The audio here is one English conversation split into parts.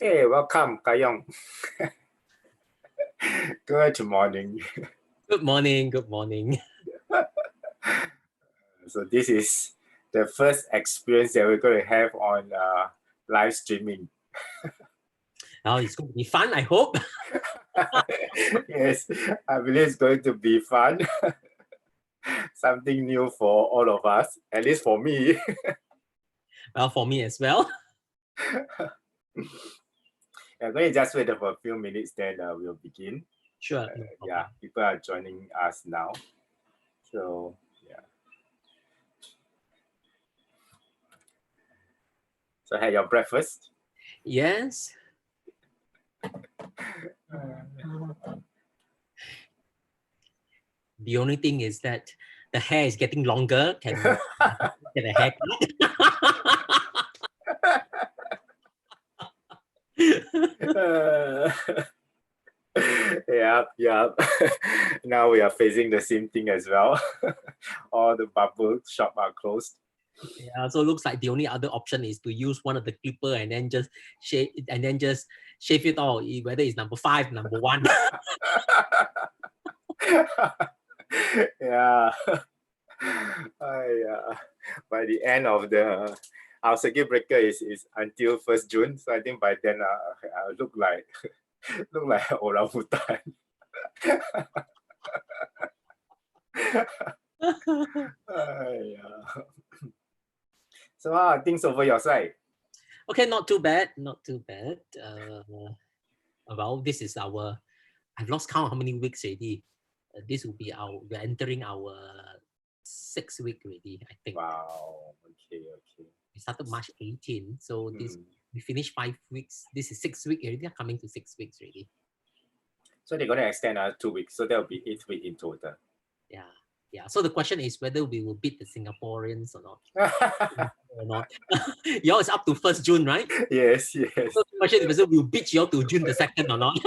Hey, welcome, Kar Yong. Good morning. Good morning. Good morning. So this is the first experience that we're going to have on live streaming. Oh, it's going to be fun, I hope. Yes, I believe it's going to be fun. Something new for all of us, at least for me. Well, for me as well. I'm going to just wait for a few minutes, then we'll begin. Sure. Yeah, people are joining us now. So, yeah. So, had your breakfast? Yes. The only thing is that the hair is getting longer. Can get a haircut? Yep. Now we are facing the same thing as well. All the barber shop are closed. Yeah, so it looks like the only other option is to use one of the clipper and then just shave it all, whether it's number 5, number 1. Yeah. By the end of our circuit breaker is until 1st June. So I think by then I look like orangutan. So how are things over your side? Okay, not too bad. Not too bad. Well, this is I've lost count how many weeks already. This will be we're entering our 6th week already, I think. Wow. Okay. We started March 18, so we finished 5 weeks. This is 6th week already, coming to 6 weeks already. So they're going to extend another 2 weeks, so there will be 8 weeks in total. Yeah. So the question is whether we will beat the Singaporeans or not. Y'all is up to 1st June, right? Yes. So the question is whether we'll beat y'all to June the 2nd or not.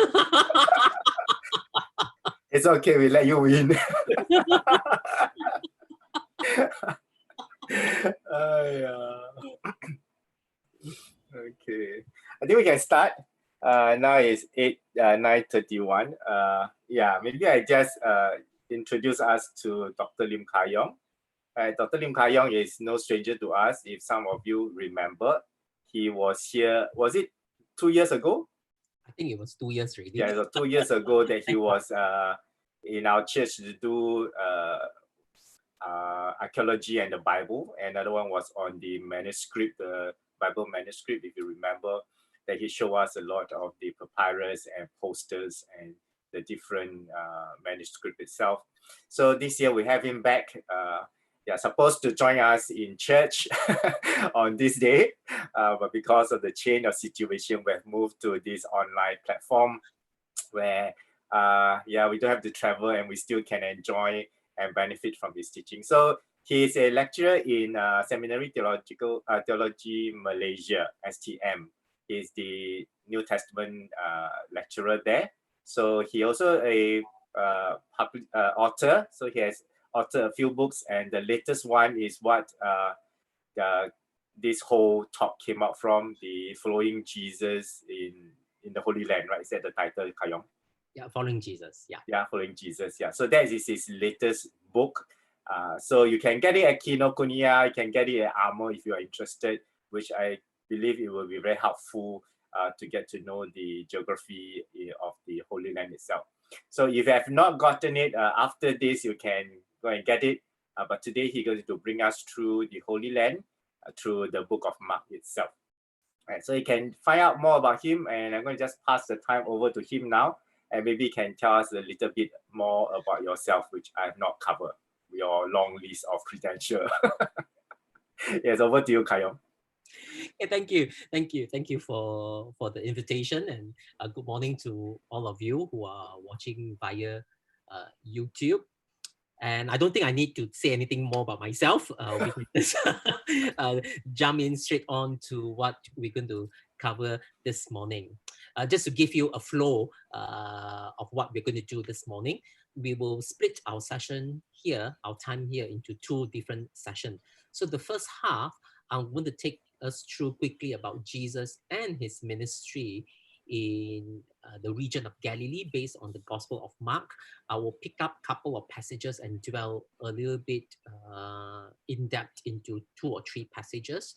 It's okay, we let you win. Okay, I think we can start. Now it's 9:31. Maybe I just introduce us to Dr. Lim Kar Yong. Dr. Lim Kar Yong is no stranger to us. If some of you remember, he was here, was it 2 years ago? I think it was 2 years already. Yeah, it was 2 years ago that he was in our church to do archaeology and the Bible. Another one was on the manuscript, the Bible manuscript, if you remember, that he showed us a lot of the papyrus and posters and the different manuscript itself. So this year we have him back. Supposed to join us in church on this day, but because of the change of situation, we've moved to this online platform where we don't have to travel and we still can enjoy and benefit from his teaching. So he's a lecturer in Seminari Theoloji Malaysia, STM. He's the New Testament lecturer there. So he also a author. So he has authored a few books, and the latest one is what this whole talk came out from, the Following Jesus in the Holy Land, right? Is that the title, Kar Yong? Yeah, Following Jesus. Yeah, Following Jesus. Yeah, so that is his latest book. So you can get it at Kinokuniya, you can get it at Armour if you are interested, which I believe it will be very helpful to get to know the geography of the Holy Land itself. So if you have not gotten it, after this you can go and get it. But today he's going to bring us through the Holy Land through the book of Mark itself. Right, so you can find out more about him, and I'm going to just pass the time over to him now. And maybe you can tell us a little bit more about yourself, which I have not covered, your long list of credentials. Yes, over to you, Kar Yong. Yeah, thank you for the invitation, and good morning to all of you who are watching via YouTube. And I don't think I need to say anything more about myself. We can just jump in straight on to what we're going to cover this morning. Just to give you a flow of what we're going to do this morning, we will split our session here, our time here, into 2 different sessions. So the first half, I'm going to take us through quickly about Jesus and his ministry in the region of Galilee based on the Gospel of Mark. I will pick up a couple of passages and dwell a little bit in depth into 2 or 3 passages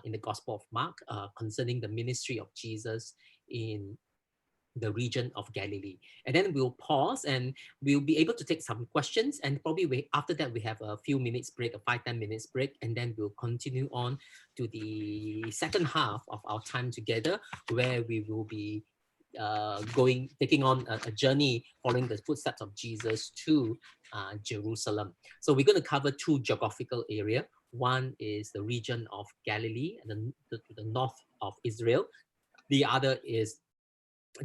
in the Gospel of Mark concerning the ministry of Jesus in the region of Galilee. And then we'll pause and we'll be able to take some questions, and probably after that we have a few minutes break, a 5-10 minutes break, and then we'll continue on to the second half of our time together, where we will be taking on a journey following the footsteps of Jesus to Jerusalem. So we're going to cover 2 geographical areas. One is the region of Galilee and the north of Israel. The other is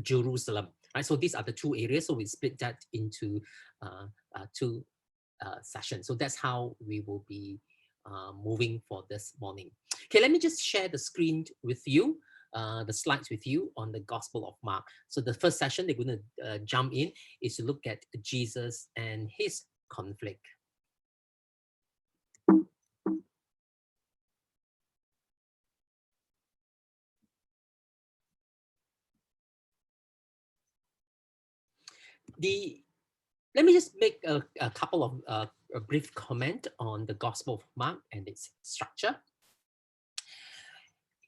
Jerusalem, right? So these are the 2 areas. So we split that into 2 sessions. So that's how we will be moving for this morning. Okay, let me just share the screen with you, the slides with you on the Gospel of Mark. So the first session they're going to jump in is to look at Jesus and his conflict. Let me just make a couple of a brief comment on the Gospel of Mark and its structure.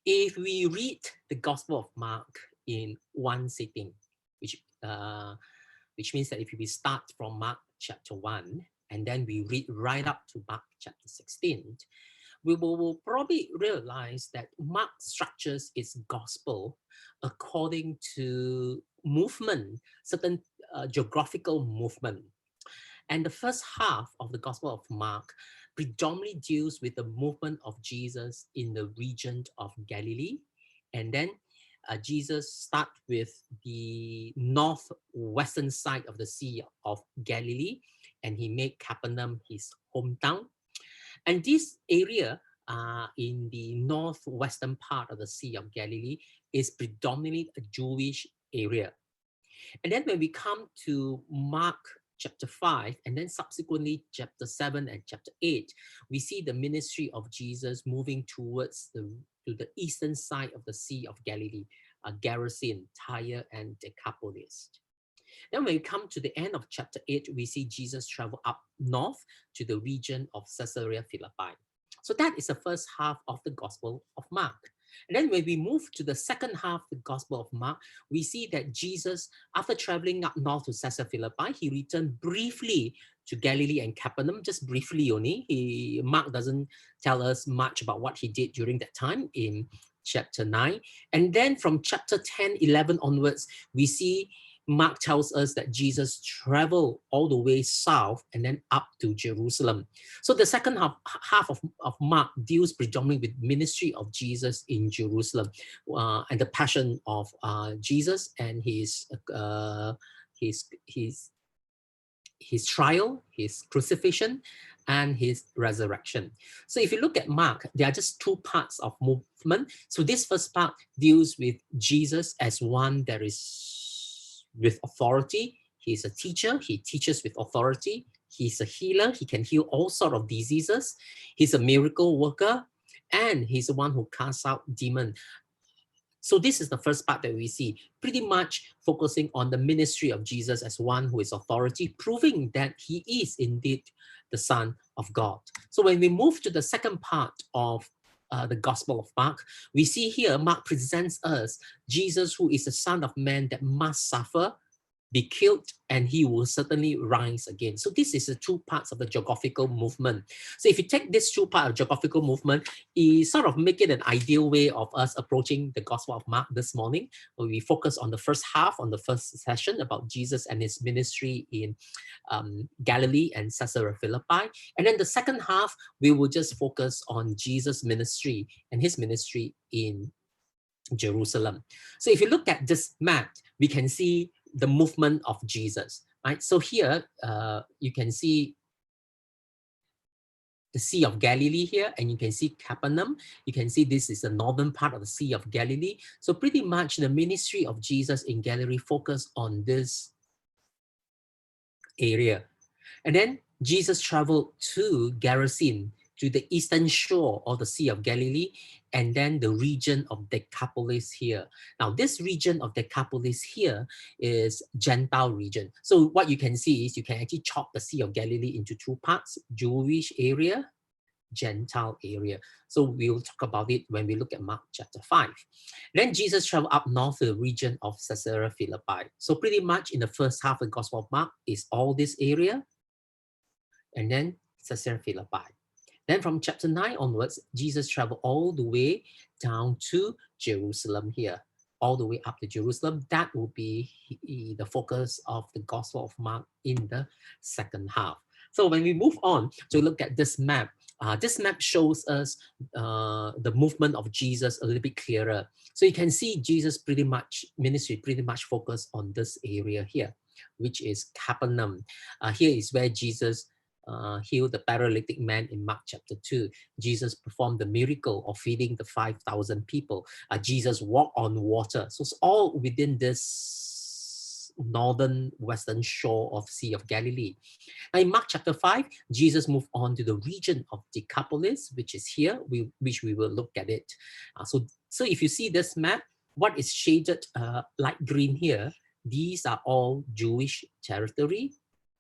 If we read the Gospel of Mark in one sitting, which means that if we start from Mark chapter 1 and then we read right up to Mark chapter 16, we will probably realize that Mark structures its gospel according to movement, certain geographical movement. And the first half of the Gospel of Mark predominantly deals with the movement of Jesus in the region of Galilee. And then Jesus starts with the northwestern side of the Sea of Galilee, and he made Capernaum his hometown. And this area in the northwestern part of the Sea of Galilee is predominantly a Jewish area. And then when we come to Mark chapter 5, and then subsequently chapter 7 and chapter 8, we see the ministry of Jesus moving towards to the eastern side of the Sea of Galilee, Gerasene, Tyre, and Decapolis. Then when we come to the end of chapter 8, we see Jesus travel up north to the region of Caesarea Philippi. So that is the first half of the Gospel of Mark. And then when we move to the second half of the Gospel of Mark, we see that Jesus, after traveling up north to Caesarea Philippi, he returned briefly to Galilee and Capernaum, just briefly only. Mark doesn't tell us much about what he did during that time in chapter 9. And then from chapter 10, 11 onwards, we see Mark tells us that Jesus traveled all the way south and then up to Jerusalem. So the second half of Mark deals predominantly with ministry of Jesus in Jerusalem and the passion of Jesus and his trial, his crucifixion, and his resurrection. So if you look at Mark, there are just 2 parts of movement. So this first part deals with Jesus as one that is with authority. He's a teacher. He teaches with authority. He's a healer. He can heal all sorts of diseases. He's a miracle worker, and he's the one who casts out demons. So this is the first part that we see, pretty much focusing on the ministry of Jesus as one who is authority, proving that he is indeed the Son of God. So when we move to the second part of the Gospel of Mark, we see here Mark presents us Jesus, who is the Son of Man that must suffer, be killed, and he will certainly rise again. So this is the 2 parts of the geographical movement. So if you take this 2 parts of geographical movement, it sort of make it an ideal way of us approaching the Gospel of Mark this morning, where we focus on the first half, on the first session about Jesus and his ministry in Galilee and Caesarea Philippi. And then the second half, we will just focus on Jesus' ministry and his ministry in Jerusalem. So if you look at this map, we can see the movement of Jesus, right? So here you can see the Sea of Galilee here, and you can see Capernaum. You can see this is the northern part of the Sea of Galilee. So pretty much the ministry of Jesus in Galilee focused on this area. And then Jesus traveled to Gerasene. to the eastern shore of the Sea of Galilee, and then the region of Decapolis here. Now, this region of Decapolis here is Gentile region. So what you can see is you can actually chop the Sea of Galilee into two parts, Jewish area, Gentile area. So we'll talk about it when we look at Mark chapter 5. Then Jesus traveled up north to the region of Caesarea Philippi. So pretty much in the first half of the Gospel of Mark is all this area, and then Caesarea Philippi. Then from chapter 9 onwards, Jesus traveled all the way down to Jerusalem here, all the way up to Jerusalem. That will be the focus of the Gospel of Mark in the second half. So when we move on to look at this map shows us the movement of Jesus a little bit clearer. So you can see Jesus ministry pretty much focused on this area here, which is Capernaum. Here is where Jesus healed the paralytic man in Mark chapter 2. Jesus performed the miracle of feeding the 5,000 people. Jesus walked on water. So it's all within this northern western shore of Sea of Galilee. Now in Mark chapter 5, Jesus moved on to the region of Decapolis, which is here, which we will look at it. So if you see this map, what is shaded light green here, these are all Jewish territory.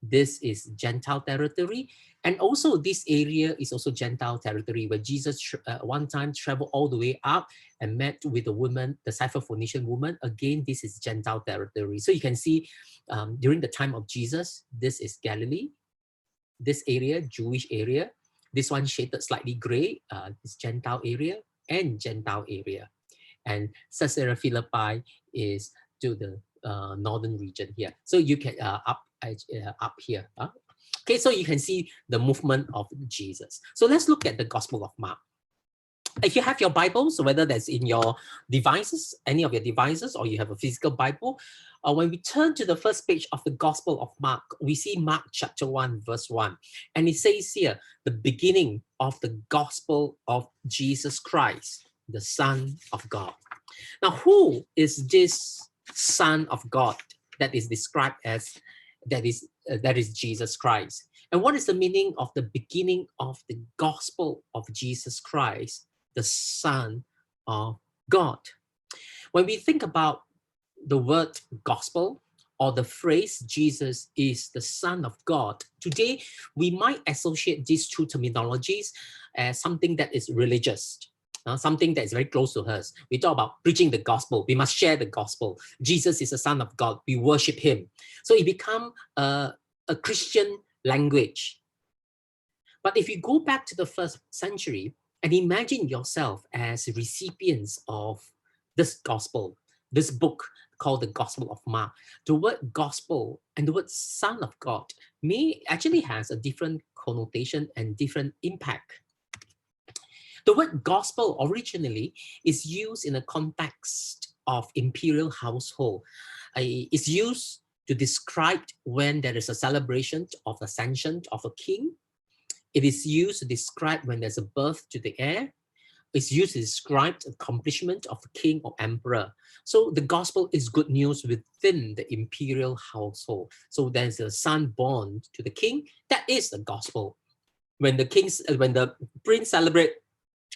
This is Gentile territory. And also this area is also Gentile territory where Jesus one time traveled all the way up and met with a woman, the Syrophoenician woman. Again, this is Gentile territory. So you can see during the time of Jesus, this is Galilee. This area, Jewish area. This one shaded slightly gray, is Gentile area and Gentile area. And Caesarea Philippi is to the northern region here. So you can up here. Okay, so you can see the movement of Jesus. So let's look at the Gospel of Mark. If you have your Bibles, whether that's in your devices, any of your devices, or you have a physical Bible, when we turn to the first page of the Gospel of Mark, we see Mark chapter 1, verse 1. And it says here, the beginning of the Gospel of Jesus Christ, the Son of God. Now, who is this Son of God that is described as that is Jesus Christ? And what is the meaning of the beginning of the Gospel of Jesus Christ, the Son of God? When we think about the word gospel or the phrase Jesus is the Son of God, today we might associate these two terminologies as something that is religious. Something that is very close to us. We talk about preaching the gospel. We must share the gospel. Jesus is the Son of God. We worship him. So it becomes a Christian language. But if you go back to the first century and imagine yourself as recipients of this gospel, this book called the Gospel of Mark, the word gospel and the word Son of God may actually has a different connotation and different impact. The word gospel originally is used in a context of imperial household. It's used to describe when there is a celebration of ascension of a king. It is used to describe when there's a birth to the heir. It's used to describe the accomplishment of a king or emperor. So the gospel is good news within the imperial household. So there's a son born to the king. That is the gospel. When the prince celebrates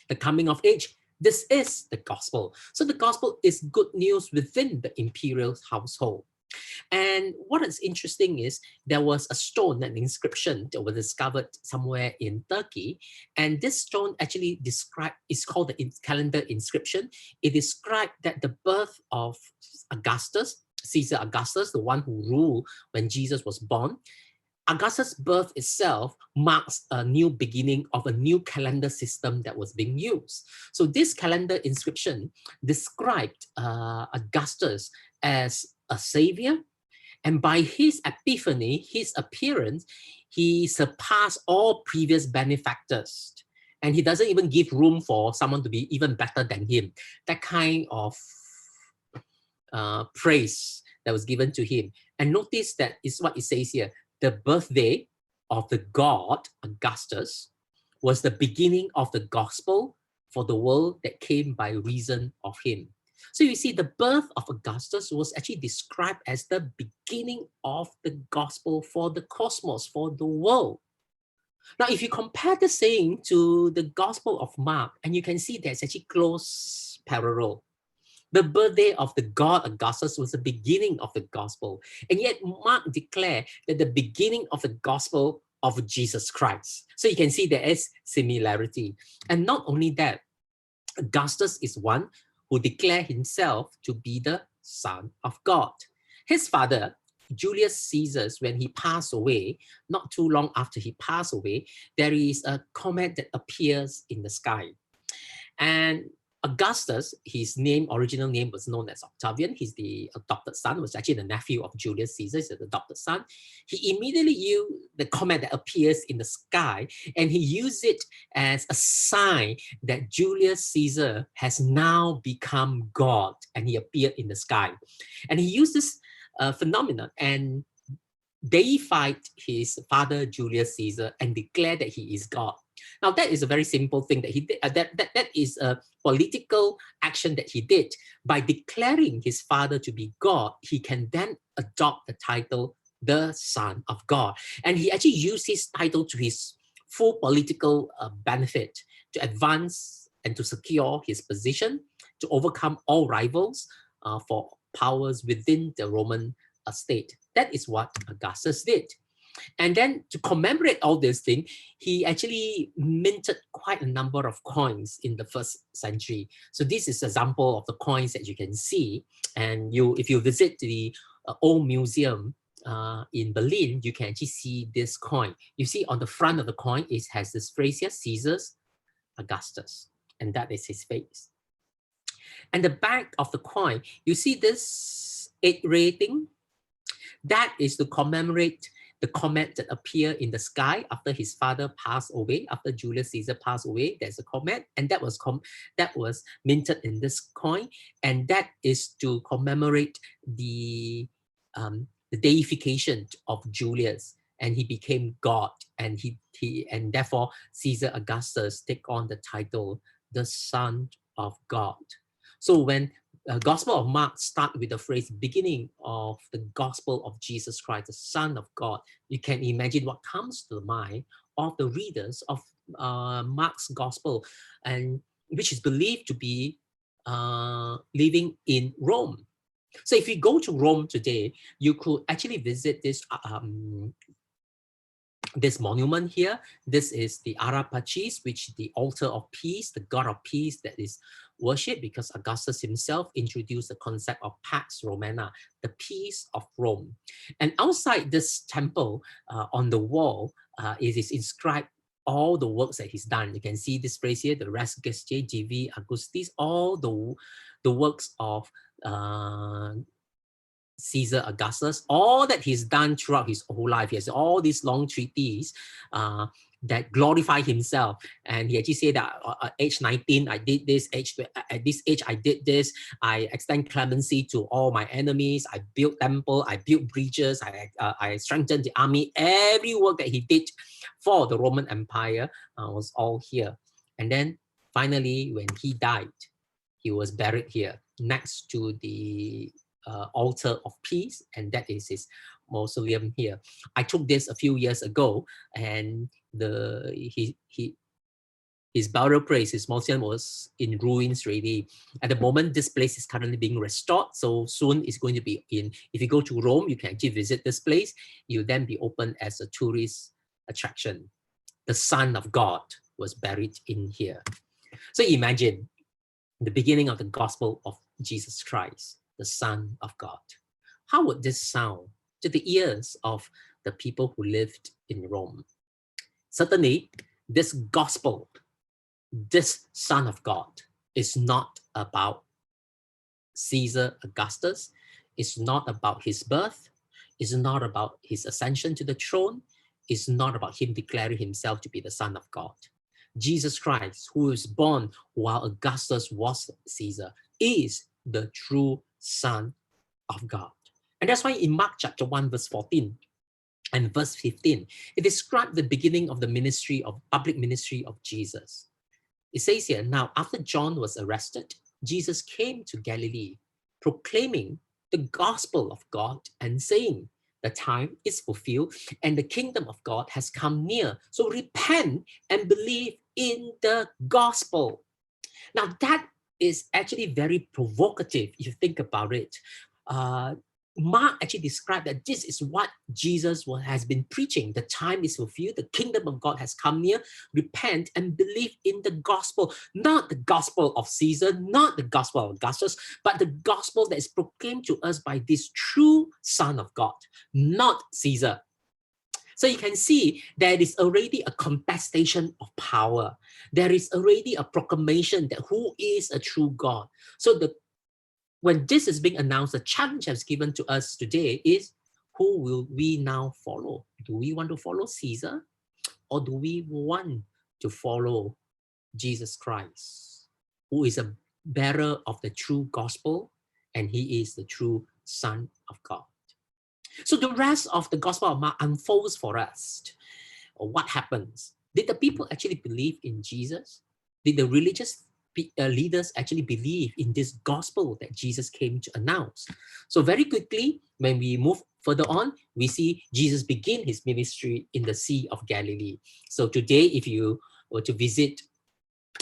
the coming of age, this is the gospel. So the gospel is good news within the imperial household. And what is interesting is there was a stone, an inscription that was discovered somewhere in Turkey. And this stone actually is called the calendar inscription. It described that the birth of Augustus, Caesar Augustus, the one who ruled when Jesus was born, Augustus' birth itself marks a new beginning of a new calendar system that was being used. So this calendar inscription described Augustus as a savior, and by his epiphany, his appearance, he surpassed all previous benefactors. And he doesn't even give room for someone to be even better than him. That kind of praise that was given to him. And notice that is what it says here. The birthday of the god Augustus was the beginning of the gospel for the world that came by reason of him. So you see, the birth of Augustus was actually described as the beginning of the gospel for the cosmos, for the world. Now, if you compare the saying to the Gospel of Mark, and you can see there's actually close parallel. The birthday of the god Augustus was the beginning of the gospel. And yet Mark declared that the beginning of the gospel of Jesus Christ. So you can see there is similarity. And not only that, Augustus is one who declared himself to be the Son of God. His father, Julius Caesar, when he passed away, not too long after he passed away, there is a comet that appears in the sky. And Augustus, his original name was known as Octavian. He's the adopted son, was actually the nephew of Julius Caesar, he's the adopted son. He immediately used the comet that appears in the sky, and he used it as a sign that Julius Caesar has now become God, and he appeared in the sky. And he used this phenomenon and deified his father Julius Caesar and declared that he is God. Now that is a very simple thing that he did. That is a political action that he did. By declaring his father to be God, he can then adopt the title, the Son of God. And he actually used his title to his full political benefit, to advance and to secure his position, to overcome all rivals for powers within the Roman state. That is what Augustus did. And then to commemorate all these things, he actually minted quite a number of coins in the 1st century. So this is an example of the coins that you can see. And if you visit the old museum in Berlin, you can actually see this coin. You see on the front of the coin, it has this phrase here, Caesar's Augustus. And that is his face. And the back of the coin, you see this 8 rating. That is to commemorate the comet that appeared in the sky after his father passed away, after Julius Caesar passed away. There's a comet, and that was minted in this coin, and that is to commemorate the deification of Julius, and he became God, and and therefore Caesar Augustus take on the title, the Son of God. So when Gospel of Mark start with the phrase beginning of the gospel of Jesus Christ, the Son of God, you can imagine what comes to the mind of the readers of Mark's gospel, and which is believed to be living in Rome. So if you go to Rome today, you could actually visit this monument here. This is the Ara Pacis, which is the altar of peace, the god of peace that is worshipped, because Augustus himself introduced the concept of Pax Romana, the peace of Rome. And outside this temple, on the wall, it is inscribed all the works that he's done. You can see this phrase here, the Res Gestae Divi Augustis, all the works of Caesar Augustus, all that he's done throughout his whole life. He has all these long treatises that glorify himself. And he actually said that at age 19, I did this, at this age, I did this, I extend clemency to all my enemies, I built temple, I built bridges, I strengthened the army. Every work that he did for the Roman Empire was all here. And then finally, when he died, he was buried here next to the altar of peace, and that is his mausoleum here. I took this a few years ago, and his burial place, his mausoleum was in ruins already. At the moment, this place is currently being restored, so soon it's going to be in. If you go to Rome, you can actually visit this place. You'll then be open as a tourist attraction. The Son of God was buried in here. So imagine the beginning of the gospel of Jesus Christ, the Son of God. How would this sound to the ears of the people who lived in Rome? Certainly, this gospel, this Son of God, is not about Caesar Augustus, it's not about his birth, it's not about his ascension to the throne, it's not about him declaring himself to be the Son of God. Jesus Christ, who was born while Augustus was Caesar, is the true Son of God. And that's why in Mark chapter 1, verse 14 and verse 15, it describes the beginning of the ministry of public ministry of Jesus. It says here, now after John was arrested, Jesus came to Galilee, proclaiming the gospel of God and saying, the time is fulfilled, and the kingdom of God has come near. So repent and believe in the gospel. Now that is actually very provocative if you think about it. Mark actually described that this is what Jesus has been preaching. The time is fulfilled, the kingdom of God has come near. Repent and believe in the gospel, not the gospel of Caesar, not the gospel of Augustus, but the gospel that is proclaimed to us by this true Son of God, not Caesar. So you can see there is already a contestation of power. There is already a proclamation that who is a true God. So when this is being announced, the challenge that's given to us today is, who will we now follow? Do we want to follow Caesar, or do we want to follow Jesus Christ, who is a bearer of the true gospel, and he is the true Son of God? So the rest of the Gospel of Mark unfolds for us. What happens? Did the people actually believe in Jesus? Did the religious leaders actually believe in this gospel that Jesus came to announce? So very quickly, when we move further on, we see Jesus begin his ministry in the Sea of Galilee. So today, if you were to visit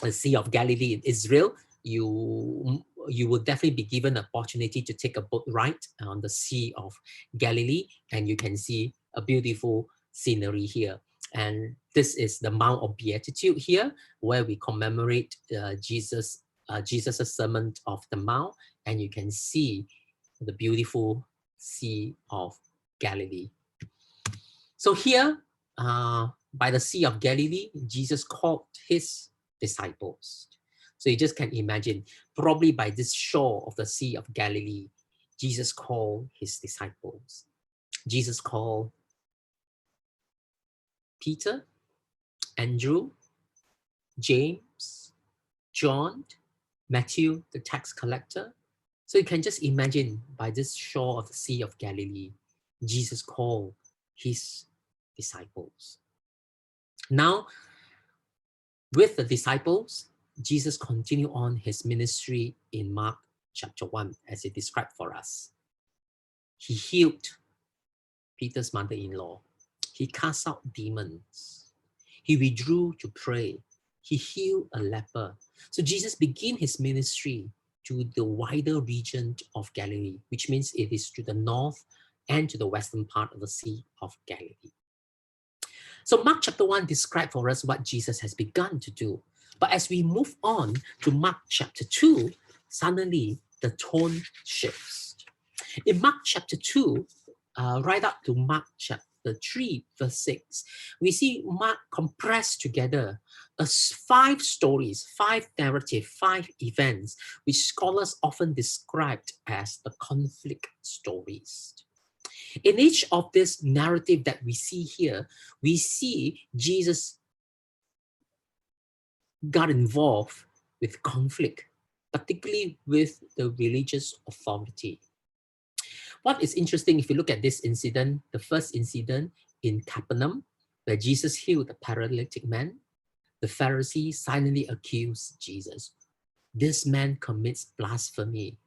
the Sea of Galilee in Israel, you will definitely be given an opportunity to take a boat ride on the Sea of Galilee, and you can see a beautiful scenery here. And this is the Mount of Beatitude here, where we commemorate Jesus' Sermon of the Mount, and you can see the beautiful Sea of Galilee. So here, by the Sea of Galilee, Jesus called his disciples. So you just can imagine, probably by this shore of the Sea of Galilee, Jesus called his disciples. Jesus called Peter, Andrew, James, John, Matthew, the tax collector. So you can just imagine, by this shore of the Sea of Galilee, Jesus called his disciples. Now, with the disciples, Jesus continued on his ministry in Mark chapter 1, as he described for us. He healed Peter's mother-in-law. He cast out demons. He withdrew to pray. He healed a leper. So Jesus began his ministry to the wider region of Galilee, which means it is to the north and to the western part of the Sea of Galilee. So Mark chapter 1 describes for us what Jesus has begun to do. But as we move on to Mark chapter 2, suddenly the tone shifts. In Mark chapter 2, right up to Mark chapter 3, verse 6, we see Mark compressed together 5 stories, 5 narratives, 5 events, which scholars often described as the conflict stories. In each of this narrative that we see here, we see Jesus got involved with conflict, particularly with the religious authority. What is interesting, if you look at this incident, the first incident in Capernaum, where Jesus healed a paralytic man, the Pharisees silently accused Jesus. This man commits blasphemy.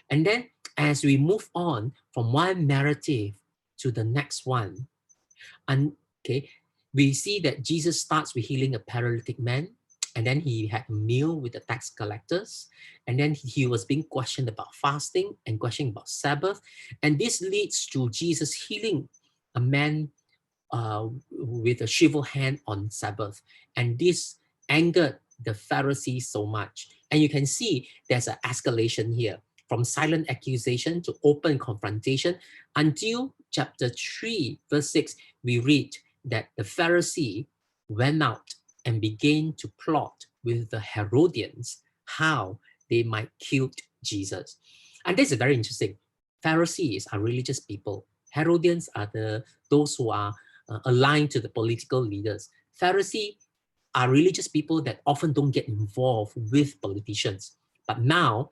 And then as we move on from one narrative to the next one, we see that Jesus starts with healing a paralytic man, and then he had a meal with the tax collectors, and then he was being questioned about fasting and questioned about Sabbath, and this leads to Jesus healing a man with a shriveled hand on Sabbath, and this angered the Pharisees so much. And you can see there's an escalation here, from silent accusation to open confrontation, until chapter 3, verse 6, we read that the Pharisee went out and began to plot with the Herodians how they might kill Jesus. And this is very interesting. Pharisees are religious people. Herodians are those who are aligned to the political leaders. Pharisees are religious people that often don't get involved with politicians. But now,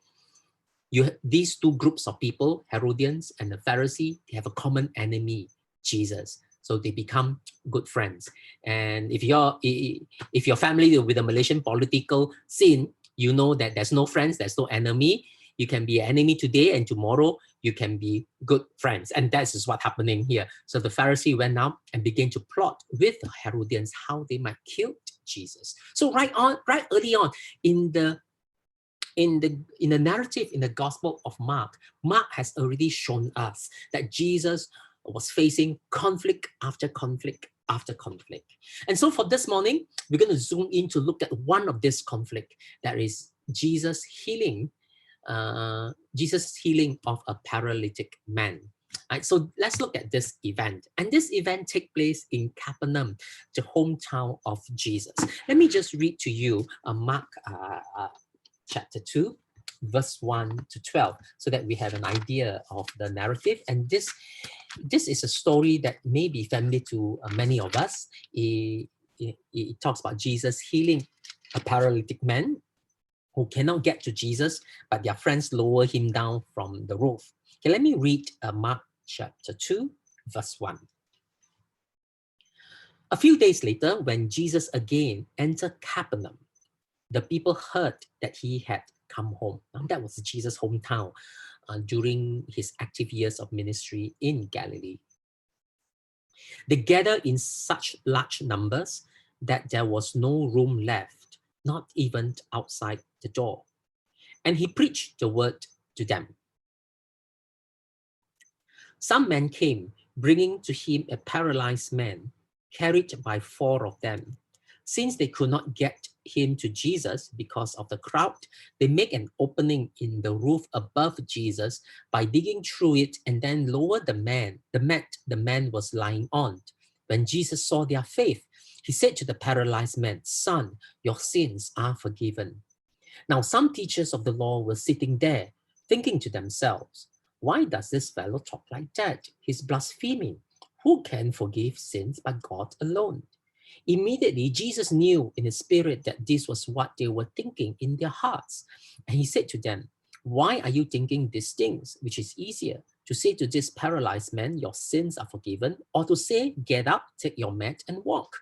these two groups of people, Herodians and the Pharisee, they have a common enemy, Jesus. So they become good friends. And if you're familiar with the Malaysian political scene, you know that there's no friends, there's no enemy. You can be an enemy today, and tomorrow you can be good friends. And that is what's happening here. So the Pharisee went out and began to plot with the Herodians how they might kill Jesus. So right early on in the narrative in the Gospel of Mark, Mark has already shown us that Jesus was facing conflict after conflict after conflict. And so for this morning, we're going to zoom in to look at one of this conflict, that is Jesus healing of a paralytic man. Right, so let's look at this event. And this event takes place in Capernaum, the hometown of Jesus. Let me just read to you Mark chapter 2, verse 1 to 12, so that we have an idea of the narrative. And this is a story that may be familiar to many of us. It talks about Jesus healing a paralytic man who cannot get to Jesus, but their friends lower him down from the roof. Okay, let me read Mark chapter 2, verse 1. A few days later, when Jesus again entered Capernaum, the people heard that he had come home. Now, that was Jesus' hometown during his active years of ministry in Galilee. They gathered in such large numbers that there was no room left, not even outside the door. And he preached the word to them. Some men came, bringing to him a paralyzed man, carried by 4 of them. Since they could not get him to Jesus because of the crowd, they make an opening in the roof above Jesus by digging through it and then lower the mat the man was lying on. When Jesus saw their faith, he said to the paralyzed man, "Son, your sins are forgiven." Now some teachers of the law were sitting there, thinking to themselves, "Why does this fellow talk like that? He's blaspheming. Who can forgive sins but God alone?" Immediately, Jesus knew in his spirit that this was what they were thinking in their hearts. And he said to them, "Why are you thinking these things? Which is easier, to say to this paralyzed man, 'Your sins are forgiven,' or to say, 'Get up, take your mat and walk'?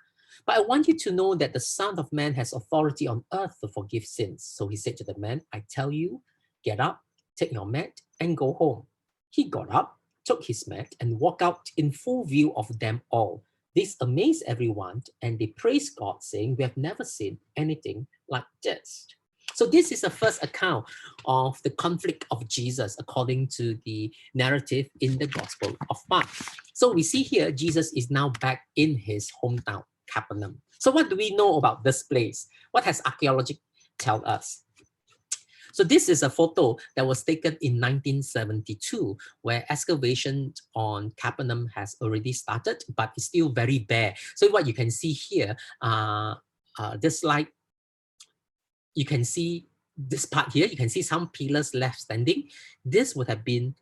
But I want you to know that the Son of Man has authority on earth to forgive sins." So he said to the man, "I tell you, get up, take your mat and go home." He got up, took his mat and walked out in full view of them all. This amazed everyone, and they praised God, saying, "We have never seen anything like this." So this is the first account of the conflict of Jesus according to the narrative in the Gospel of Mark. So we see here, Jesus is now back in his hometown, Capernaum. So what do we know about this place? What has archaeology tell us? So this is a photo that was taken in 1972, where excavation on Capernaum has already started, but it's still very bare. So what you can see here, this slide, you can see this part here, you can see some pillars left standing. This would have been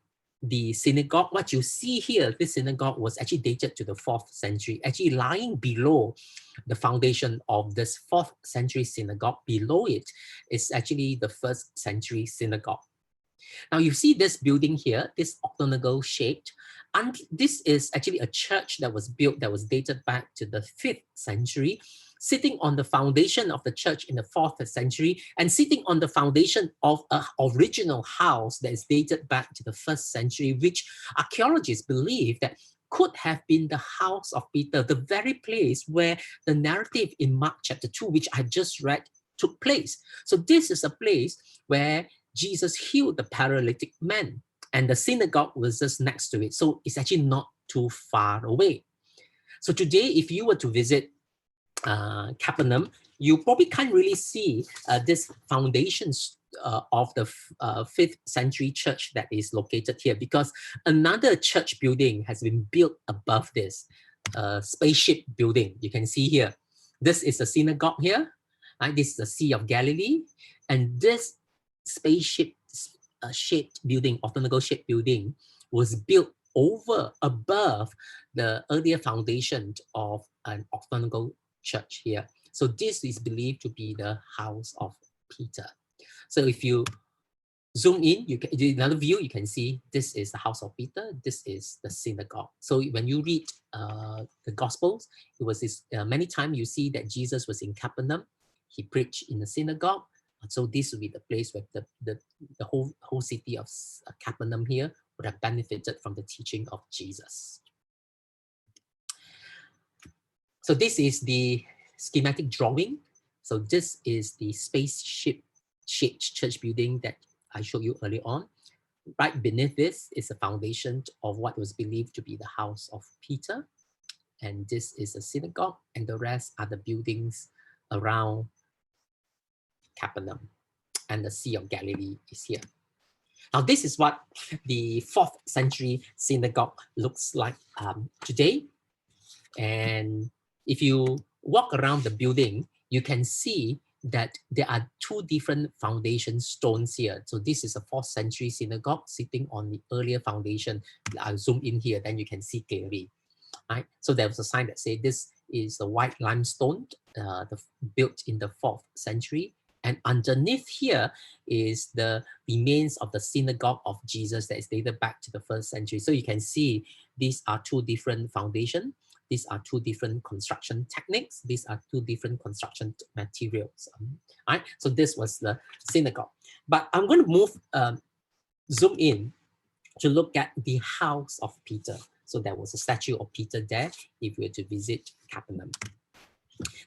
the synagogue. What you see here, this synagogue was actually dated to the 4th century, actually lying below the foundation of this 4th century synagogue. Below it is actually the 1st century synagogue. Now you see this building here, this octagonal shaped, and this is actually a church that was built that was dated back to the 5th century, sitting on the foundation of the church in the 4th century, and sitting on the foundation of an original house that is dated back to the 1st century, which archaeologists believe that could have been the house of Peter, the very place where the narrative in Mark chapter 2, which I just read, took place. So this is a place where Jesus healed the paralytic man, and the synagogue was just next to it. So it's actually not too far away. So today, if you were to visit Capernaum, you probably can't really see this foundations of the 5th century church that is located here, because another church building has been built above this spaceship building. You can see here, this is a synagogue here, right? This is the Sea of Galilee, and this spaceship shaped building, octagonal shaped building, was built above the earlier foundation of an octagonal church here. So this is believed to be the house of Peter. So if you zoom in, you can, in another view, you can see this is the house of Peter, this is the synagogue. So when you read the Gospels, it was this, many times you see that Jesus was in Capernaum, he preached in the synagogue, So this would be the place where the whole city of Capernaum here would have benefited from the teaching of Jesus. So this is the schematic drawing. So this is the spaceship-shaped church building that I showed you earlier on. Right beneath this is the foundation of what was believed to be the house of Peter. And this is a synagogue, and the rest are the buildings around Capernaum. And the Sea of Galilee is here. Now, this is what the 4th century synagogue looks like today. And if you walk around the building, you can see that there are 2 different foundation stones here. So this is a 4th century synagogue sitting on the earlier foundation. I'll zoom in here, then you can see clearly. Right? So there was a sign that said this is the white limestone built in the 4th century. And underneath here is the remains of the synagogue of Jesus that is dated back to the 1st century. So you can see these are 2 different foundations. These are 2 different construction techniques. These are 2 different construction materials. Right? So this was the synagogue. But I'm going to move, zoom in to look at the house of Peter. So there was a statue of Peter there if you were to visit Capernaum.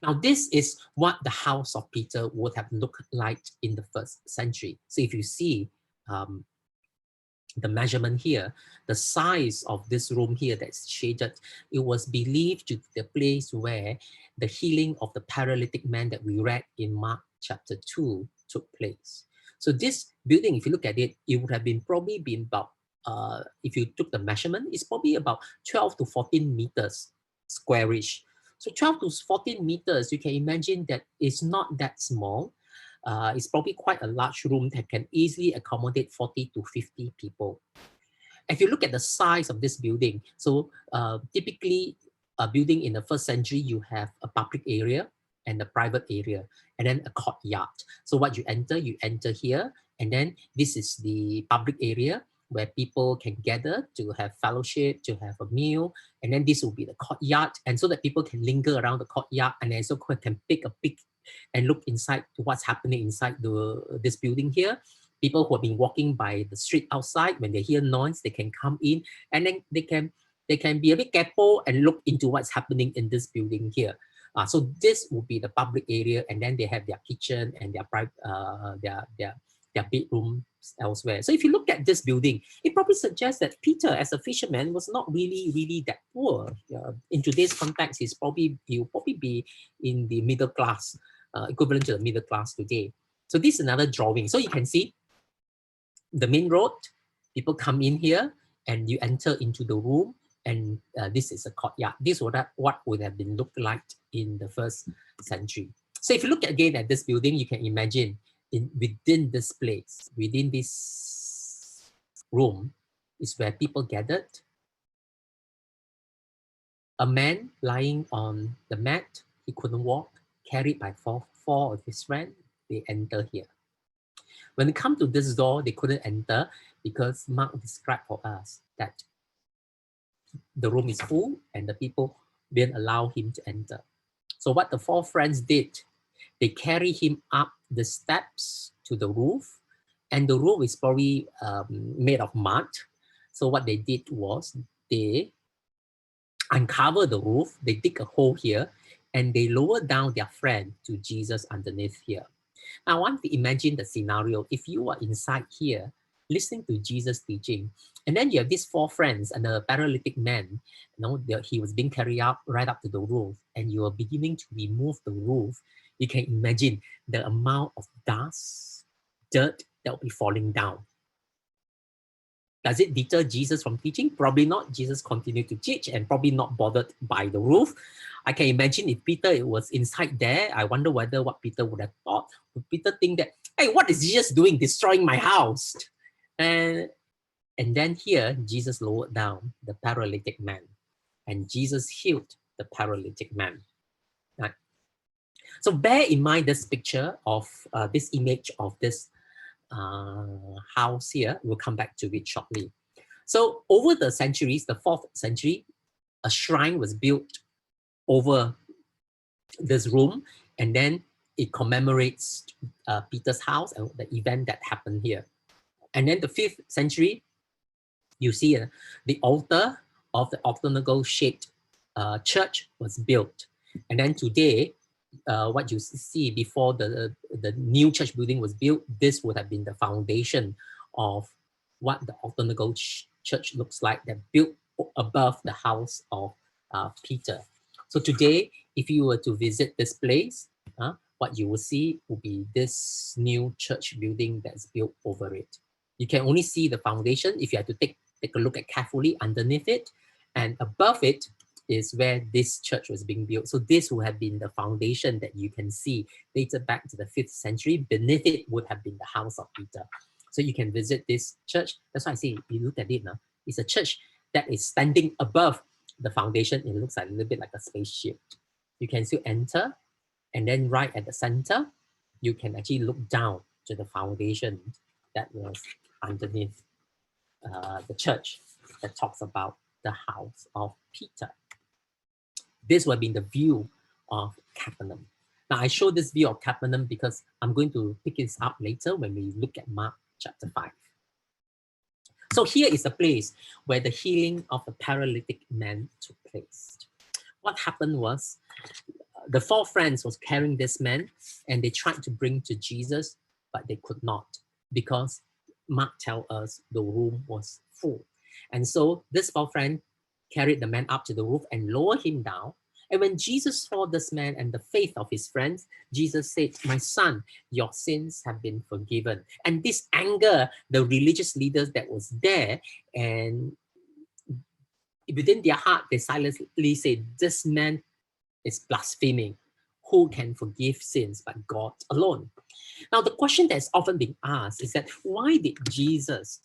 Now, this is what the house of Peter would have looked like in the 1st century. So if you see the measurement here, the size of this room here that's shaded, it was believed to be the place where the healing of the paralytic man that we read in Mark chapter 2 took place. So this building, if you look at it, it would have been probably been about, if you took the measurement, it's probably about 12 to 14 meters squarish. So 12 to 14 meters, you can imagine that it's not that small. It's probably quite a large room that can easily accommodate 40 to 50 people. If you look at the size of this building, so typically a building in the 1st century, you have a public area and a private area, and then a courtyard. So what you enter here, and then this is the public area where people can gather to have fellowship, to have a meal, and then this will be the courtyard, and so that people can linger around the courtyard and also can take a peek and look inside to what's happening inside this building here. People who have been walking by the street outside, when they hear noise, they can come in, and then they can be a bit careful and look into what's happening in this building here. So this will be the public area, and then they have their kitchen and their private, their bedrooms elsewhere. So if you look at this building, it probably suggests that Peter, as a fisherman, was not really that poor. In today's context, he'll probably be in the middle class, equivalent to the middle class today. So this is another drawing. So you can see the main road. People come in here, and you enter into the room. And this is a courtyard. This is what would have been looked like in the 1st century. So if you look again at this building, you can imagine within this place, within this room, is where people gathered. A man lying on the mat, he couldn't walk, carried by four of his friends, they enter here. When they come to this door, they couldn't enter because Mark described for us that the room is full and the people didn't allow him to enter. So what the 4 friends did, they carry him up the steps to the roof, and the roof is probably made of mud. So what they did was they uncover the roof, they dig a hole here, and they lower down their friend to Jesus underneath here. Now I want to imagine the scenario. If you are inside here, listening to Jesus teaching, and then you have these 4 friends and a paralytic man, he was being carried up right up to the roof, and you are beginning to remove the roof. You can imagine the amount of dust, dirt that will be falling down. Does it deter Jesus from teaching? Probably not. Jesus continued to teach and probably not bothered by the roof. I can imagine if Peter was inside there, I wonder what Peter would have thought. Would Peter think that, hey, what is Jesus doing, destroying my house? And then here, Jesus lowered down the paralytic man, and Jesus healed the paralytic man. Right? So bear in mind this picture of this image of this house here. We'll come back to it shortly. So over the centuries, the 4th century, a shrine was built over this room, and then it commemorates Peter's house and the event that happened here. And then the 5th century, you see the altar of the octagonal shaped church was built. And then today, what you see before the new church building was built, this would have been the foundation of what the octagonal church looks like, that built above the house of Peter. So today, if you were to visit this place, what you will see will be this new church building that's built over it. You can only see the foundation if you have to take a look at carefully underneath it, and above it is where this church was being built. So this would have been the foundation that you can see dated back to the 5th century. Beneath it would have been the house of Peter. So you can visit this church. That's why I say, if you look at it now, it's a church that is standing above the foundation. It looks like a little bit like a spaceship. You can still enter, and then right at the center, you can actually look down to the foundation that was underneath the church that talks about the house of Peter. This will be the view of Capernaum. Now, I show this view of Capernaum because I'm going to pick this up later when we look at Mark chapter 5. So here is the place where the healing of the paralytic man took place. What happened was, the 4 friends was carrying this man, and they tried to bring to Jesus, but they could not, because Mark tells us the room was full. And so this 4 friend carried the man up to the roof and lowered him down. And when Jesus saw this man and the faith of his friends, Jesus said, "My son, your sins have been forgiven." And this angered the religious leaders that was there, and within their heart, they silently said, "This man is blaspheming. Who can forgive sins but God alone?" Now, the question that's often being asked is that, why did Jesus,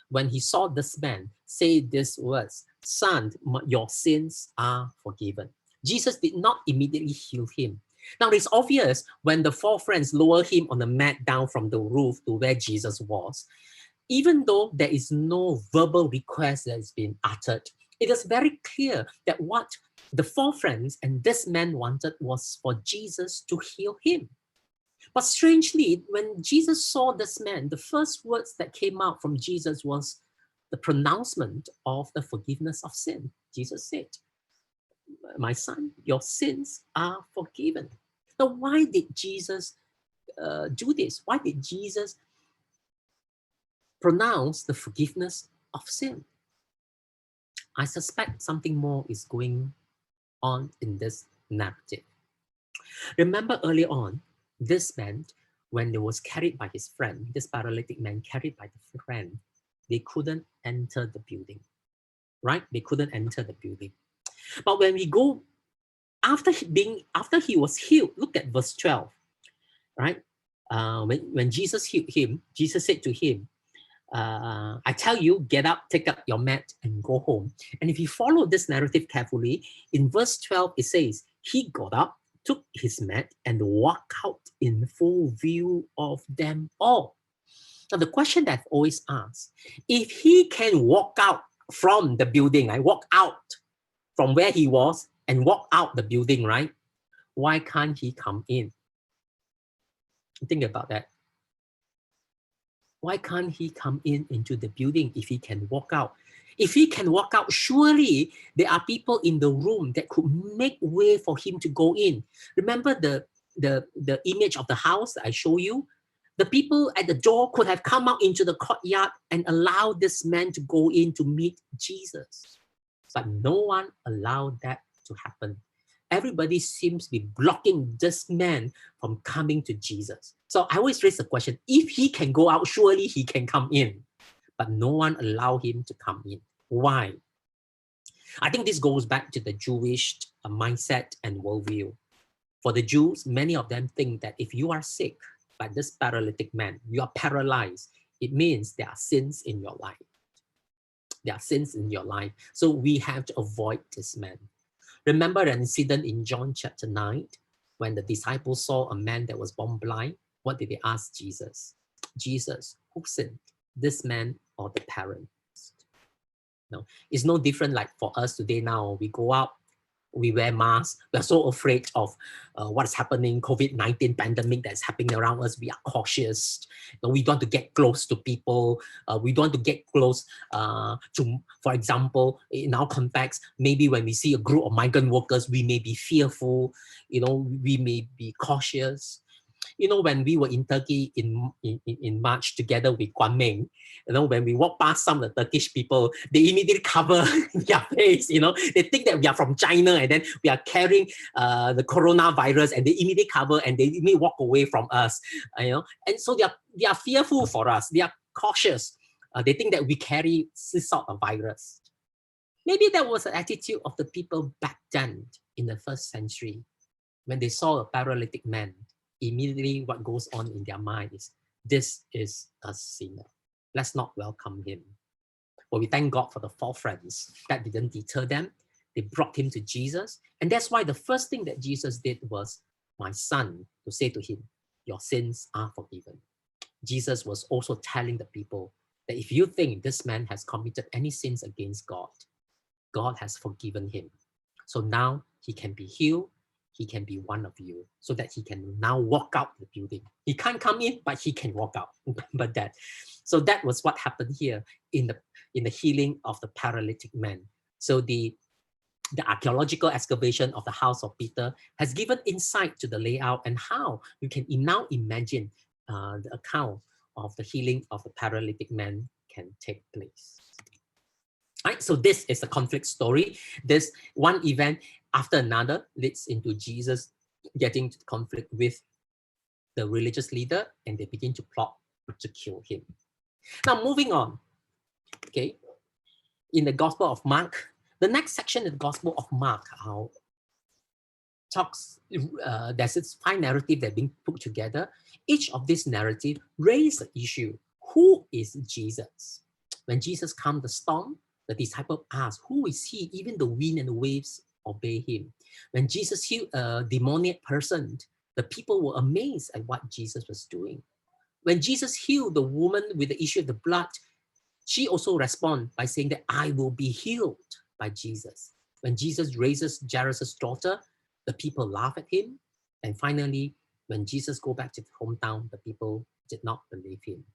when he saw this man, say these words, "Son, your sins are forgiven"? Jesus did not immediately heal him. Now, it's obvious when the 4 friends lower him on the mat down from the roof to where Jesus was, even though there is no verbal request that has been uttered, it is very clear that what the 4 friends and this man wanted was for Jesus to heal him. But strangely, when Jesus saw this man, the first words that came out from Jesus was the pronouncement of the forgiveness of sin. Jesus said, "My son, your sins are forgiven." Now, why did Jesus do this? Why did Jesus pronounce the forgiveness of sin? I suspect something more is going on in this narrative. Remember early on, this man, when they was carried by his friend, this paralytic man carried by the friend, they couldn't enter the building, right? They couldn't enter the building. But when we go, after he was healed, look at verse 12, right? When Jesus healed him, Jesus said to him, "I tell you, get up, take up your mat, and go home." And if you follow this narrative carefully, in verse 12, it says, he got up, took his mat, and walked out in full view of them all. Now, the question that I've always asked, if he can walk out from the building, I walk out from where he was and walk out the building, right? Why can't he come in? Think about that. Why can't he come into the building if he can walk out? If he can walk out, surely there are people in the room that could make way for him to go in. Remember the image of the house that I show you? The people at the door could have come out into the courtyard and allowed this man to go in to meet Jesus. But no one allowed that to happen. Everybody seems to be blocking this man from coming to Jesus. So I always raise the question, if he can go out, surely he can come in. But no one allowed him to come in. Why? I think this goes back to the Jewish mindset and worldview. For the Jews, many of them think that if you are sick, like this paralytic man, you are paralyzed, it means there are sins in your life. There are sins in your life. So we have to avoid this man. Remember an incident in John chapter 9, when the disciples saw a man that was born blind? What did they ask Jesus? Jesus, who sinned, this man or the parents? No, it's no different like for us today now. We go out, We wear masks. We are so afraid of what is happening, COVID-19 pandemic that's happening around us. We are cautious. We don't want to get close to people. We don't want to get close to, for example, in our context, maybe when we see a group of migrant workers, we may be fearful. We may be cautious. When we were in Turkey in March together with Guan Ming, when we walk past some of the Turkish people, they immediately cover their face, they think that we are from China and then we are carrying the coronavirus, and they immediately cover and they immediately walk away from us, and so they are fearful for us. They are cautious. They think that we carry this sort of virus. Maybe that was the attitude of the people back then in the 1st century. When they saw a paralytic man, immediately what goes on in their mind is, this is a sinner. Let's not welcome him. But we thank God for the 4 friends. That didn't deter them. They brought him to Jesus. And that's why the first thing that Jesus did was, my son, to say to him, your sins are forgiven. Jesus was also telling the people that if you think this man has committed any sins against God, God has forgiven him. So now he can be healed. He can be one of you, so that he can now walk out the building. He can't come in, but he can walk out. So that was what happened here in the healing of the paralytic man. So the archaeological excavation of the house of Peter has given insight to the layout and how you can now imagine the account of the healing of the paralytic man can take place. Right, so this is a conflict story. This one event after another leads into Jesus getting to conflict with the religious leader, and they begin to plot to kill him. Now, moving on, okay, in the Gospel of Mark, the next section in the Gospel of Mark talks, there's this 5 narratives that are being put together. Each of these narratives raise the issue, who is Jesus? When Jesus calmed the storm, the disciple asked, who is he? Even the wind and the waves obey him. When Jesus healed a demoniac person, the people were amazed at what Jesus was doing. When Jesus healed the woman with the issue of the blood, she also responded by saying that I will be healed by Jesus. When Jesus raises Jairus' daughter, the people laugh at him. And finally, when Jesus goes back to his hometown, the people did not believe him.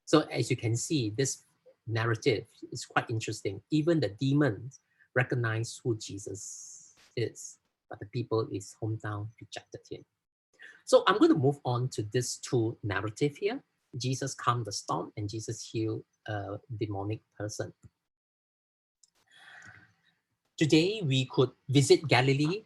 So as you can see, this narrative is quite interesting. Even the demons recognize who Jesus is, but the people in his hometown rejected him. So I'm going to move on to these 2 narratives here. Jesus calmed the storm and Jesus healed a demonic person. Today, we could visit Galilee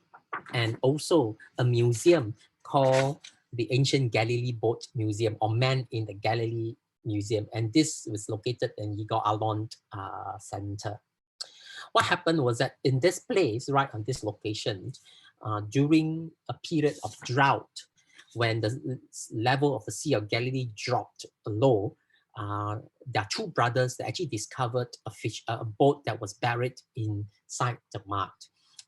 and also a museum called the Ancient Galilee Boat Museum, or Man in the Galilee Museum. And this was located in Yigo Alon Center. What happened was that in this place, right on this location, during a period of drought, when the level of the Sea of Galilee dropped low, there are 2 brothers that actually discovered a boat that was buried inside the mud.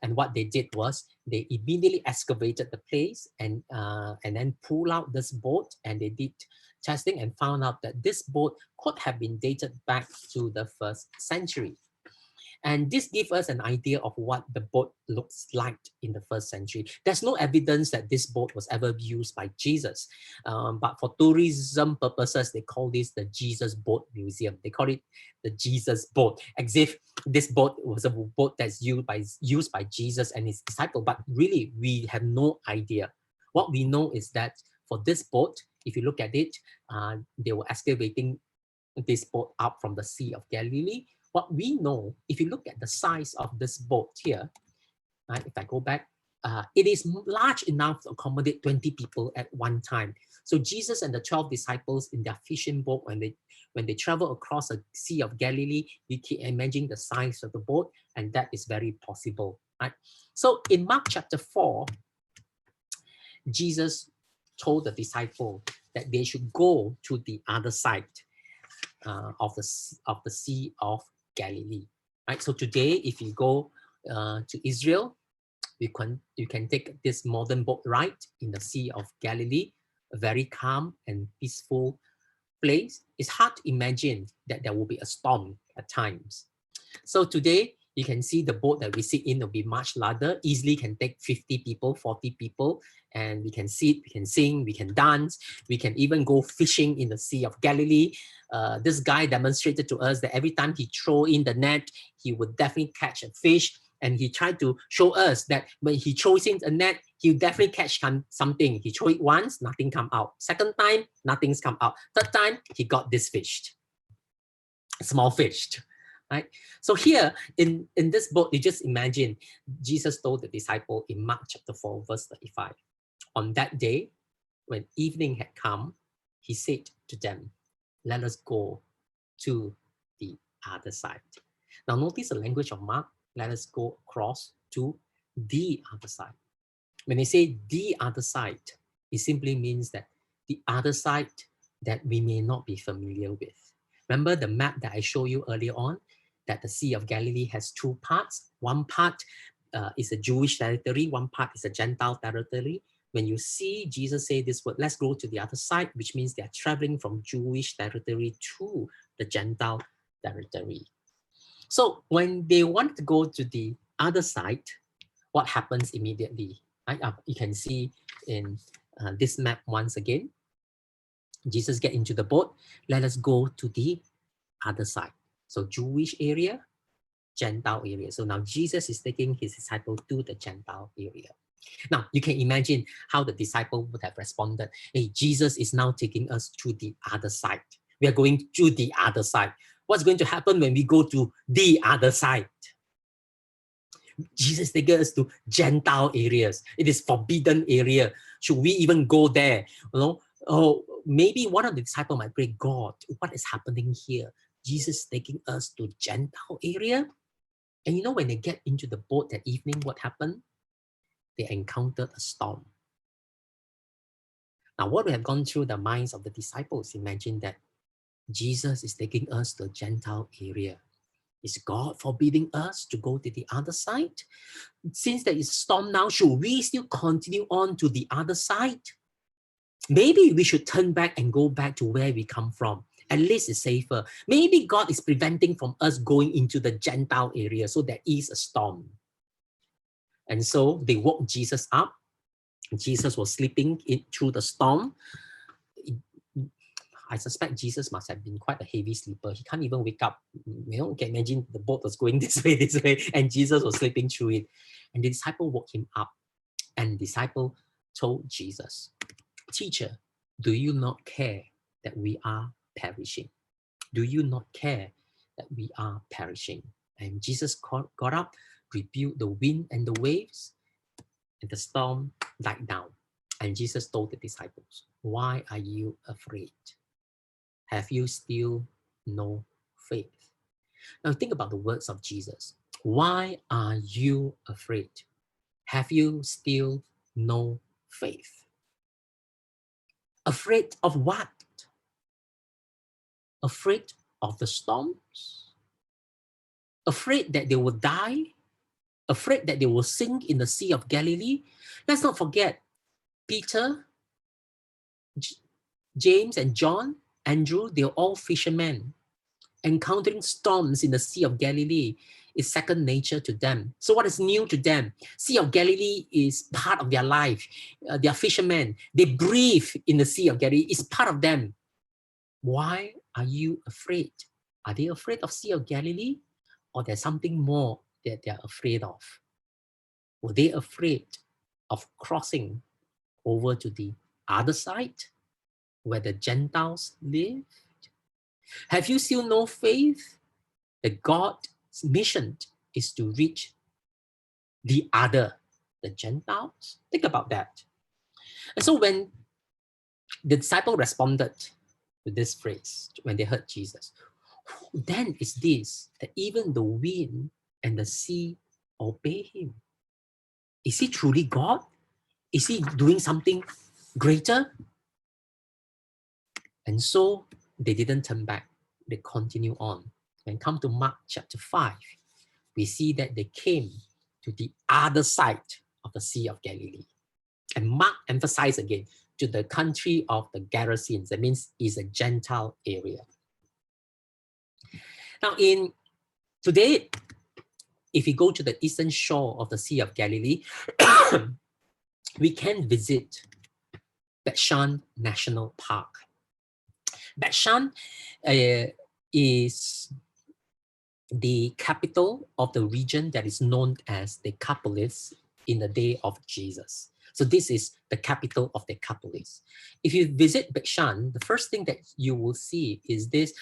And what they did was they immediately excavated the place and then pulled out this boat, and they did testing and found out that this boat could have been dated back to the 1st century. And this gives us an idea of what the boat looks like in the 1st century. There's no evidence that this boat was ever used by Jesus. But for tourism purposes, they call this the Jesus Boat Museum. They call it the Jesus Boat, as if this boat was a boat that's used by Jesus and his disciple. But really, we have no idea. What we know is that for this boat, if you look at it, they were excavating this boat up from the Sea of Galilee. What we know, if you look at the size of this boat here, right, if I go back, it is large enough to accommodate 20 people at one time. So Jesus and the 12 disciples in their fishing boat, when they travel across the Sea of Galilee, we can imagine the size of the boat, and that is very possible. Right? So in Mark chapter 4, Jesus told the disciple that they should go to the other side of the Sea of Galilee. Right? So today, if you go to Israel, you can take this modern boat ride in the Sea of Galilee, a very calm and peaceful place. It's hard to imagine that there will be a storm at times. So today, You can see the boat that we sit in will be much larger, easily can take 50 people, 40 people, and we can sit, we can sing, we can dance, we can even go fishing in the Sea of Galilee. This guy demonstrated to us that every time he throw in the net, he would definitely catch a fish. And he tried to show us that when he throws in a net, he'll definitely catch something. He throw it once, nothing come out. Second time, nothing's come out. Third time, he got this fish, small fish. Right? So here in this book, you just imagine Jesus told the disciple in Mark chapter 4, verse 35. On that day, when evening had come, he said to them, let us go to the other side. Now notice the language of Mark, let us go across to the other side. When they say the other side, it simply means that the other side that we may not be familiar with. Remember the map that I showed you earlier on, that the Sea of Galilee has two parts. One part is a Jewish territory, one part is a Gentile territory. When you see Jesus say this word, let's go to the other side, which means they are traveling from Jewish territory to the Gentile territory. So when they want to go to the other side, what happens immediately? Right? You can see in this map once again. Jesus get into the boat. Let us go to the other side. So Jewish area, Gentile area. So now Jesus is taking his disciple to the Gentile area. Now you can imagine how the disciple would have responded. Hey, Jesus is now taking us to the other side. We are going to the other side. What's going to happen when we go to the other side? Jesus taking us to Gentile areas. It is forbidden area. Should we even go there? You know, oh, maybe one of the disciples might pray, God, what is happening here? Jesus taking us to Gentile area. And you know, when they get into the boat that evening, what happened? They encountered a storm. Now, what we have gone through the minds of the disciples, imagine that Jesus is taking us to the Gentile area. Is God forbidding us to go to the other side? Since there is a storm now, should we still continue on to the other side? Maybe we should turn back and go back to where we come from. At least it's safer. Maybe God is preventing from us going into the Gentile area, so there is a storm. And so they woke Jesus up. Jesus was sleeping through the storm. I suspect Jesus must have been quite a heavy sleeper. He can't even wake up. You know, can imagine the boat was going this way, and Jesus was sleeping through it. And the disciple woke him up. And the disciple told Jesus, Teacher, do you not care that we are perishing? Do you not care that we are perishing? And Jesus got up, rebuked the wind and the waves, and the storm died down. And Jesus told the disciples, why are you afraid? Have you still no faith? Now think about the words of Jesus. Why are you afraid? Have you still no faith? Afraid of what? Afraid of the storms? Afraid that they will die? Afraid that they will sink in the Sea of Galilee? Let's not forget, Peter, James and John, Andrew, they're all fishermen. Encountering storms in the Sea of Galilee is second nature to them. So what is new to them? Sea of Galilee is part of their life. They are fishermen. They breathe in the Sea of Galilee. It's part of them. Why are you afraid? Are they afraid of Sea of Galilee? Or there's something more that they're afraid of? Were they afraid of crossing over to the other side where the Gentiles live? Have you still no faith that God's mission is to reach the other, the Gentiles? Think about that. And so when the disciple responded with this phrase, when they heard Jesus, who then is this that even the wind and the sea obey him? Is he truly God? Is he doing something greater? And so they didn't turn back. They continue on. When come to Mark chapter 5, we see that they came to the other side of the Sea of Galilee. And Mark emphasized again to the country of the Gerasenes. That means it's a Gentile area. Now, today if you go to the eastern shore of the Sea of Galilee, we can visit Bet-Shan National Park. Bet-Shan is the capital of the region that is known as Decapolis in the day of Jesus. So this is the capital of Decapolis. If you visit Bet-Shan, the first thing that you will see is this,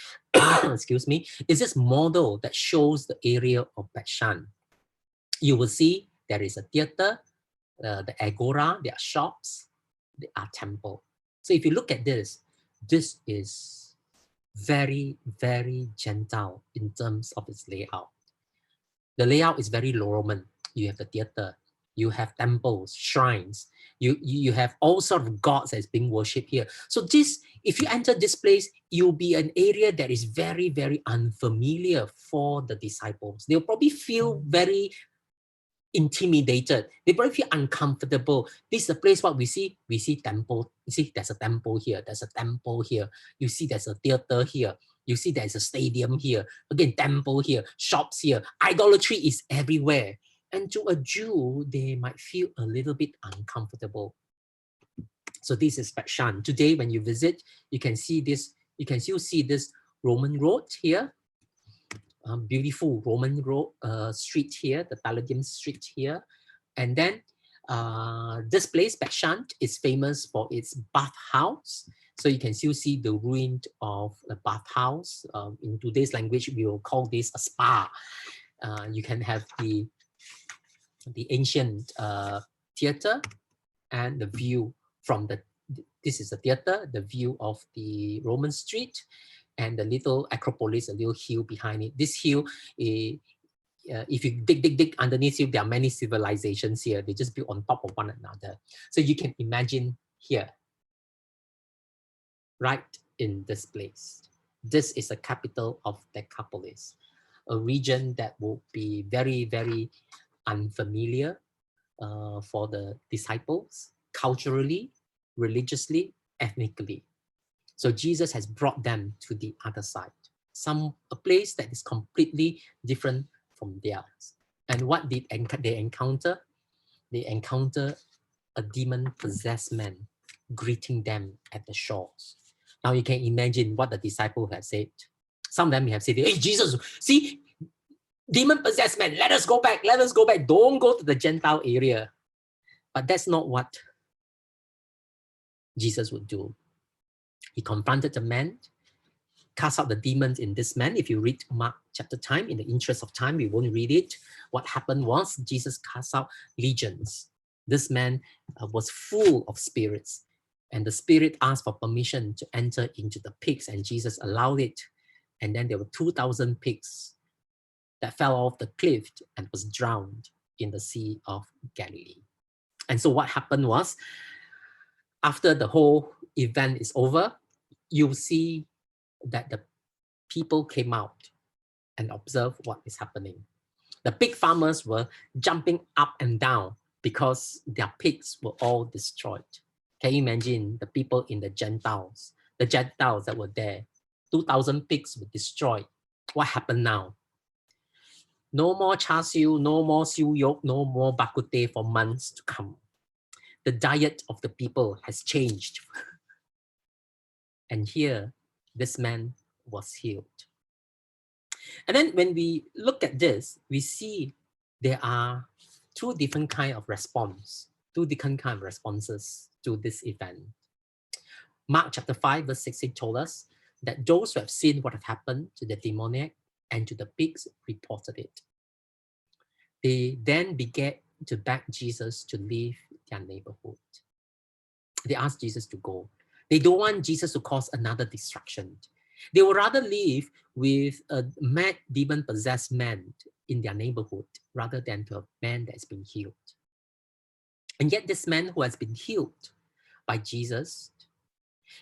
excuse me, is this model that shows the area of Bet-Shan. You will see there is a theater, the agora, there are shops, there are temple. So if you look at this, this is very, very Gentile in terms of its layout. The layout is very Roman. You have the theater, you have temples, shrines, you have all sorts of gods that's being worshipped here. So this, if you enter this place, you'll be an area that is very, very unfamiliar for the disciples. They'll probably feel very intimidated. They probably feel uncomfortable. This is a place what we see temple. You see there's a temple here, there's a temple here. You see there's a theater here. You see there's a stadium here. Again, temple here, shops here. Idolatry is everywhere. And to a Jew, they might feel a little bit uncomfortable. So this is Bet-Shan. Today, when you visit, you can see this, you can still see this Roman road here. Beautiful Roman road street here, the Palladium street here. And then this place, Bet-Shan, is famous for its bathhouse. So you can still see the ruin of the bathhouse. In today's language, we will call this a spa. You can have the ancient theater and the view from this is the theater, the view of the Roman street, and the little Acropolis, a little hill behind it. This hill, if you dig underneath you, there are many civilizations here. They just built on top of one another. So you can imagine here, right in this place. This is the capital of Decapolis, a region that will be very, very unfamiliar for the disciples, culturally, religiously, ethnically. So Jesus has brought them to the other side, a place that is completely different from theirs. And what did they encounter? They encounter a demon-possessed man greeting them at the shores. Now you can imagine what the disciples have said. Some of them have said, "Hey, Jesus, see, demon-possessed man, let us go back, let us go back. Don't go to the Gentile area." But that's not what Jesus would do. He confronted the man, cast out the demons in this man. If you read Mark chapter time, in the interest of time, we won't read it. What happened was Jesus cast out legions. This man was full of spirits, and the spirit asked for permission to enter into the pigs, and Jesus allowed it. And then there were 2,000 pigs that fell off the cliff and was drowned in the Sea of Galilee. And so what happened was, after the whole event is over, you'll see that the people came out and observed what is happening. The pig farmers were jumping up and down because their pigs were all destroyed. Can you imagine the people in the Gentiles that were there? 2,000 pigs were destroyed. What happened now? No more char siu, no more siu yok, no more bak kut teh for months to come. The diet of the people has changed. And here, this man was healed. And then when we look at this, we see there are two different kinds of responses to this event. Mark chapter 5 verse 16 told us that those who have seen what had happened to the demoniac and to the pigs reported it. They then began to beg Jesus to leave their neighborhood. They asked Jesus to go. They don't want Jesus to cause another destruction. They would rather live with a mad demon-possessed man in their neighborhood rather than to a man that has been healed. And yet this man who has been healed by Jesus,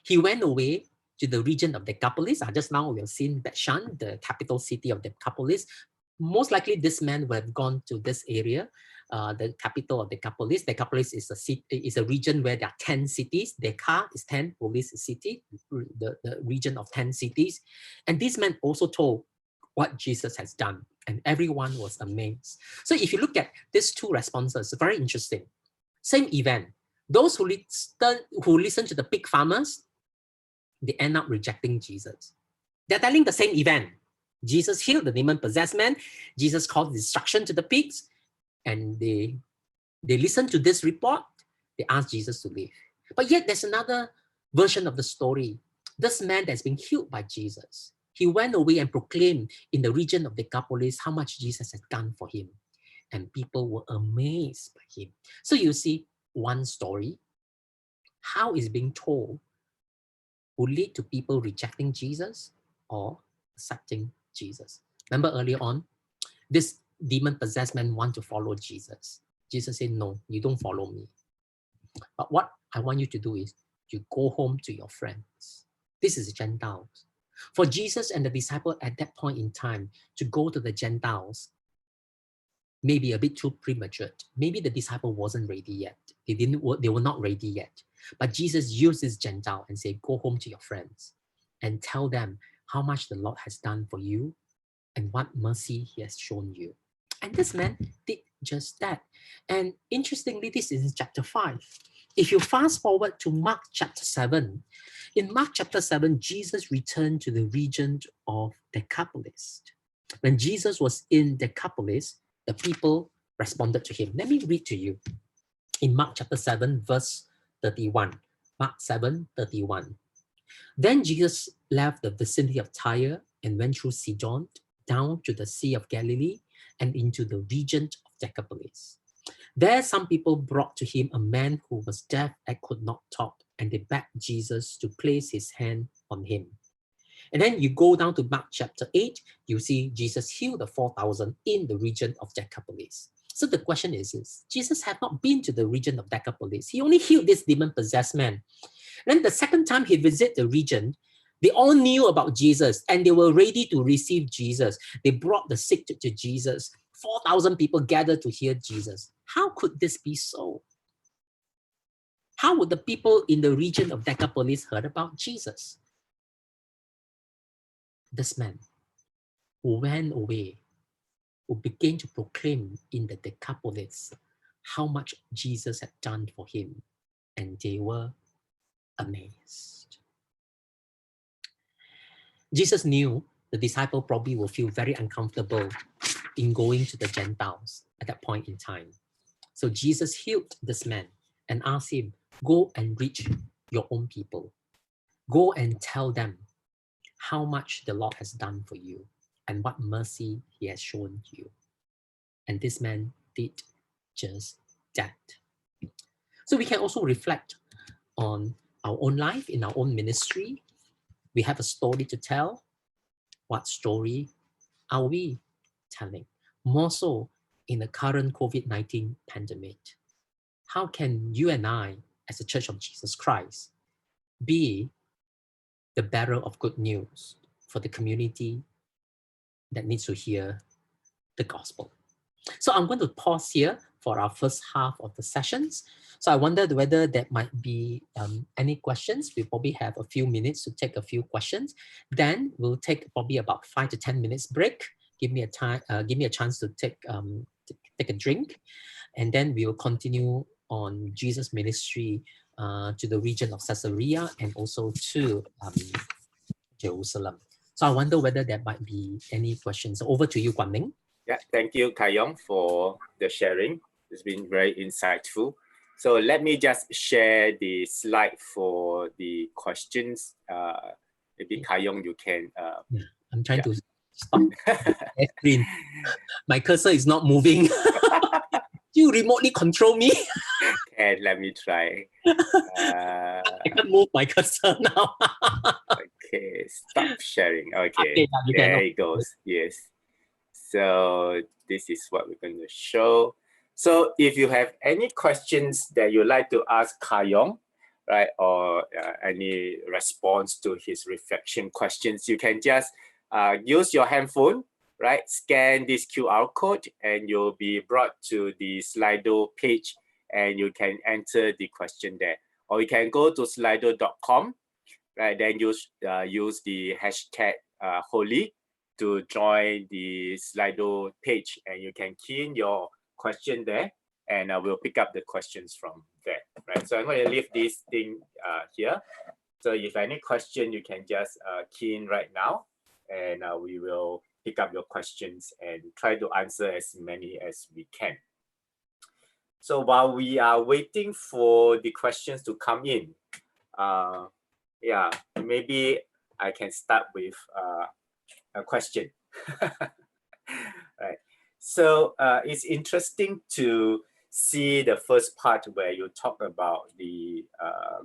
he went away to the region of Decapolis. Just now we have seen Bet-Shan, the capital city of Decapolis. Most likely this man would have gone to this area, the capital of Decapolis. Decapolis is a region where there are 10 cities. Deca is 10, Polis is city, the region of 10 cities. And this man also told, what Jesus has done. And everyone was amazed. So if you look at these two responses, very interesting. Same event. Those who listen to the pig farmers, they end up rejecting Jesus. They're telling the same event. Jesus healed the demon-possessed man. Jesus caused destruction to the pigs. And they listen to this report. They ask Jesus to leave. But yet there's another version of the story. This man that's been healed by Jesus, he went away and proclaimed in the region of Decapolis how much Jesus had done for him. And people were amazed by him. So you see, one story, how it's being told, will lead to people rejecting Jesus or accepting Jesus. Remember earlier on, this demon-possessed man wanted to follow Jesus. Jesus said, no, you don't follow me. But what I want you to do is you go home to your friends. This is the Gentiles. For Jesus and the disciple at that point in time to go to the Gentiles, maybe a bit too premature. Maybe the disciple wasn't ready yet. They were not ready yet. But Jesus used this Gentile and said, go home to your friends and tell them how much the Lord has done for you and what mercy he has shown you. And this man did just that. And interestingly, this is in chapter 5. If you fast forward to Mark chapter 7, in Mark chapter 7, Jesus returned to the region of Decapolis. When Jesus was in Decapolis, the people responded to him. Let me read to you. In Mark chapter 7, verse 31. Mark 7, 31. Then Jesus left the vicinity of Tyre and went through Sidon down to the Sea of Galilee and into the region of Decapolis. There some people brought to him a man who was deaf and could not talk, and they begged Jesus to place his hand on him. And then you go down to Mark chapter 8, you see Jesus healed the 4,000 in the region of Decapolis. So the question is, Jesus had not been to the region of Decapolis. He only healed this demon-possessed man. And then the second time he visited the region, they all knew about Jesus and they were ready to receive Jesus. They brought the sick to Jesus. 4,000 people gathered to hear Jesus. How could this be so? How would the people in the region of Decapolis heard about Jesus? This man who went away, who began to proclaim in the Decapolis how much Jesus had done for him, and they were amazed. Jesus knew the disciple probably will feel very uncomfortable in going to the Gentiles at that point in time. So Jesus healed this man and asked him, go and reach your own people. Go and tell them how much the Lord has done for you and what mercy he has shown you. And this man did just that. So we can also reflect on our own life, in our own ministry. We have a story to tell. What story are we telling? More so in the current COVID-19 pandemic. How can you and I, as a Church of Jesus Christ, be the bearer of good news for the community that needs to hear the gospel? So I'm going to pause here for our first half of the sessions. So I wondered whether there might be any questions. We probably have a few minutes to take a few questions. Then we'll take probably about 5 to 10 minutes break. Give me a chance to take a drink, and then we will continue on Jesus' ministry to the region of Caesarea and also to Jerusalem. So I wonder whether there might be any questions. So over to you, Guan Ming. Yeah, thank you, Kar Yong, for the sharing. It's been very insightful. So let me just share the slide for the questions. Maybe Kar Yong, you can. I'm trying to stop the screen. My cursor is not moving. You remotely control me? Okay, let me try. I can't move my cursor now. Okay, stop sharing. Okay, Okay, there it goes. Yes. So this is what we're going to show. So if you have any questions that you'd like to ask Kar Yong, right, or any response to his reflection questions, you can just use your handphone, right, scan this QR code and you'll be brought to the Slido page and you can enter the question there. Or you can go to slido.com, right, then use the hashtag holy to join the Slido page, and you can key in your question there, and we'll pick up the questions from there, right? So I'm going to leave this thing here. So if any question, you can just key in right now, and we will pick up your questions and try to answer as many as we can. So while we are waiting for the questions to come in, yeah, maybe I can start with a question. Right. So it's interesting to see the first part where you talk about the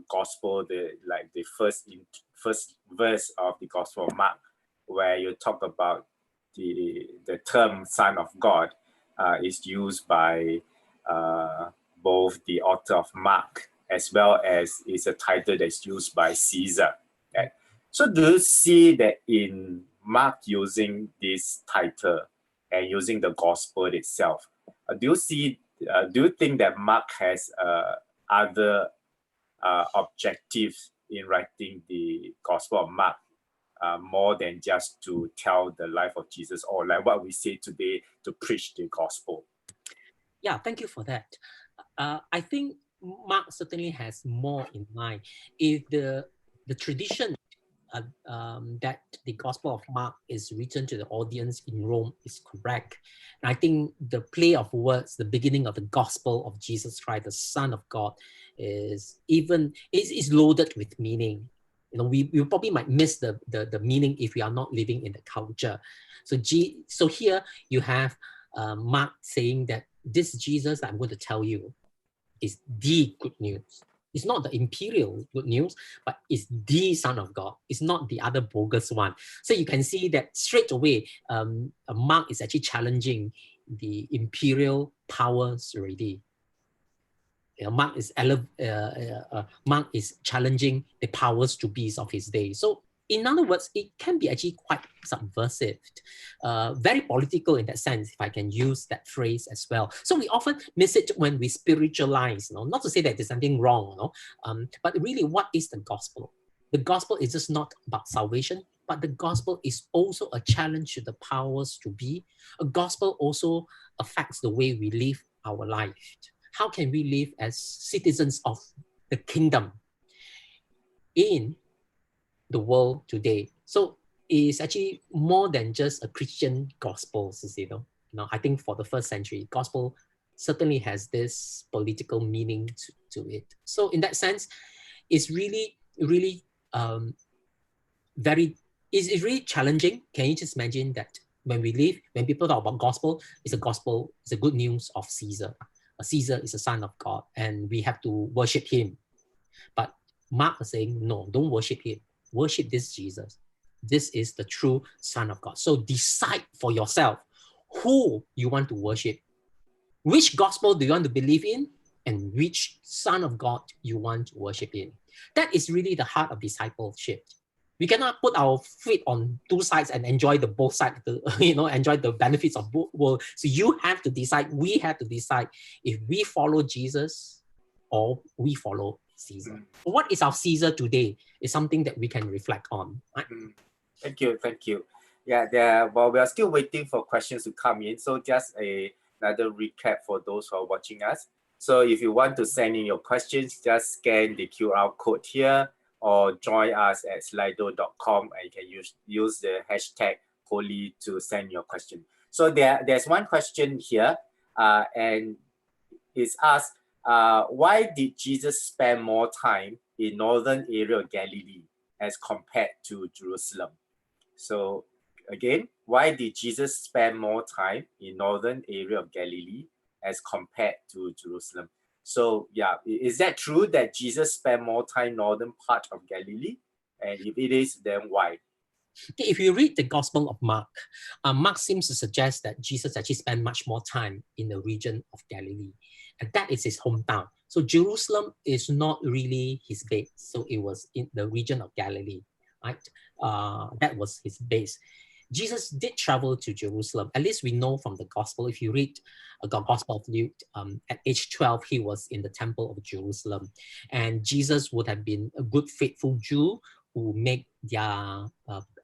gospel, the first verse of the Gospel of Mark, where you talk about the term Son of God is used by both the author of Mark as well as is a title that's used by Caesar. Okay? So do you see that in Mark using this title and using the gospel itself, do you think that Mark has other objectives in writing the Gospel of Mark more than just to tell the life of Jesus, or like what we say today, to preach the gospel? Yeah, thank you for that. I think Mark certainly has more in mind. If the tradition that the Gospel of Mark is written to the audience in Rome is correct, and I think the play of words, the beginning of the Gospel of Jesus Christ, the Son of God, is loaded with meaning. You know, we probably might miss the meaning if we are not living in the culture. So here you have Mark saying that this Jesus I'm going to tell you is the good news. It's not the imperial good news, but it's the Son of God. It's not the other bogus one. So you can see that straight away, Mark is actually challenging the imperial powers already. Mark is challenging the powers to be of his day. So in other words, it can be actually quite subversive, very political in that sense, if I can use that phrase as well. So we often miss it when we spiritualize, not to say that there's something wrong, but really, what is the gospel? The gospel is just not about salvation, but the gospel is also a challenge to the powers to be. A gospel also affects the way we live our life. How can we live as citizens of the kingdom in the world today? So it's actually more than just a Christian gospel, I think for the first century, gospel certainly has this political meaning to it. So in that sense, it's really it's really challenging. Can you just imagine that when people talk about gospel, it's a good news of Caesar. Caesar is a son of God, and we have to worship him. But Mark is saying, no, don't worship him. Worship this Jesus. This is the true Son of God. So decide for yourself who you want to worship. Which gospel do you want to believe in, and which Son of God you want to worship in. That is really the heart of discipleship. We cannot put our feet on two sides and enjoy both sides, enjoy the benefits of both worlds. So you have to decide, we have to decide if we follow Jesus or we follow Caesar. What is our Caesar today is something that we can reflect on. Right? Thank you. Yeah, well, we are still waiting for questions to come in. So just another recap for those who are watching us. So if you want to send in your questions, just scan the QR code here, or join us at slido.com, and you can use the hashtag Holy to send your question. So there's one question here, and it's asked, why did Jesus spend more time in northern area of Galilee as compared to Jerusalem? So again, why did Jesus spend more time in northern area of Galilee as compared to Jerusalem? So yeah, is that true that Jesus spent more time northern part of Galilee? And if it is, then why? Okay, if you read the Gospel of Mark, Mark seems to suggest that Jesus actually spent much more time in the region of Galilee, and that is his hometown. So Jerusalem is not really his base. So it was in the region of Galilee, right? That was his base. Jesus did travel to Jerusalem. At least we know from the Gospel. If you read the Gospel of Luke, at age 12, he was in the temple of Jerusalem. And Jesus would have been a good, faithful Jew who made their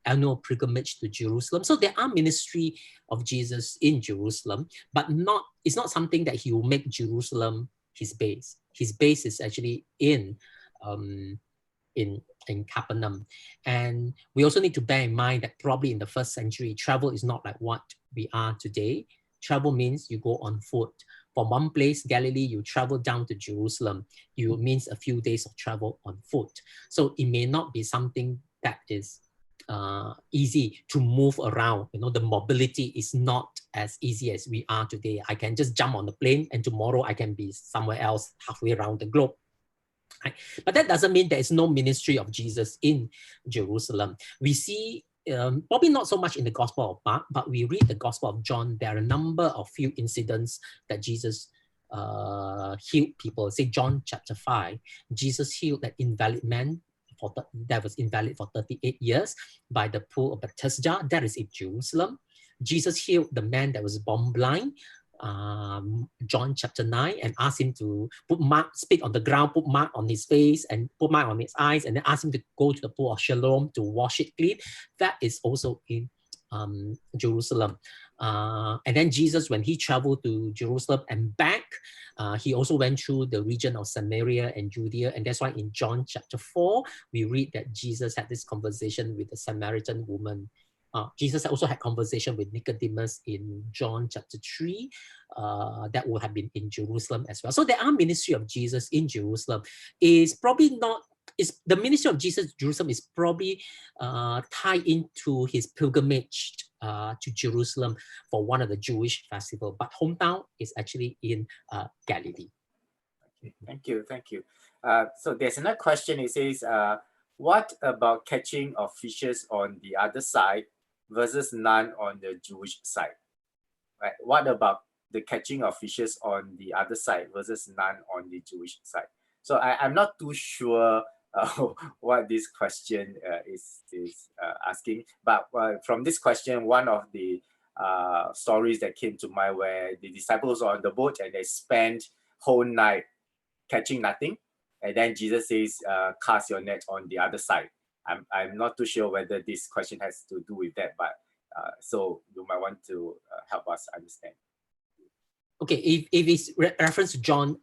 annual pilgrimage to Jerusalem. So there are ministry of Jesus in Jerusalem, but it's not something that he will make Jerusalem his base. His base is actually in Capernaum. And we also need to bear in mind that probably in the first century, travel is not like what we are today. Travel means you go on foot. From one place, Galilee, you travel down to Jerusalem. It means a few days of travel on foot. So it may not be something that is easy to move around. The mobility is not as easy as we are today. I can just jump on the plane and tomorrow I can be somewhere else halfway around the globe. Right? But that doesn't mean there is no ministry of Jesus in Jerusalem. We see probably not so much in the Gospel of Mark, but we read the Gospel of John. There are a number of few incidents that Jesus healed people. Say John chapter 5, Jesus healed that invalid man that was invalid for 38 years by the pool of Bethesda. That is in Jerusalem. Jesus healed the man that was born blind. John chapter 9, and asked him to spit on the ground, put mark on his face and put mark on his eyes, and then asked him to go to the pool of Siloam to wash it clean. That is also in Jerusalem. And then Jesus, when he traveled to Jerusalem and back, he also went through the region of Samaria and Judea. And that's why in John chapter 4, we read that Jesus had this conversation with the Samaritan woman. Jesus also had conversation with Nicodemus in John chapter 3. That would have been in Jerusalem as well. So there are ministry of Jesus in Jerusalem. The ministry of Jesus in Jerusalem is probably tied into his pilgrimage to Jerusalem for one of the Jewish festivals. But hometown is actually in Galilee. Okay, thank you. So there's another question. It says, what about catching of fishes on the other side versus none on the Jewish side? Right? What about the catching of fishes on the other side versus none on the Jewish side? So I'm not too sure what this question is asking, but from this question, one of the stories that came to mind where the disciples are on the boat and they spent whole night catching nothing, and then Jesus says, cast your net on the other side. I'm not too sure whether this question has to do with that, but so you might want to help us understand. Okay, if it's reference to John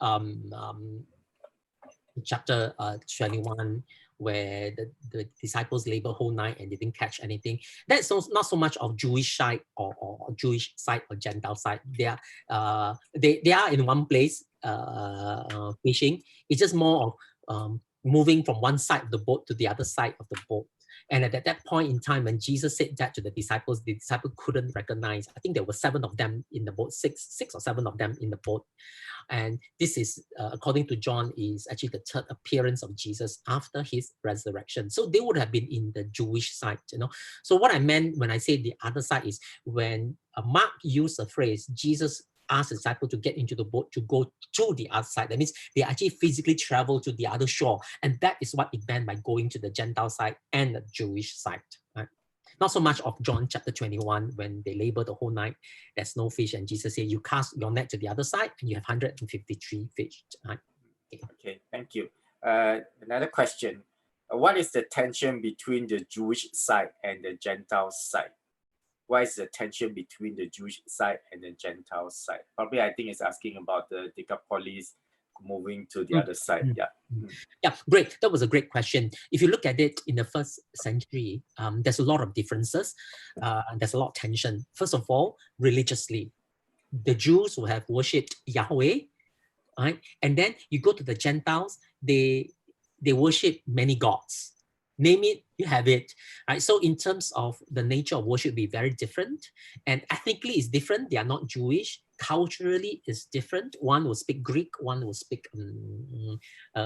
chapter 21, where the disciples labor whole night and they didn't catch anything, that's not so much of Jewish side or Jewish side or Gentile side. They are in one place fishing. It's just more of moving from one side of the boat to the other side of the boat. And at that point in time, when Jesus said that to the disciples couldn't recognize. I think there were 7 of them in the boat, six or 7 of them in the boat. And this is, according to John, is actually the 3rd appearance of Jesus after his resurrection. So they would have been in the Jewish side, So what I meant when I say the other side is when Mark used the phrase, Jesus asked the disciple to get into the boat to go to the other side. That means they actually physically travel to the other shore. And that is what it meant by going to the Gentile side and the Jewish side. Right? Not so much of John chapter 21, when they labor the whole night, there's no fish, and Jesus said, you cast your net to the other side and you have 153 fish. Right? Okay, thank you. Another question. What is the tension between the Jewish side and the Gentile side? What is the tension between the Jewish side and the Gentile side? Probably, I think it's asking about the Decapolis moving to the other side. Yeah, great. That was a great question. If you look at it in the first century, there's a lot of differences. There's a lot of tension. First of all, religiously, the Jews will have worshipped Yahweh, right? And then you go to the Gentiles, they worship many gods. Name it, you have it. Right? So in terms of the nature of worship, be very different. And ethnically is different. They are not Jewish. Culturally is different. One will speak Greek, one will speak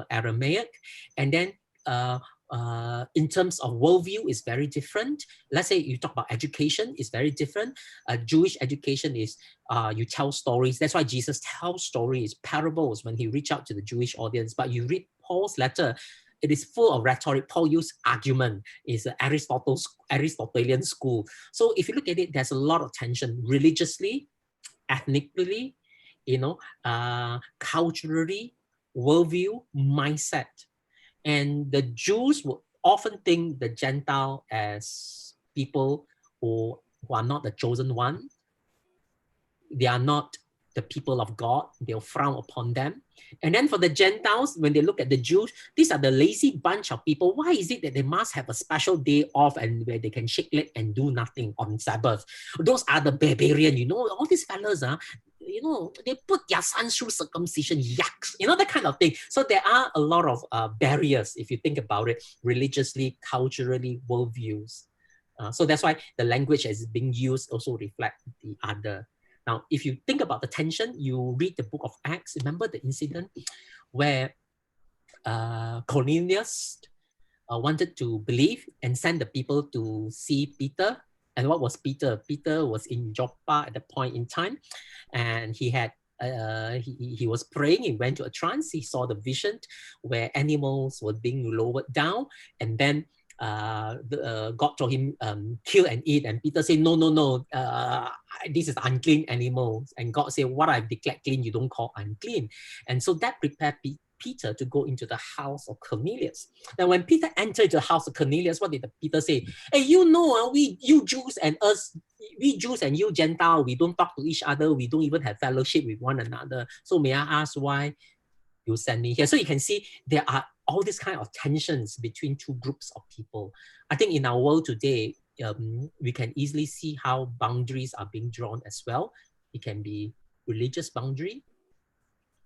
Aramaic. And then in terms of worldview is very different. Let's say you talk about education, is very different. Jewish education is you tell stories. That's why Jesus tells stories, parables when he reached out to the Jewish audience. But you read Paul's letter, it is full of rhetoric. Paul used argument. It's an Aristotelian school. So if you look at it, there's a lot of tension religiously, ethnically, culturally, worldview, mindset. And the Jews would often think the Gentile as people who are not the chosen one. They are not the people of God. They'll frown upon them. And then for the Gentiles, when they look at the Jews, these are the lazy bunch of people. Why is it that they must have a special day off and where they can shake leg and do nothing on Sabbath? Those are the barbarian, all these fellas, they put their sons through circumcision, yucks, that kind of thing. So there are a lot of barriers, if you think about it, religiously, culturally, worldviews. So that's why the language as being used also reflect the other. Now, if you think about the tension, you read the book of Acts, remember the incident where Cornelius wanted to believe and send the people to see Peter. And what was Peter? Peter was in Joppa at the point in time, and he had he was praying. He went to a trance. He saw the vision where animals were being lowered down, and then God told him, kill and eat. And Peter said, no, this is unclean animals. And God said, what I've declared clean, you don't call unclean. And so that prepared Peter to go into the house of Cornelius. Now, when Peter entered the house of Cornelius, what did Peter say? Hey, you Jews and us, we Jews and you Gentile, we don't talk to each other. We don't even have fellowship with one another. So may I ask why you send me here? So you can see there are all these kind of tensions between two groups of people. I think in our world today, we can easily see how boundaries are being drawn as well. It can be religious boundary.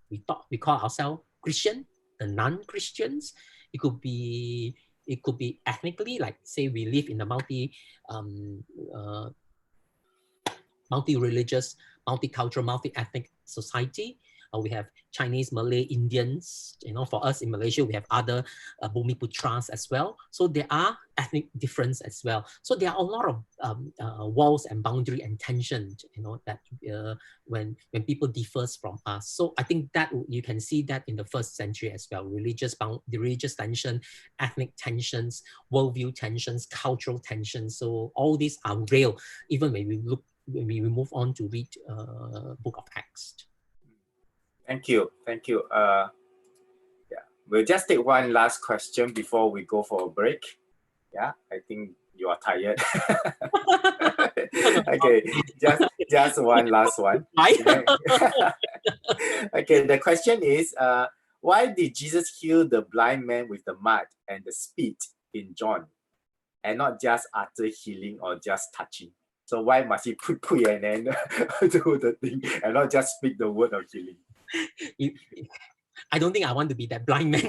We call ourselves Christian, the non-Christians. It could be ethnically, like say we live in a multi-religious, multicultural, multi-ethnic society. We have Chinese, Malay, Indians. For us in Malaysia, we have other Bumiputras as well. So there are ethnic difference as well. So there are a lot of walls and boundary and tension, that when people differs from us. So I think that you can see that in the first century as well. The religious tension, ethnic tensions, worldview tensions, cultural tensions. So all these are real, even when we move on to read Book of Acts. Thank you. Yeah, we'll just take one last question before we go for a break. Yeah, I think you are tired. Okay, just one last one. Okay, the question is, why did Jesus heal the blind man with the mud and the spit in John, and not just utter healing or just touching? So why must he put and then do the thing and not just speak the word of healing? I don't think I want to be that blind man.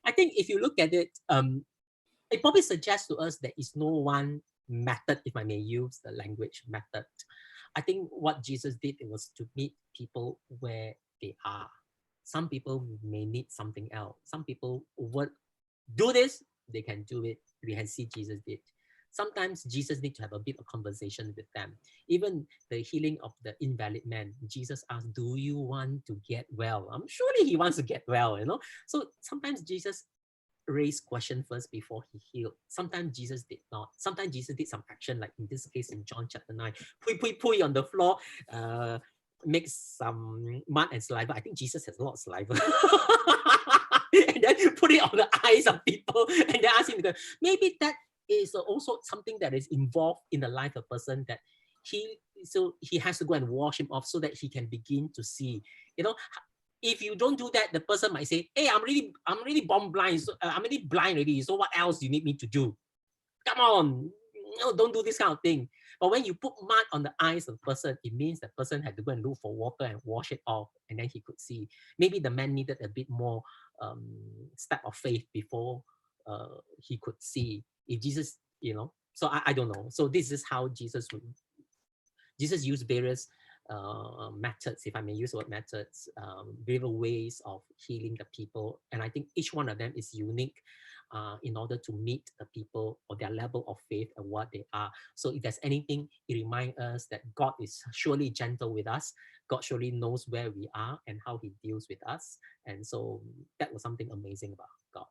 I think if you look at it, it probably suggests to us there is no one method, if I may use the language method. I think what Jesus did, it was to meet people where they are. Some people may need something else. Some people would do this, they can do it. We can see Jesus did. Sometimes Jesus needs to have a bit of conversation with them. Even the healing of the invalid man, Jesus asked, do you want to get well? Surely he wants to get well, So sometimes Jesus raised question first before he healed. Sometimes Jesus did not. Sometimes Jesus did some action, like in this case in John chapter 9, pui on the floor, make some mud and saliva. I think Jesus has a lot of saliva. And then put it on the eyes of people and then ask him to go. Maybe that is also something that is involved in the life of a person, that he has to go and wash him off so that he can begin to see. If you don't do that, the person might say, hey, I'm really born blind. So, I'm really blind already. So what else do you need me to do? Come on. No, don't do this kind of thing. But when you put mud on the eyes of the person, it means the person had to go and look for water and wash it off, and then he could see. Maybe the man needed a bit more step of faith before he could see. If Jesus, so I don't know. So this is how Jesus used various methods, if I may use the word methods, various ways of healing the people. And I think each one of them is unique in order to meet the people or their level of faith and what they are. So if there's anything, it reminds us that God is surely gentle with us. God surely knows where we are and how he deals with us. And so that was something amazing about God.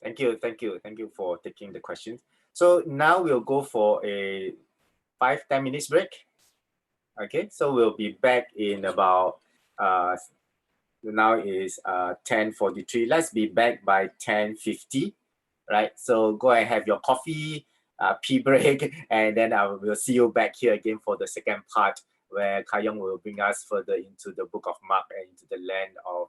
Thank you for taking the questions. So now we'll go for a 5-10 minutes break. Okay, so we'll be back in about now is 10:43. Let's be back by 10:50, right? So go and have your coffee, pee break, and then I will see you back here again for the second part, where Kar Yong will bring us further into the book of Mark and into the land of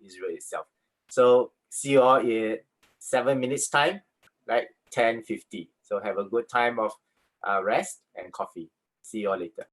Israel itself. So see you all in 7 minutes time, right? 10:50. So have a good time of rest and coffee. See you all later.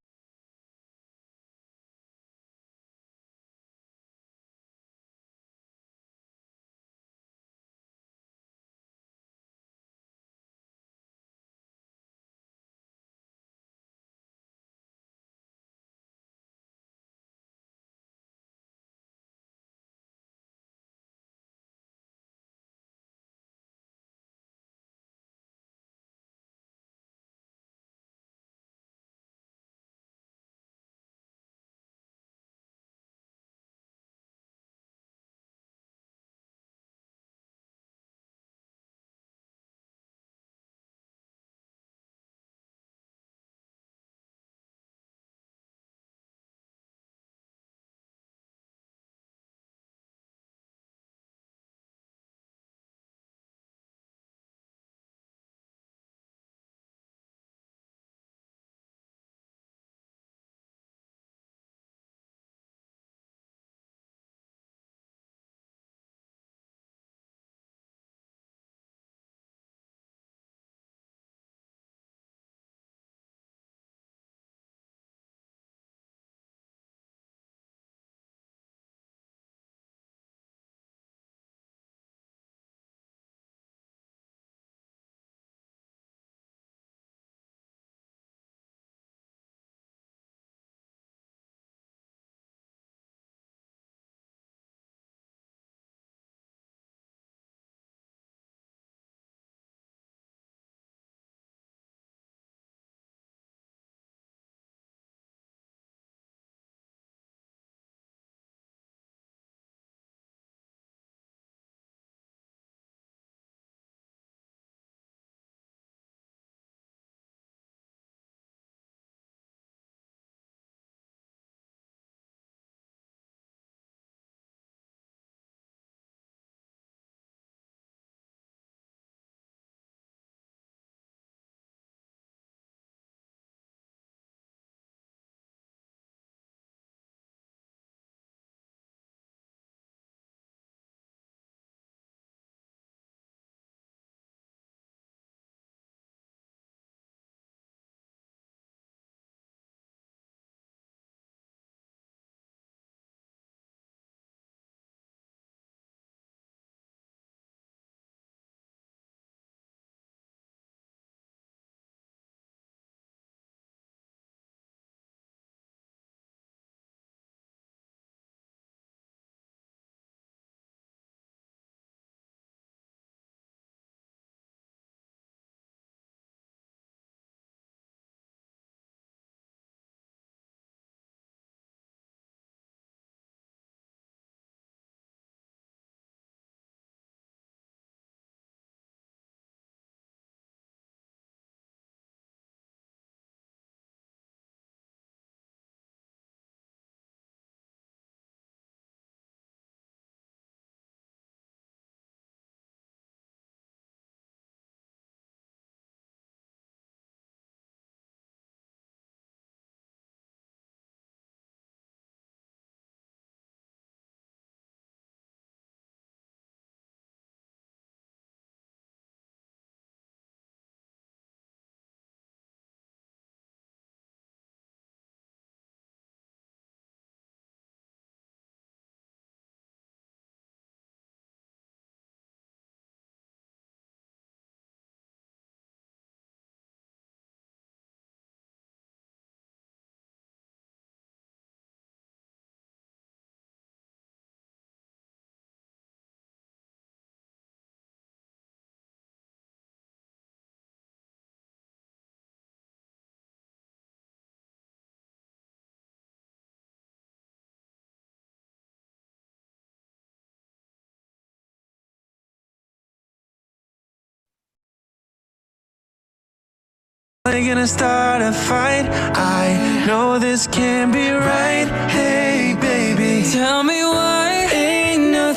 I'm gonna start a fight. I know this can't be right. Hey, baby, tell me why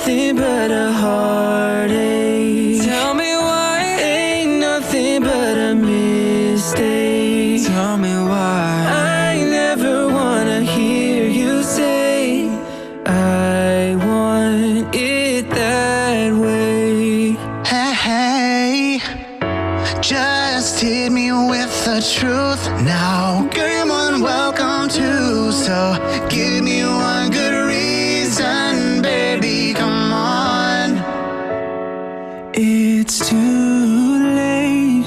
nothing but a heartache. Tell me why ain't nothing but a mistake. Tell me why I never wanna hear you say I want it that way. Hey, just hit me with the truth now. Girl, you're more than welcome to. So give me one good reason, baby, come on. It's too late.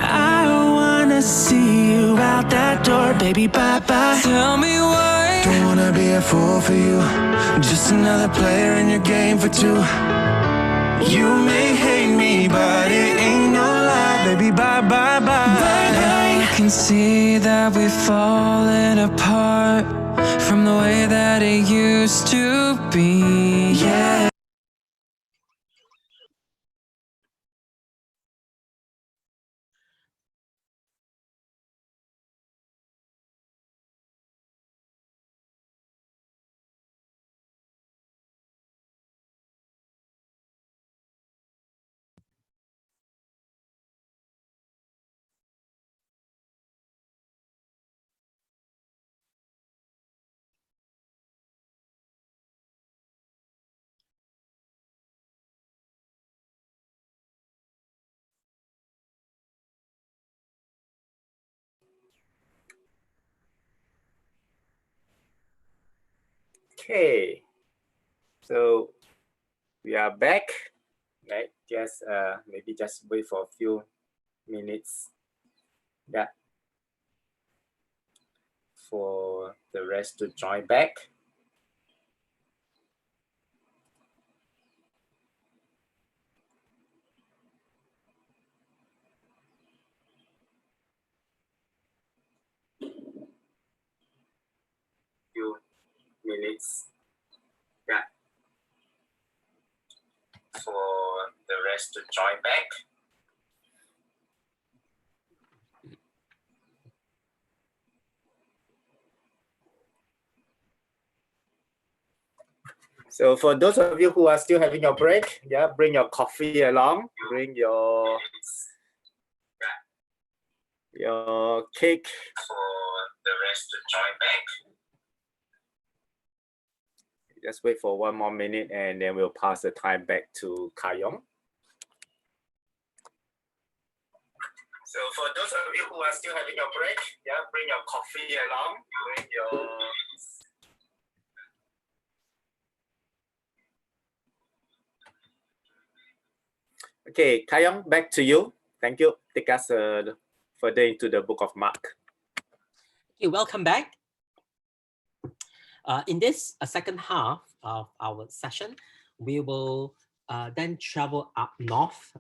I wanna see you out that door, baby, bye-bye. Tell me why. Don't wanna be a fool for you, just another player in your game for two. You may hate me, but it ain't no lie, baby, bye-bye, bye-bye. I can see that we've fallen apart from the way that it used to be, yeah. Okay, so we are back, right? Just maybe just wait for a few minutes, yeah, for the rest to join back. Few minutes, yeah, for the rest to join back. So for those of you who are still having your break, yeah, bring your coffee along, bring your cake for the rest to join back. Just wait for one more minute and then we'll pass the time back to Kar Yong. So for those of you who are still having your break, yeah, bring your coffee along, bring your Okay, Kar Yong, back to you. Thank you. Take us further into the book of Mark. Okay, welcome back. In this second half of our session, we will then travel up north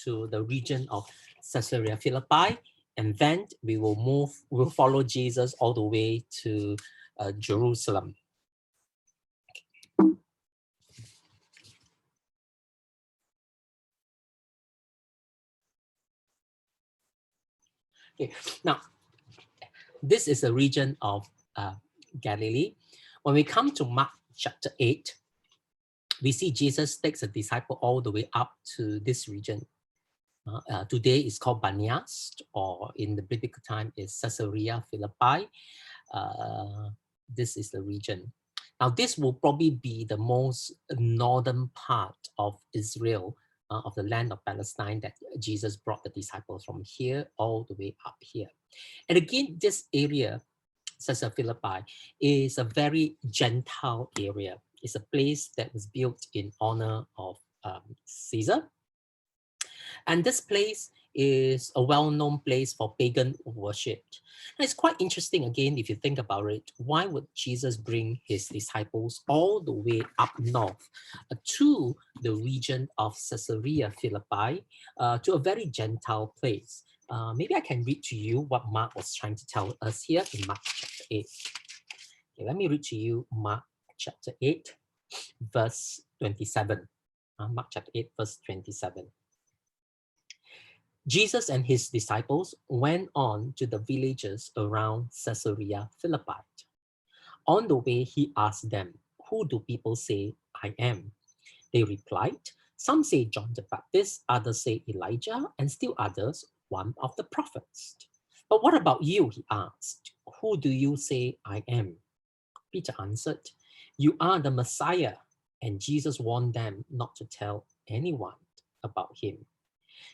to the region of Caesarea Philippi, and then we'll follow Jesus all the way to Jerusalem. Okay, now this is a region of Galilee. When we come to Mark chapter 8, we see Jesus takes a disciple all the way up to this region. Today is called Banias, or in the biblical time is Caesarea Philippi. This is the region. Now this will probably be the most northern part of Israel, of the land of Palestine, that Jesus brought the disciples from here all the way up here. And again, this area, Caesarea Philippi, is a very Gentile area. It's a place that was built in honor of Caesar. And this place is a well-known place for pagan worship. And it's quite interesting, again, if you think about it, why would Jesus bring his disciples all the way up north to the region of Caesarea Philippi, to a very Gentile place? Maybe I can read to you what Mark was trying to tell us here in Mark chapter 8. Okay, let me read to you Mark chapter 8, verse 27. Mark chapter 8, verse 27. Jesus and his disciples went on to the villages around Caesarea Philippi. On the way, he asked them, "Who do people say I am? They replied, some say John the Baptist, others say Elijah, and still others, one of the prophets. But what about you? He asked. Who do you say I am? Peter answered, you are the Messiah. And Jesus warned them not to tell anyone about him.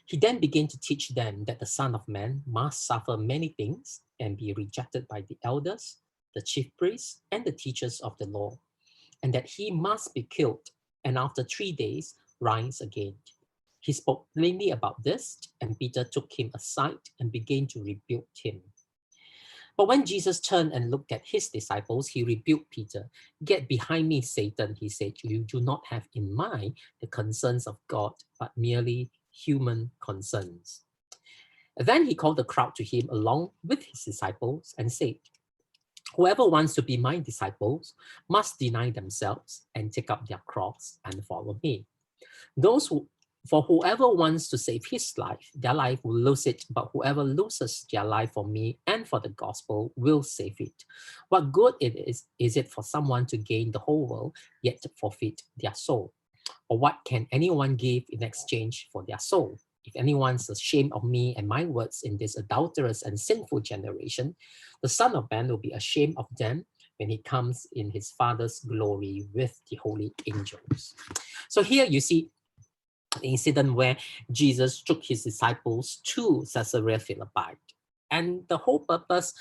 He then began to teach them that the Son of Man must suffer many things and be rejected by the elders, the chief priests, and the teachers of the law, and that he must be killed and after 3 days rise again. He spoke plainly about this, and Peter took him aside and began to rebuke him. But when Jesus turned and looked at his disciples, he rebuked Peter. Get behind me, Satan, he said. You do not have in mind the concerns of God, but merely human concerns. Then he called the crowd to him along with his disciples and said, whoever wants to be my disciples must deny themselves and take up their cross and follow me. For whoever wants to save his life, their life will lose it, but whoever loses their life for me and for the gospel will save it. What good is it for someone to gain the whole world, yet to forfeit their soul? Or what can anyone give in exchange for their soul? If anyone's ashamed of me and my words in this adulterous and sinful generation, the Son of Man will be ashamed of them when he comes in his Father's glory with the holy angels. So here you see the incident where Jesus took his disciples to Caesarea Philippi. And the whole purpose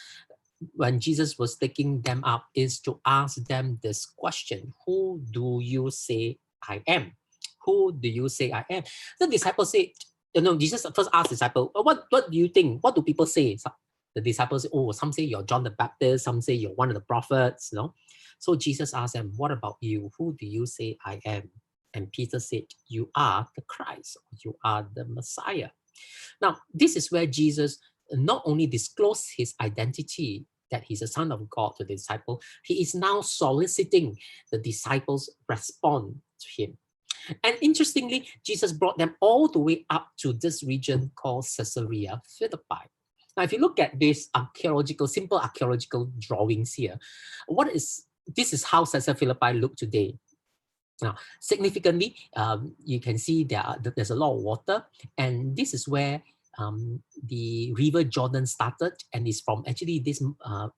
when Jesus was taking them up is to ask them this question: who do you say I am? Who do you say I am? The disciples said, Jesus first asked the disciple, what do you think? What do people say? So the disciples say, oh, some say you're John the Baptist, some say you're one of the prophets, So Jesus asked them, what about you? Who do you say I am? And Peter said, you are the Christ, you are the Messiah. Now, this is where Jesus not only disclosed his identity, that he's a son of God to the disciple, he is now soliciting the disciples' response to him. And interestingly, Jesus brought them all the way up to this region called Caesarea Philippi. Now, if you look at this simple archaeological drawings here, this is how Caesarea Philippi look today. Now, significantly, you can see there's a lot of water, and this is where the river Jordan started, and it's from actually this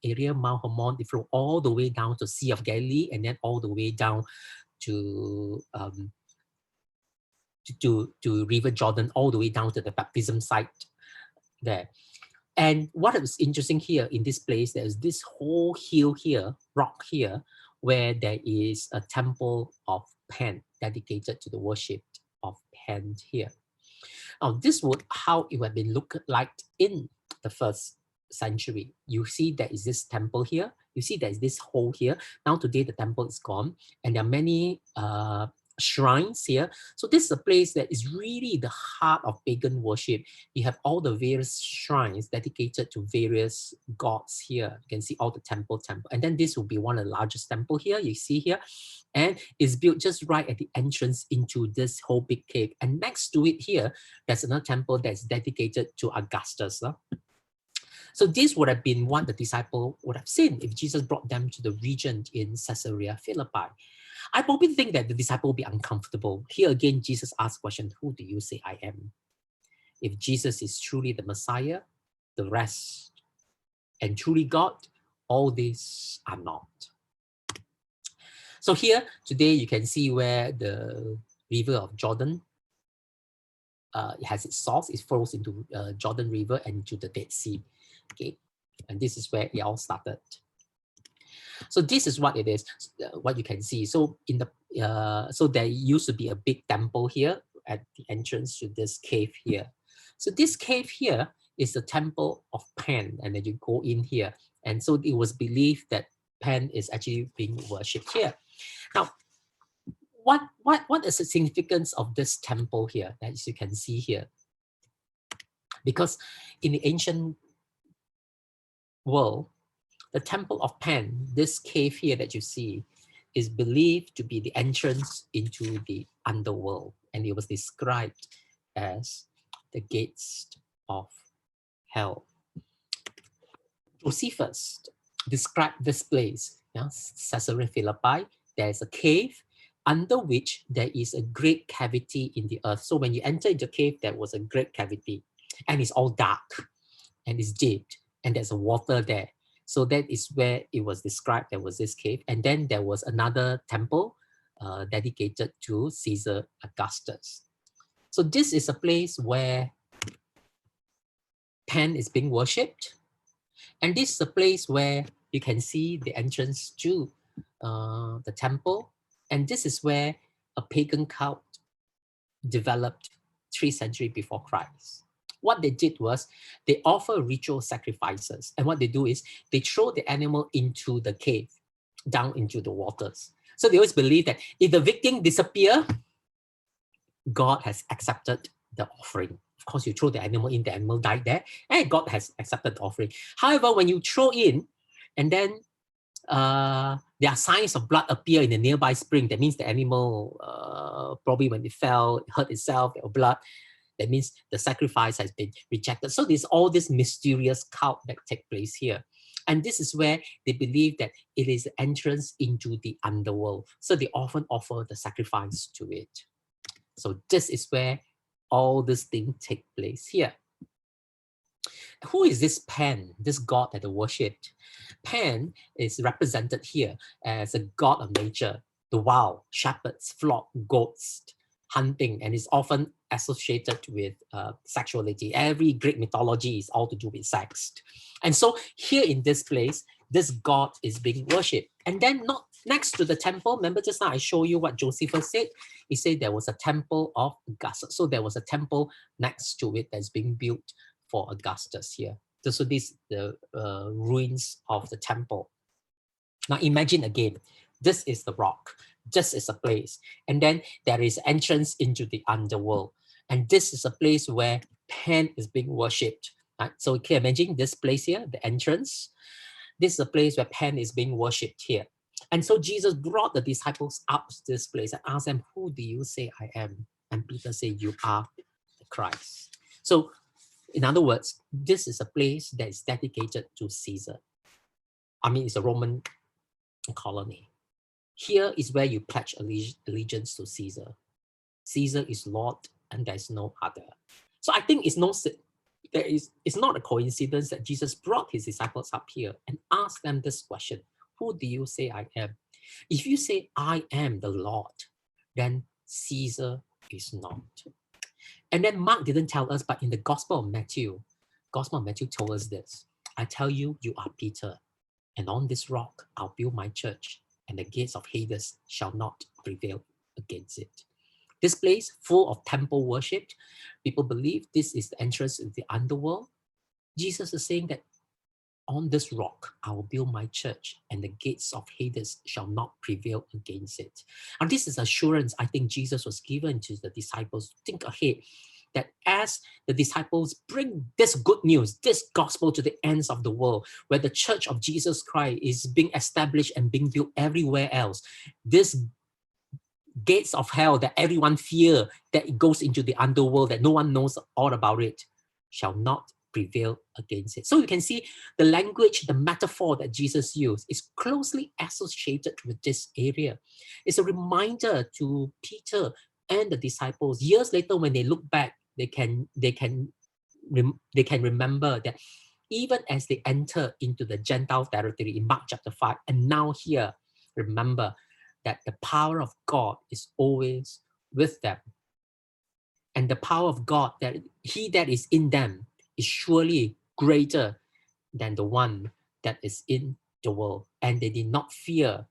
area, Mount Hermon, they flow all the way down to Sea of Galilee, and then all the way down to River Jordan, all the way down to the baptism site there. And what is interesting here in this place, there's this whole hill here, rock here, where there is a temple of Pan dedicated to the worship of Pan here. Now, this was how it would have been looked like in the first century. You see there is this temple here. You see there is this hole here. Now today the temple is gone, and there are many shrines here. So this is a place that is really the heart of pagan worship. You have all the various shrines dedicated to various gods here. You can see all the temple. And then this will be one of the largest temple here, you see here. And it's built just right at the entrance into this whole big cave. And next to it here, there's another temple that's dedicated to Augustus. So this would have been what the disciple would have seen if Jesus brought them to the region in Caesarea Philippi. I probably think that the disciple will be uncomfortable. Here again, Jesus asked the question, who do you say I am? If Jesus is truly the Messiah, the rest, and truly God, all these are not. So here, today, you can see where the river of Jordan it has its source. It flows into Jordan River and into the Dead Sea. Okay, and this is where it all started. So this is what it is, what you can see. So in the so there used to be a big temple here at the entrance to this cave here. So this cave here is the temple of Pan, and then you go in here. And so it was believed that Pan is actually being worshipped here. Now, what is the significance of this temple here, as you can see here? Because in the ancient world, the temple of Pan, this cave here that you see, is believed to be the entrance into the underworld, and it was described as the gates of hell. Josephus described this place, Caesarea Philippi. There's a cave under which there is a great cavity in the earth. So when you enter the cave, there was a great cavity, and it's all dark, and it's deep, and there's a water there. So that is where it was described. There was this cave, and then there was another temple dedicated to Caesar Augustus. So this is a place where Pan is being worshipped, and this is a place where you can see the entrance to the temple, and this is where a pagan cult developed 3rd century before Christ. What they did was they offer ritual sacrifices, and what they do is they throw the animal into the cave, down into the waters. So they always believe that if the victim disappears, God has accepted the offering. Of course, you throw the animal in, the animal died there, and God has accepted the offering. However, when you throw in, and then there are signs of blood appear in the nearby spring, that means the animal, probably when it fell, it hurt itself, or blood, that means the sacrifice has been rejected. So there's all this mysterious cult that take place here. And this is where they believe that it is the entrance into the underworld. So they often offer the sacrifice to it. So this is where all these things take place here. Who is this Pan, this god that they worshipped? Pan is represented here as a god of nature, the wild, shepherds, flock, goats, hunting, and is often associated with sexuality. Every Greek mythology is all to do with sex. And so here in this place, this god is being worshipped. And then not next to the temple, remember just now I showed you what Josephus said? He said there was a temple of Augustus. So there was a temple next to it that's being built for Augustus here. So this is the ruins of the temple. Now imagine again, this is the rock. This is a place. And then there is entrance into the underworld. And this is a place where Pan is being worshipped. Right? So you can imagine this place here, the entrance. This is a place where Pan is being worshipped here. And so Jesus brought the disciples up to this place and asked them, who do you say I am? And Peter said, you are the Christ. So in other words, this is a place that is dedicated to Caesar. I mean, it's a Roman colony. Here is where you pledge allegiance to Caesar. Caesar is Lord and there's no other. So I think it's not a coincidence that Jesus brought his disciples up here and asked them this question. Who do you say I am? If you say I am the Lord, then Caesar is not. And then Mark didn't tell us, but in the Gospel of Matthew told us this. I tell you, you are Peter, and on this rock I'll build my church, and the gates of Hades shall not prevail against it. This place full of temple worship, people believe this is the entrance into the underworld. Jesus is saying that on this rock, I will build my church, and the gates of Hades shall not prevail against it. And this is assurance I think Jesus was given to the disciples to think ahead, that as the disciples bring this good news, this gospel to the ends of the world, where the church of Jesus Christ is being established and being built everywhere else, this gates of hell that everyone fear, that it goes into the underworld, that no one knows all about it, shall not prevail against it. So you can see the language, the metaphor that Jesus used is closely associated with this area. It's a reminder to Peter and the disciples. Years later, when they look back, they can remember that even as they enter into the Gentile territory in Mark chapter 5, and now here, remember that the power of God is always with them. And the power of God, that he that is in them is surely greater than the one that is in the world. And they did not fear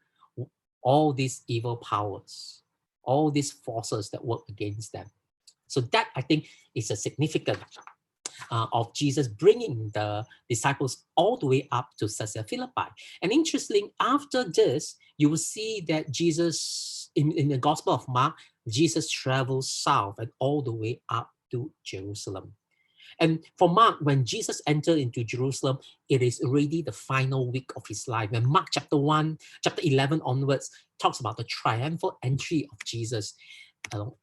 all these evil powers, all these forces that work against them. So that, I think, is a significance of Jesus bringing the disciples all the way up to Caesarea Philippi. And interestingly, after this, you will see that Jesus, in the Gospel of Mark, Jesus travels south and all the way up to Jerusalem. And for Mark, when Jesus entered into Jerusalem, it is already the final week of his life. When Mark chapter 11 onwards talks about the triumphal entry of Jesus,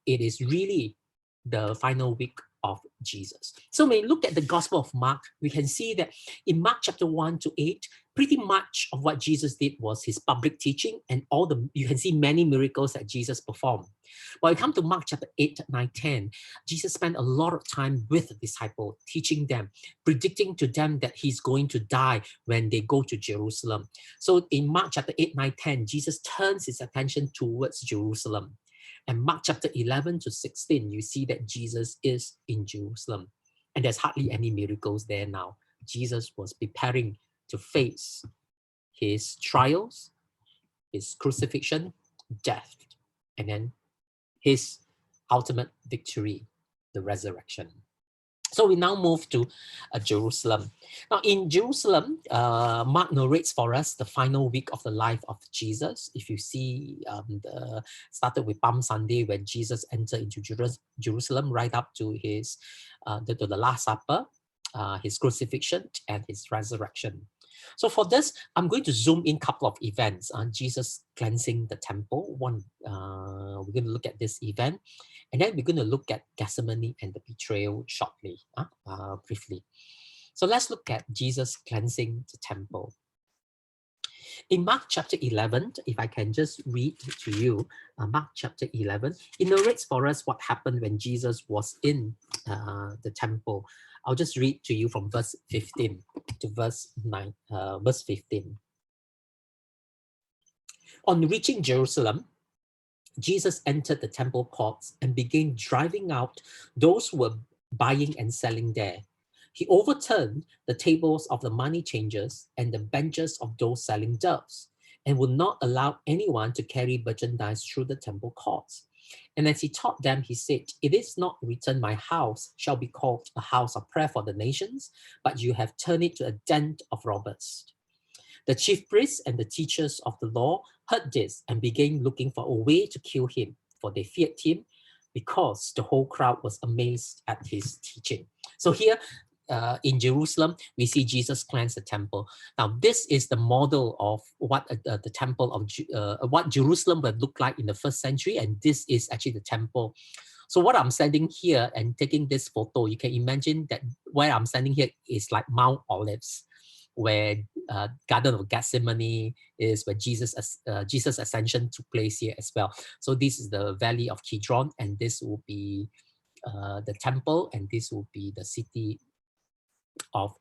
it is really the final week of Jesus. So when we look at the Gospel of Mark, we can see that in Mark chapter 1 to 8, pretty much of what Jesus did was his public teaching, and you can see many miracles that Jesus performed. When you come to Mark chapter 8, 9, 10, Jesus spent a lot of time with the disciples, teaching them, predicting to them that he's going to die when they go to Jerusalem. So in Mark chapter 8, 9, 10, Jesus turns his attention towards Jerusalem. And Mark chapter 11 to 16, you see that Jesus is in Jerusalem. And there's hardly any miracles there now. Jesus was preparing to face his trials, his crucifixion, death, and then his ultimate victory, the resurrection. So we now move to Jerusalem. Now in Jerusalem, Mark narrates for us the final week of the life of Jesus. If you see, started with Palm Sunday when Jesus entered into Jerusalem right up to his the Last Supper, his crucifixion and his resurrection. So for this, I'm going to zoom in a couple of events on Jesus cleansing the temple. One, we're going to look at this event, and then we're going to look at Gethsemane and the betrayal shortly, briefly. So let's look at Jesus cleansing the temple. In Mark chapter 11, if I can just read to you, Mark chapter 11, it narrates for us what happened when Jesus was in the temple. I'll just read to you from verse 15 to verse 15. On reaching Jerusalem, Jesus entered the temple courts and began driving out those who were buying and selling there. He overturned the tables of the money changers and the benches of those selling doves, and would not allow anyone to carry merchandise through the temple courts. And as he taught them, he said, "It is not written, my house shall be called a house of prayer for the nations, but you have turned it to a den of robbers." The chief priests and the teachers of the law heard this and began looking for a way to kill him, for they feared him, because the whole crowd was amazed at his teaching. So here, in Jerusalem, we see Jesus cleanse the temple. Now, this is the model of what the temple of what Jerusalem would look like in the first century, and this is actually the temple. So what I'm standing here and taking this photo, you can imagine that where I'm standing here is like Mount Olives, where Garden of Gethsemane is, where Jesus' ascension took place here as well. So this is the Valley of Kidron, and this will be the temple, and this will be the city of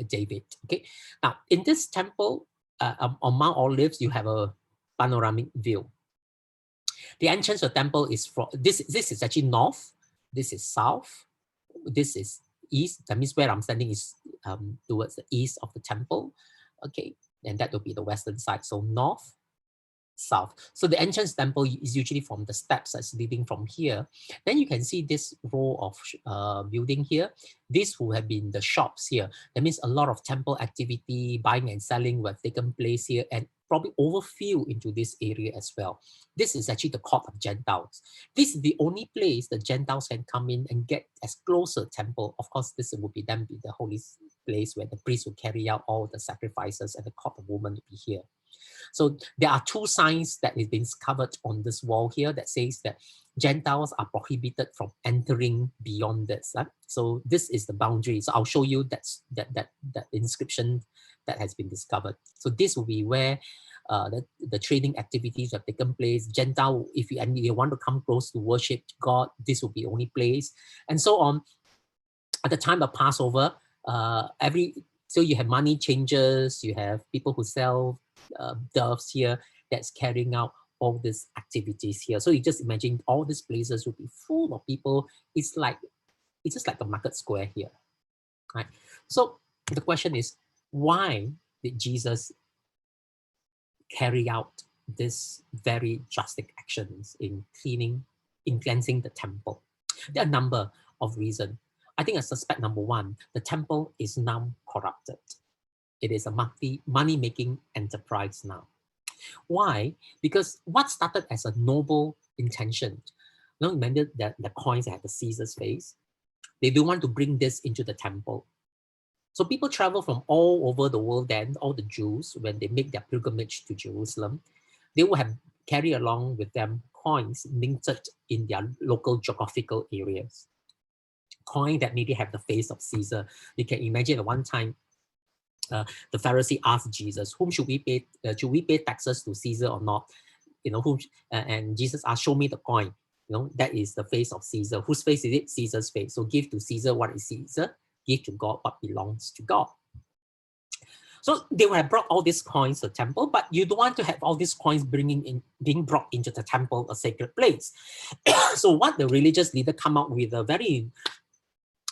David. Okay, now in this temple on Mount Olives, you have a panoramic view. The entrance of the temple is from this is actually north, this is south, this is east. That means where I'm standing is towards the east of the temple. Okay, and that will be the western side. So north, south. So the entrance temple is usually from the steps that's leading from here. Then you can see this row of building here. These will have been the shops here. That means a lot of temple activity, buying and selling will have taken place here, and probably overfill into this area as well. This is actually the court of Gentiles. This is the only place the Gentiles can come in and get as close to the temple. Of course, this will be then be the holy place where the priest will carry out all the sacrifices, and the court of women will be here. So there are two signs that is being covered on this wall here that says that Gentiles are prohibited from entering beyond this. Right? So this is the boundary. So I'll show you that inscription that has been discovered. So this will be where the trading activities have taken place. Gentile, if you want to come close to worship God, this will be the only place, and so on. At the time of Passover, so you have money changers, you have people who sell doves here that's carrying out all these activities here. So you just imagine all these places will be full of people. It's just like a market square here, right? So the question is, why did Jesus carry out this very drastic actions in cleansing the temple? There are a number of reasons. I think I suspect number one, the temple is now corrupted. It is a money-making enterprise now. Why? Because what started as a noble intention, now remember that the coins had the Caesar's face. They do want to bring this into the temple. So people travel from all over the world then, all the Jews, when they make their pilgrimage to Jerusalem, they will have carry along with them coins minted in their local geographical areas. Coin that maybe have the face of Caesar. You can imagine at one time, the Pharisee asked Jesus, "Whom should we pay? Should we pay taxes to Caesar or not?" You know, and Jesus asked, "Show me the coin." You know, that is the face of Caesar. Whose face is it? Caesar's face. So give to Caesar what is Caesar. Give to God what belongs to God. So they would have brought all these coins to the temple, but you don't want to have all these coins being brought into the temple, a sacred place. So what the religious leader come up with a very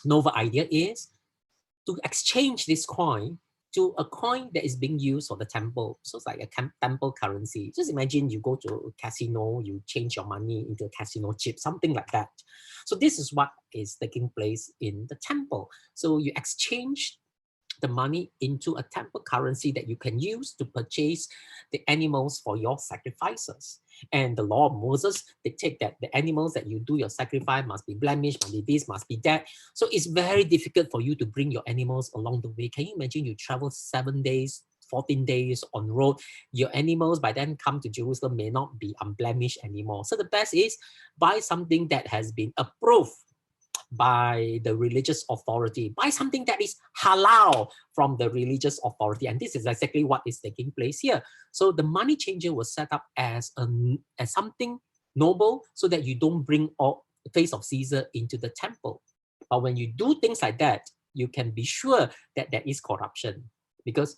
novel idea is to exchange this coin to a coin that is being used for the temple. So it's like a temple currency. Just imagine you go to a casino, you change your money into a casino chip, something like that. So this is what is taking place in the temple. So you exchange the money into a temple currency that you can use to purchase the animals for your sacrifices. And the law of Moses dictate that the animals that you do your sacrifice must be blemished, must be this, must be that. So it's very difficult for you to bring your animals along the way. Can you imagine you travel 7 days, 14 days on road, your animals by then come to Jerusalem may not be unblemished anymore. So the best is buy something that has been approved by the religious authority, buy something that is halal from the religious authority. And this is exactly what is taking place here. So the money changer was set up as something noble so that you don't bring all the face of Caesar into the temple. But when you do things like that, you can be sure that there is corruption, because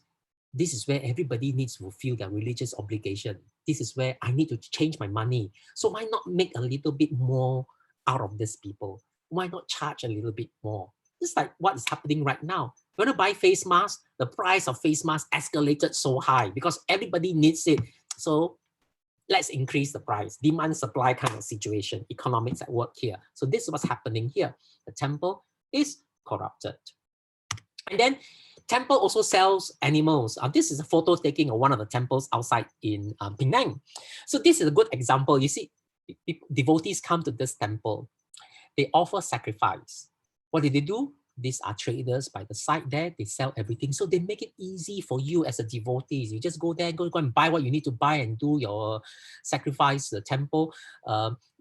this is where everybody needs to fulfill their religious obligation. This is where I need to change my money. So why not make a little bit more out of these people? Why not charge a little bit more? Just like what is happening right now. You want to buy face masks, the price of face masks escalated so high because everybody needs it. So let's increase the price. Demand supply kind of situation. Economics at work here. So this is what's happening here. The temple is corrupted. And then temple also sells animals. This is a photo taking of one of the temples outside in Penang. So this is a good example. You see, devotees come to this temple. They offer sacrifice. What did they do? These are traders by the side there. They sell everything. So they make it easy for you as a devotee. You just go there, go and buy what you need to buy and do your sacrifice to the temple.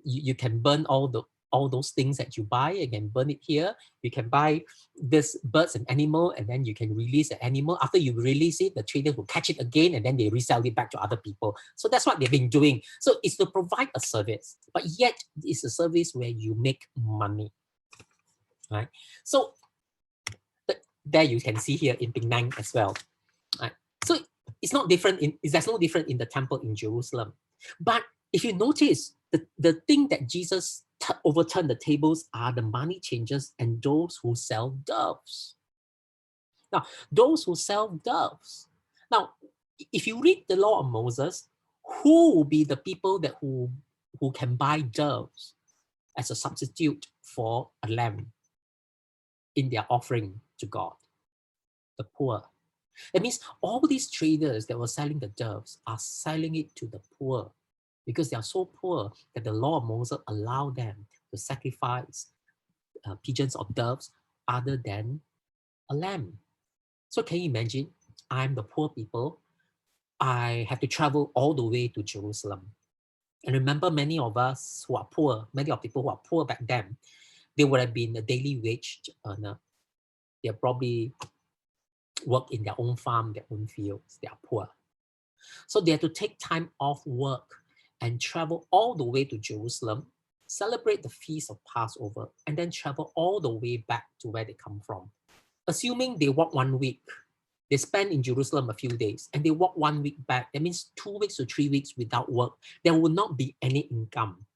You can burn all those things that you buy. You can burn it here. You can buy this birds and animal, and then you can release the animal. After you release it, the traders will catch it again, and then they resell it back to other people. So that's what they've been doing. So it's to provide a service, but yet it's a service where you make money, right? So there you can see here in Penang as well, right? So it's not different there's no different in the temple in Jerusalem. But if you notice, the thing that Jesus overturned the tables are the money changers and those who sell doves. Now, those who sell doves. Now, if you read the law of Moses, who will be the people that who can buy doves as a substitute for a lamb in their offering to God? The poor. That means all these traders that were selling the doves are selling it to the poor, because they are so poor that the law of Moses allowed them to sacrifice pigeons or doves other than a lamb. So can you imagine? I'm the poor people. I have to travel all the way to Jerusalem. And remember, many of us who are poor, many of people who are poor back then, they would have been a daily wage earner. They probably work in their own farm, their own fields. They are poor. So they have to take time off work and travel all the way to Jerusalem, celebrate the feast of Passover, and then travel all the way back to where they come from. Assuming they walk 1 week, they spend in Jerusalem a few days, and they walk 1 week back. That means 2 weeks to 3 weeks without work. There will not be any income.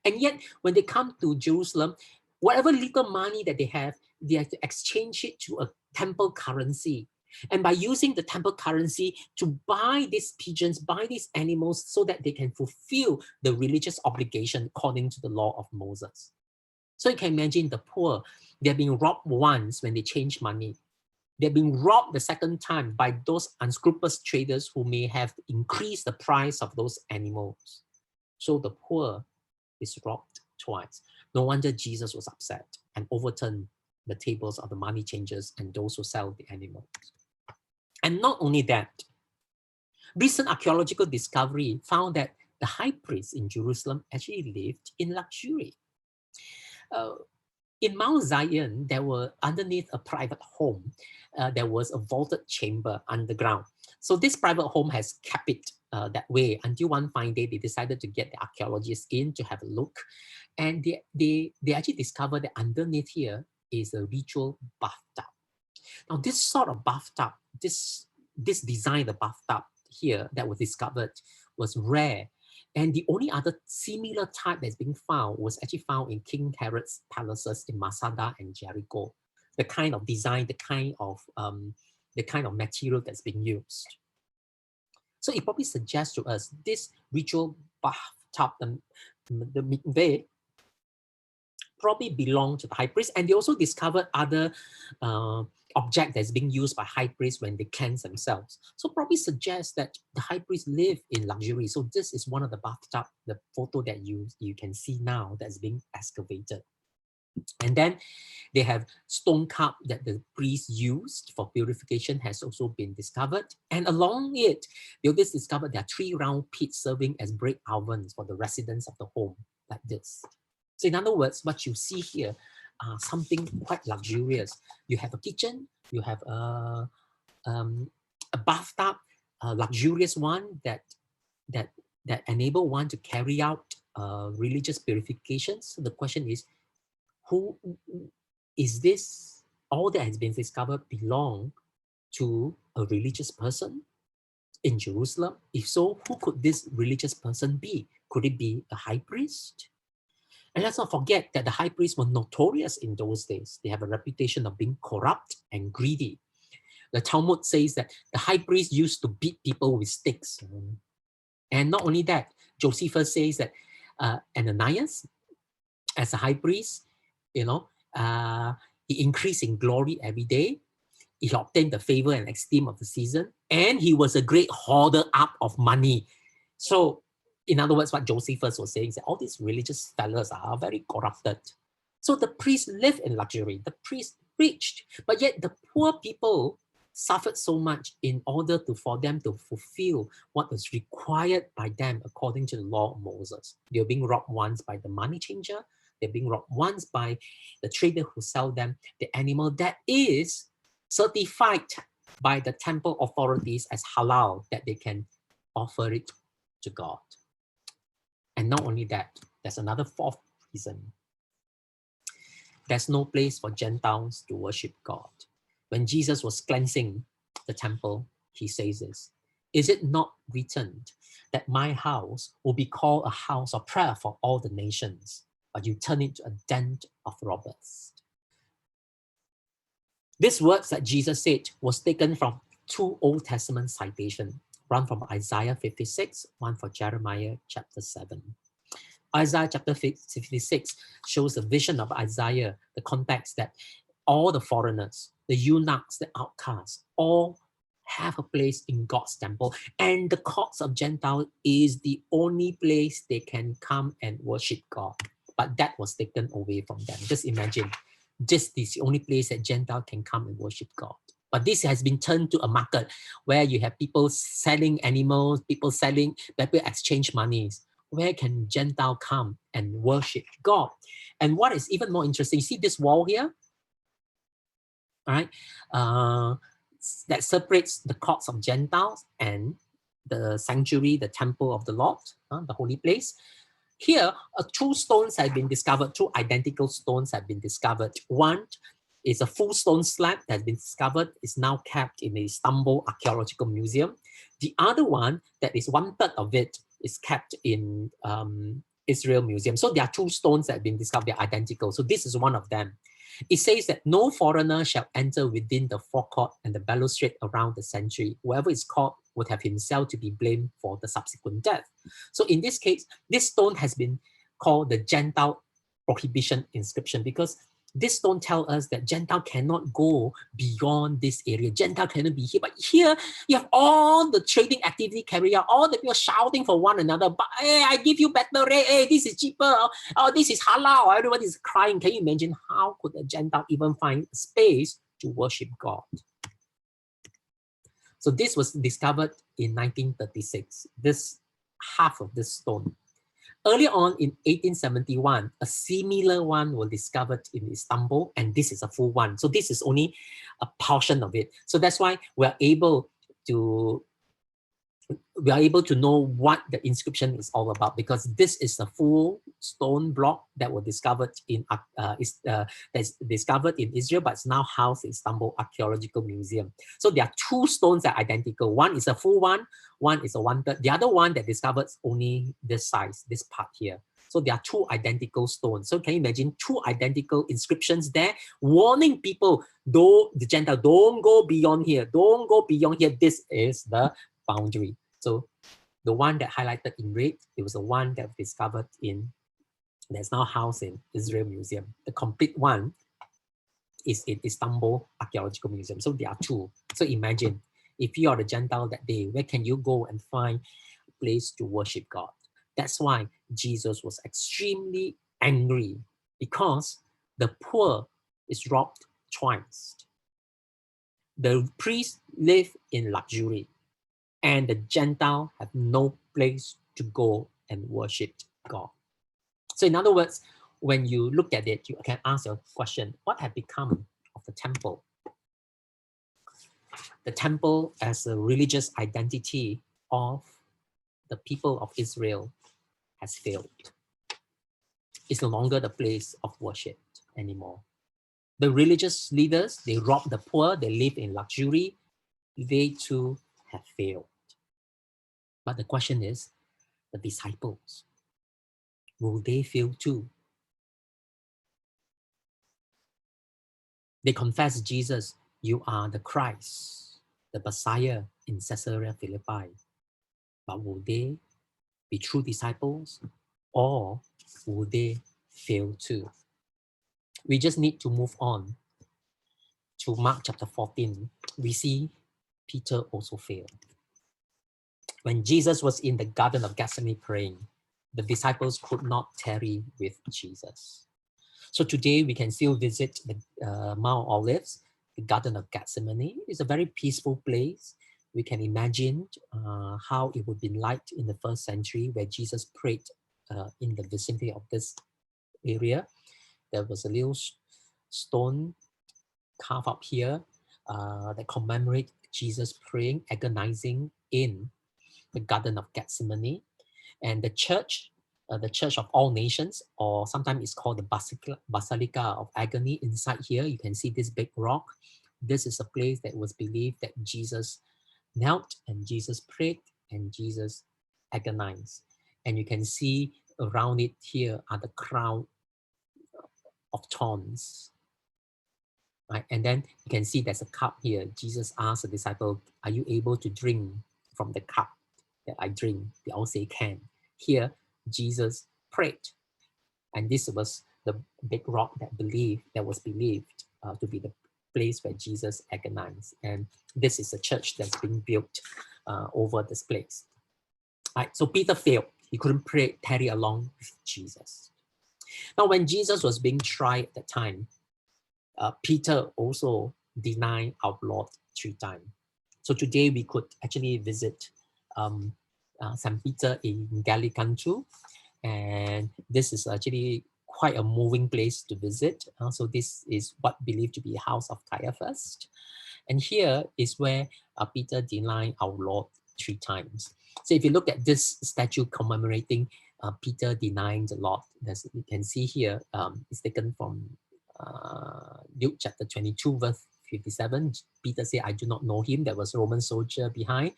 And yet, when they come to Jerusalem, whatever little money that they have to exchange it to a temple currency. And by using the temple currency to buy these pigeons, buy these animals, so that they can fulfill the religious obligation according to the law of Moses. So you can imagine the poor, they're being robbed once when they change money. They're being robbed the second time by those unscrupulous traders who may have increased the price of those animals. So the poor is robbed twice. No wonder Jesus was upset and overturned the tables of the money changers and those who sell the animals. And not only that, recent archaeological discovery found that the high priest in Jerusalem actually lived in luxury. In Mount Zion, there were underneath a private home, there was a vaulted chamber underground. So this private home has kept it that way until one fine day they decided to get the archaeologists in to have a look. And they actually discovered that underneath here is a ritual bathtub. Now this sort of bathtub, this design, the bathtub here that was discovered was rare. And the only other similar type that's being found was actually found in King Herod's palaces in Masada and Jericho. The kind of design, the kind of material that's being used. So it probably suggests to us this ritual bathtub, the mikveh, probably belonged to the high priest. And they also discovered other object that's being used by high priests when they cleanse themselves. So probably suggests that the high priest lived in luxury. So this is one of the bathtub, the photo that you can see now that's being excavated. And then they have stone cup that the priests used for purification has also been discovered. And along it, they also discovered there are 3 round pits serving as bread ovens for the residents of the home, like this. So in other words, what you see here are something quite luxurious. You have a kitchen, you have a bathtub, a luxurious one that enable one to carry out religious purifications. So the question is, who is this? All that has been discovered belong to a religious person in Jerusalem? If so, who could this religious person be? Could it be a high priest? And let's not forget that the high priests were notorious in those days. They have a reputation of being corrupt and greedy. The Talmud says that the high priest used to beat people with sticks. And not only that, Josephus says that Ananias, as a high priest, he increased in glory every day. He obtained the favor and esteem of the season, and he was a great hoarder up of money. So, in other words, what Josephus was saying is that all these religious fellows are very corrupted. So the priests lived in luxury, the priests preached, but yet the poor people suffered so much in order for them to fulfill what was required by them according to the law of Moses. They were being robbed once by the money changer, they're being robbed once by the trader who sell them the animal that is certified by the temple authorities as halal, that they can offer it to God. And not only that, there's another 4th reason. There's no place for Gentiles to worship God. When Jesus was cleansing the temple, he says this, "Is it not written that my house will be called a house of prayer for all the nations, but you turn it to a den of robbers?" These words that Jesus said was taken from 2 Old Testament citations, one from Isaiah 56, one for Jeremiah chapter 7. Isaiah chapter 56 shows a vision of Isaiah, the context that all the foreigners, the eunuchs, the outcasts, all have a place in God's temple. And the courts of Gentiles is the only place they can come and worship God. But that was taken away from them. Just imagine, this is the only place that Gentiles can come and worship God. But this has been turned to a market where you have people selling animals, people exchange monies. Where can Gentile come and worship God? And what is even more interesting, you see this wall here? All right, that separates the courts of Gentiles and the sanctuary, the temple of the Lord, the holy place. Here, 2 stones have been discovered, 2 identical stones have been discovered. One is a full stone slab that has been discovered, is now kept in the Istanbul Archaeological Museum. The other one, that is 1/3 of it, is kept in Israel Museum. So there are 2 stones that have been discovered, they're identical. So this is one of them. It says that no foreigner shall enter within the forecourt and the balustrade around the sanctuary. Whoever is caught would have himself to be blamed for the subsequent death. So in this case, this stone has been called the Gentile prohibition inscription, because this stone tells us that Gentile cannot go beyond this area. Gentile cannot be here. But here, you have all the trading activity carried out, all the people shouting for one another, but hey, I give you better rate, hey, this is cheaper, oh, this is halal, everybody is crying. Can you imagine how could a Gentile even find space to worship God? So this was discovered in 1936, this half of this stone. Early on in 1871, a similar one was discovered in Istanbul, and this is a full one. So this is only a portion of it. So that's why we are able to know what the inscription is all about, because this is a full stone block that was discovered in that's discovered in Israel, but it's now housed in Istanbul Archaeological Museum. So there are two stones that are identical. One is a full one, one is a 1/3. The other one that discovered only this size, this part here. So there are two identical stones. So can you imagine two identical inscriptions there, warning people, though the Gentile, don't go beyond here, don't go beyond here. This is the boundary. So the one that highlighted in red, it was the one that was discovered that's now housed in Israel Museum. The complete one is in Istanbul Archaeological Museum. So there are two. So imagine, if you are the Gentile that day, where can you go and find a place to worship God? That's why Jesus was extremely angry, because the poor is robbed twice. The priests live in luxury, and the Gentile have no place to go and worship God. So in other words, when you look at it, you can ask your question, what had become of the temple? The temple as a religious identity of the people of Israel has failed. It's no longer the place of worship anymore. The religious leaders, they rob the poor, they live in luxury, they too have failed. But the question is, the disciples, will they fail too? They confess Jesus, you are the Christ, the Messiah in Caesarea Philippi. But will they be true disciples, or will they fail too? We just need to move on to Mark chapter 14. We see Peter also failed. When Jesus was in the Garden of Gethsemane praying, the disciples could not tarry with Jesus. So today we can still visit the Mount Olives, the Garden of Gethsemane. It's a very peaceful place. We can imagine how it would be like in the first century, where Jesus prayed in the vicinity of this area. There was a little stone carved up here that commemorates Jesus praying, agonizing in the Garden of Gethsemane. And the church of all nations, or sometimes it's called the Basilica of Agony. Inside here, you can see this big rock. This is a place that was believed that Jesus knelt and Jesus prayed and Jesus agonized. And you can see around it here are the crown of thorns. Right? And then you can see there's a cup here. Jesus asked the disciple, are you able to drink from the cup that I drink? They all say can. Here, Jesus prayed. And this was the big rock that was believed to be the place where Jesus agonized. And this is a church that's being built over this place. Right? So Peter failed. He couldn't tarry along with Jesus. Now, when Jesus was being tried at that time, Peter also denied our Lord 3 times. So today we could actually visit St. Peter in Gallicantu, and this is actually quite a moving place to visit. So this is what believed to be a house of Caiaphas. And here is where Peter denied our Lord 3 times. So if you look at this statue commemorating Peter denying the Lord, you can see here, it's taken from Luke chapter 22, verse 57. Peter said, I do not know him. There was a Roman soldier behind.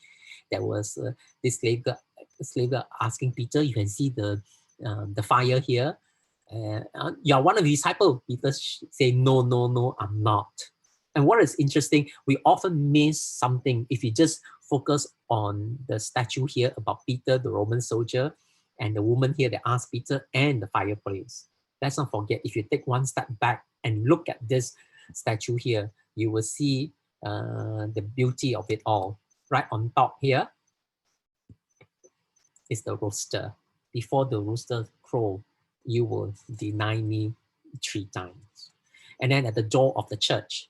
There was this slave girl asking Peter, you can see the fire here. You are one of the disciples. Peter say, no, no, no, I'm not. And what is interesting, we often miss something if you just focus on the statue here about Peter, the Roman soldier, and the woman here that asked Peter, and the fireplace. Let's not forget, if you take one step back and look at this statue here, you will see the beauty of it all. Right on top here is the rooster. Before the rooster crow, you will deny me 3 times. And then at the door of the church,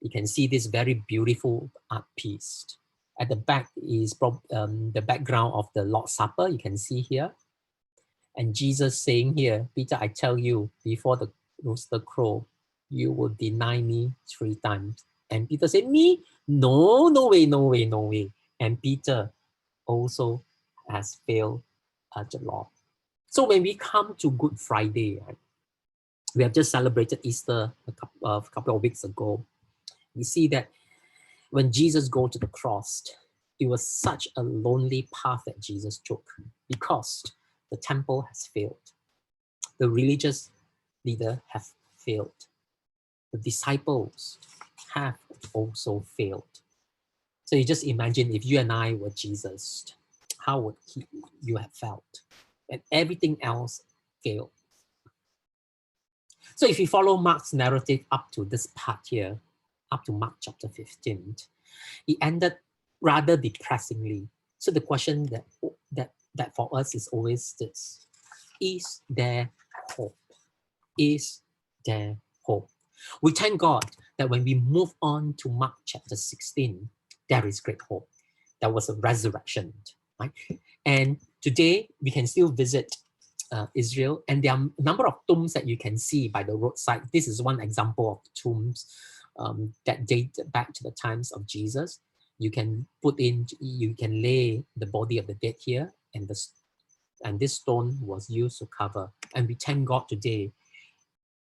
you can see this very beautiful art piece. At the back is the background of the Lord's Supper, you can see here. And Jesus saying here, Peter, I tell you, before the rooster crow, you will deny me 3 times. And Peter said, me? No, no way, no way, no way. And Peter also has failed the Lord. So when we come to Good Friday, right, we have just celebrated Easter a couple of weeks ago. We see that when Jesus goes to the cross, it was such a lonely path that Jesus took because the temple has failed. The religious leader have failed. The disciples have also failed. So you just imagine if you and I were Jesus, how would you have felt? And everything else failed. So if you follow Mark's narrative up to this part here, up to Mark chapter 15, it ended rather depressingly. So the question that for us is always this: is there hope? Is there hope? We thank God that when we move on to Mark chapter 16, there is great hope. There was a resurrection, right? And today we can still visit Israel, and there are a number of tombs that you can see by the roadside. This is one example of tombs that date back to the times of Jesus. You can lay the body of the dead here, and this stone was used to cover. And we thank God today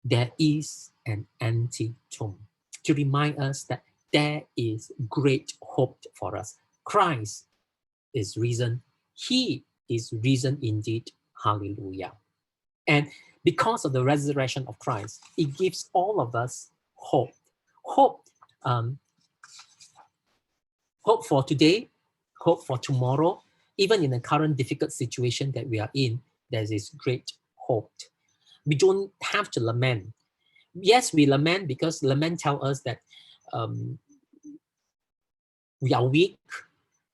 there is an empty tomb to remind us that there is great hope for us. Christ is risen. He is risen indeed. Hallelujah. And because of the resurrection of Christ, it gives all of us hope. Hope for today, hope for tomorrow. Even in the current difficult situation that we are in, there is great hope. We don't have to lament. Yes, we lament because lament tells us that we are weak.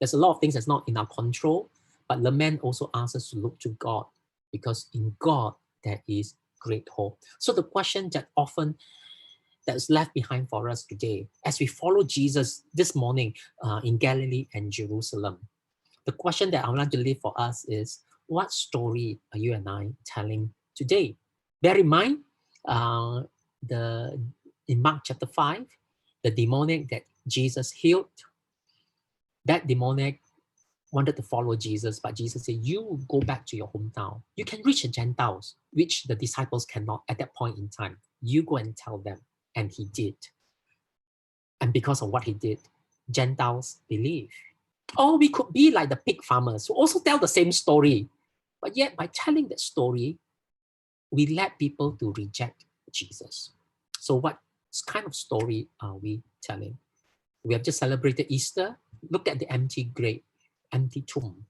There's a lot of things that's not in our control, but lament also asks us to look to God, because in God there is great hope. So the question that is left behind for us today, as we follow Jesus this morning in Galilee and Jerusalem, the question that I would like to leave for us is, what story are you and I telling today? Bear in mind, in Mark chapter 5, the demoniac that Jesus healed, that demoniac wanted to follow Jesus, but Jesus said, you go back to your hometown. You can reach the Gentiles, which the disciples cannot at that point in time. You go and tell them. And he did. And because of what he did, Gentiles believe. Or we could be like the pig farmers who also tell the same story. But yet by telling that story, we led people to reject Jesus. So what kind of story are we telling? We have just celebrated Easter. Look at the empty grave, empty tomb,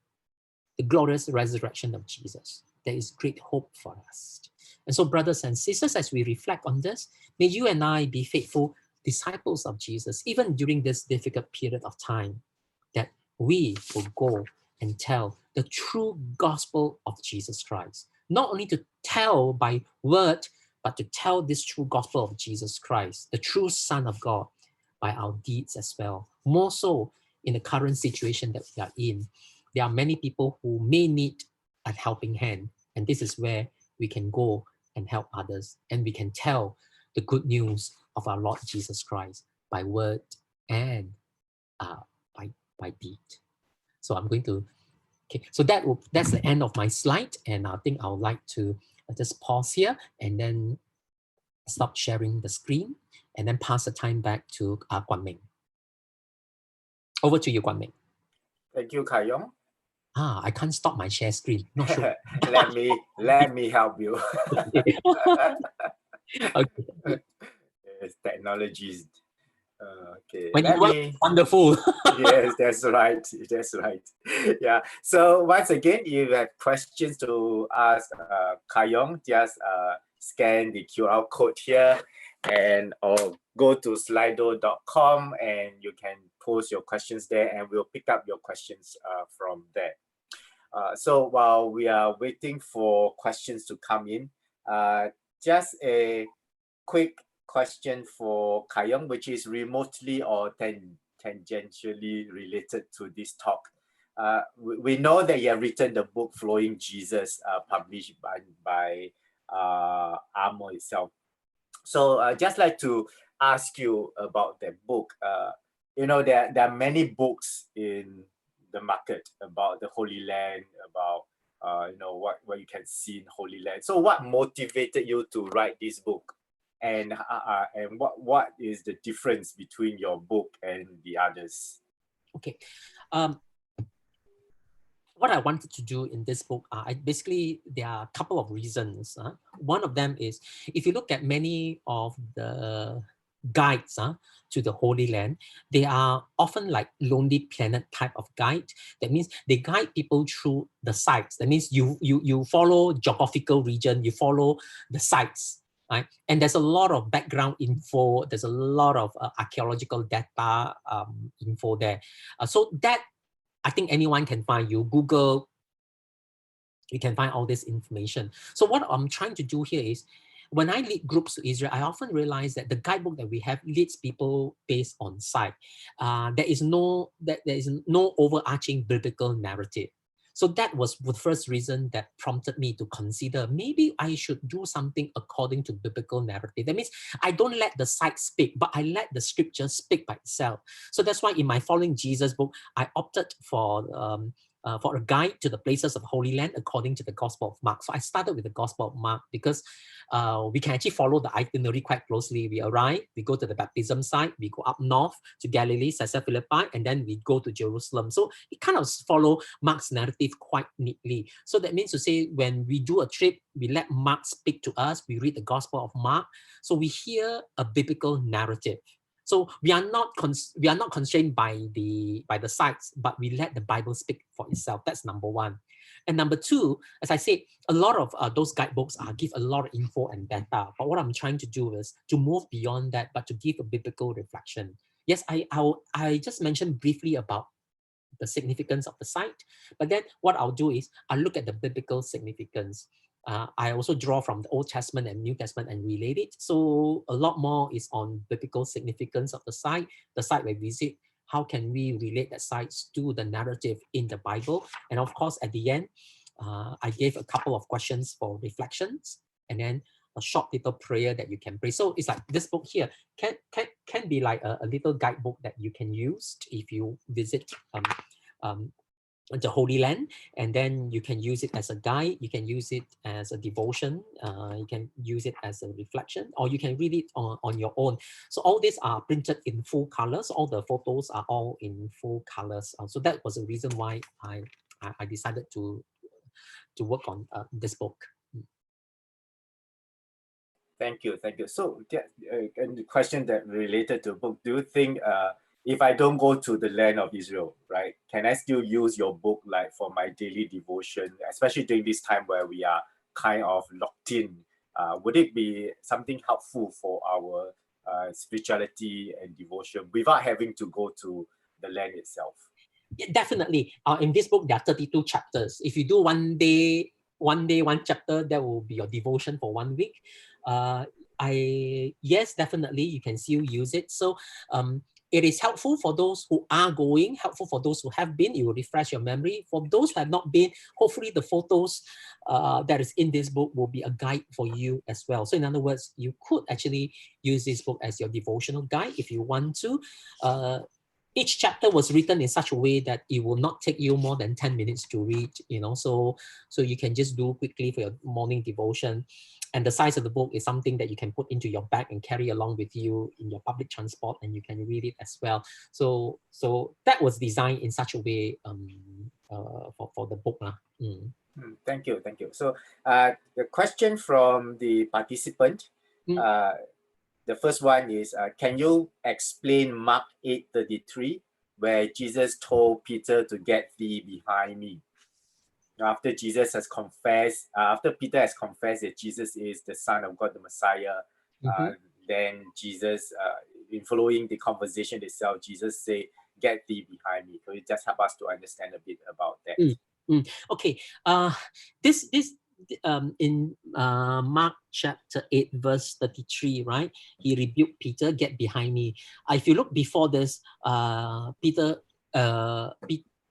the glorious resurrection of Jesus. There is great hope for us. And so, brothers and sisters, as we reflect on this, may you and I be faithful disciples of Jesus, even during this difficult period of time, that we will go and tell the true gospel of Jesus Christ. Not only to tell by word, but to tell this true gospel of Jesus Christ, the true Son of God, by our deeds as well. More so in the current situation that we are in. There are many people who may need a helping hand, and this is where we can go and help others, and we can tell the good news of our Lord Jesus Christ by word and by deed. So I'm going to, so that's the end of my slide, and I think I would like to just pause here and then stop sharing the screen and then pass the time back to Guan Ming. Over to you, Guan Ming. Thank you, Kar Yong. I can't stop my share screen. Not sure. let me help you. Okay. Yes, technologies. Okay. When you work, wonderful. Yes, that's right. That's right. Yeah. So once again, if you have questions to ask Kar Yong, just scan the QR code here, and or go to slido.com and you can post your questions there, and we'll pick up your questions from there. So while we are waiting for questions to come in, just a quick question for Kar Yong, which is remotely or tangentially related to this talk. we know that you have written the book Flowing Jesus, published by Armour itself. So just like to ask you about that book. There are many books in the market about the Holy Land, about what you can see in Holy Land. So what motivated you to write this book, and what is the difference between your book and the others? Okay. What I wanted to do in this book, basically there are a couple of reasons. One of them is, if you look at many of the guides to the Holy Land, they are often like Lonely Planet type of guide. That means they guide people through the sites. That means you follow geographical region, you follow the sites. Right? And there's a lot of background info, there's a lot of archaeological data info there. So that I think anyone can find. You Google, you can find all this information. So what I'm trying to do here is, when I lead groups to Israel, I often realize that the guidebook that we have leads people based on sight. There is no overarching biblical narrative. So that was the first reason that prompted me to consider maybe I should do something according to biblical narrative. That means I don't let the sight speak, but I let the scripture speak by itself. So that's why in my Following Jesus book, I opted for a guide to the places of Holy Land according to the Gospel of Mark. So I started with the Gospel of Mark because we can actually follow the itinerary quite closely. We arrive, we go to the baptism site, we go up north to Galilee, Caesarea Philippi, and then we go to Jerusalem. So it kind of follow Mark's narrative quite neatly. So that means to say, when we do a trip, we let Mark speak to us, we read the Gospel of Mark, so we hear a biblical narrative. So we are not constrained by the sites, but we let the Bible speak for itself. That's number one. And number two, as I said, a lot of those guidebooks give a lot of info and data. But what I'm trying to do is to move beyond that, but to give a biblical reflection. Yes, I just mentioned briefly about the significance of the site, but then what I'll do is I'll look at the biblical significance. I also draw from the Old Testament and New Testament and relate it. So a lot more is on biblical significance of the site we visit. How can we relate that sites to the narrative in the Bible? And of course, at the end, I gave a couple of questions for reflections, and then a short little prayer that you can pray. So it's like this book here can be like a little guidebook that you can use if you visit the Holy Land, and then you can use it as a guide, you can use it as a devotion, you can use it as a reflection, or you can read it on your own. So all these are printed in full colors, all the photos are all in full colors. So that was the reason why I decided to work on this book. Thank you. So and the question that related to the book, do you think if I don't go to the land of Israel, right, can I still use your book like for my daily devotion, especially during this time where we are kind of locked in? Would it be something helpful for our spirituality and devotion without having to go to the land itself? Yeah, definitely. In this book, there are 32 chapters. If you do one day, one chapter, that will be your devotion for 1 week. Yes, definitely, you can still use it. So it is helpful for those who are going, helpful for those who have been. It will refresh your memory. For those who have not been, hopefully the photos that is in this book will be a guide for you as well. So in other words, you could actually use this book as your devotional guide if you want to. Each chapter was written in such a way that it will not take you more than 10 minutes to read, so you can just do quickly for your morning devotion. And the size of the book is something that you can put into your bag and carry along with you in your public transport, and you can read it as well. So that was designed in such a way for the book. Thank you. So the question from the participant, the first one is, can you explain Mark 8:33, where Jesus told Peter to get thee behind me? After Peter has confessed that Jesus is the Son of God, the Messiah, then Jesus, in following the conversation itself, Jesus said, get thee behind me. Could you just help us to understand a bit about that? Okay. This in Mark chapter 8 verse 33, right? He rebuked Peter, get behind me. If you look before this, Peter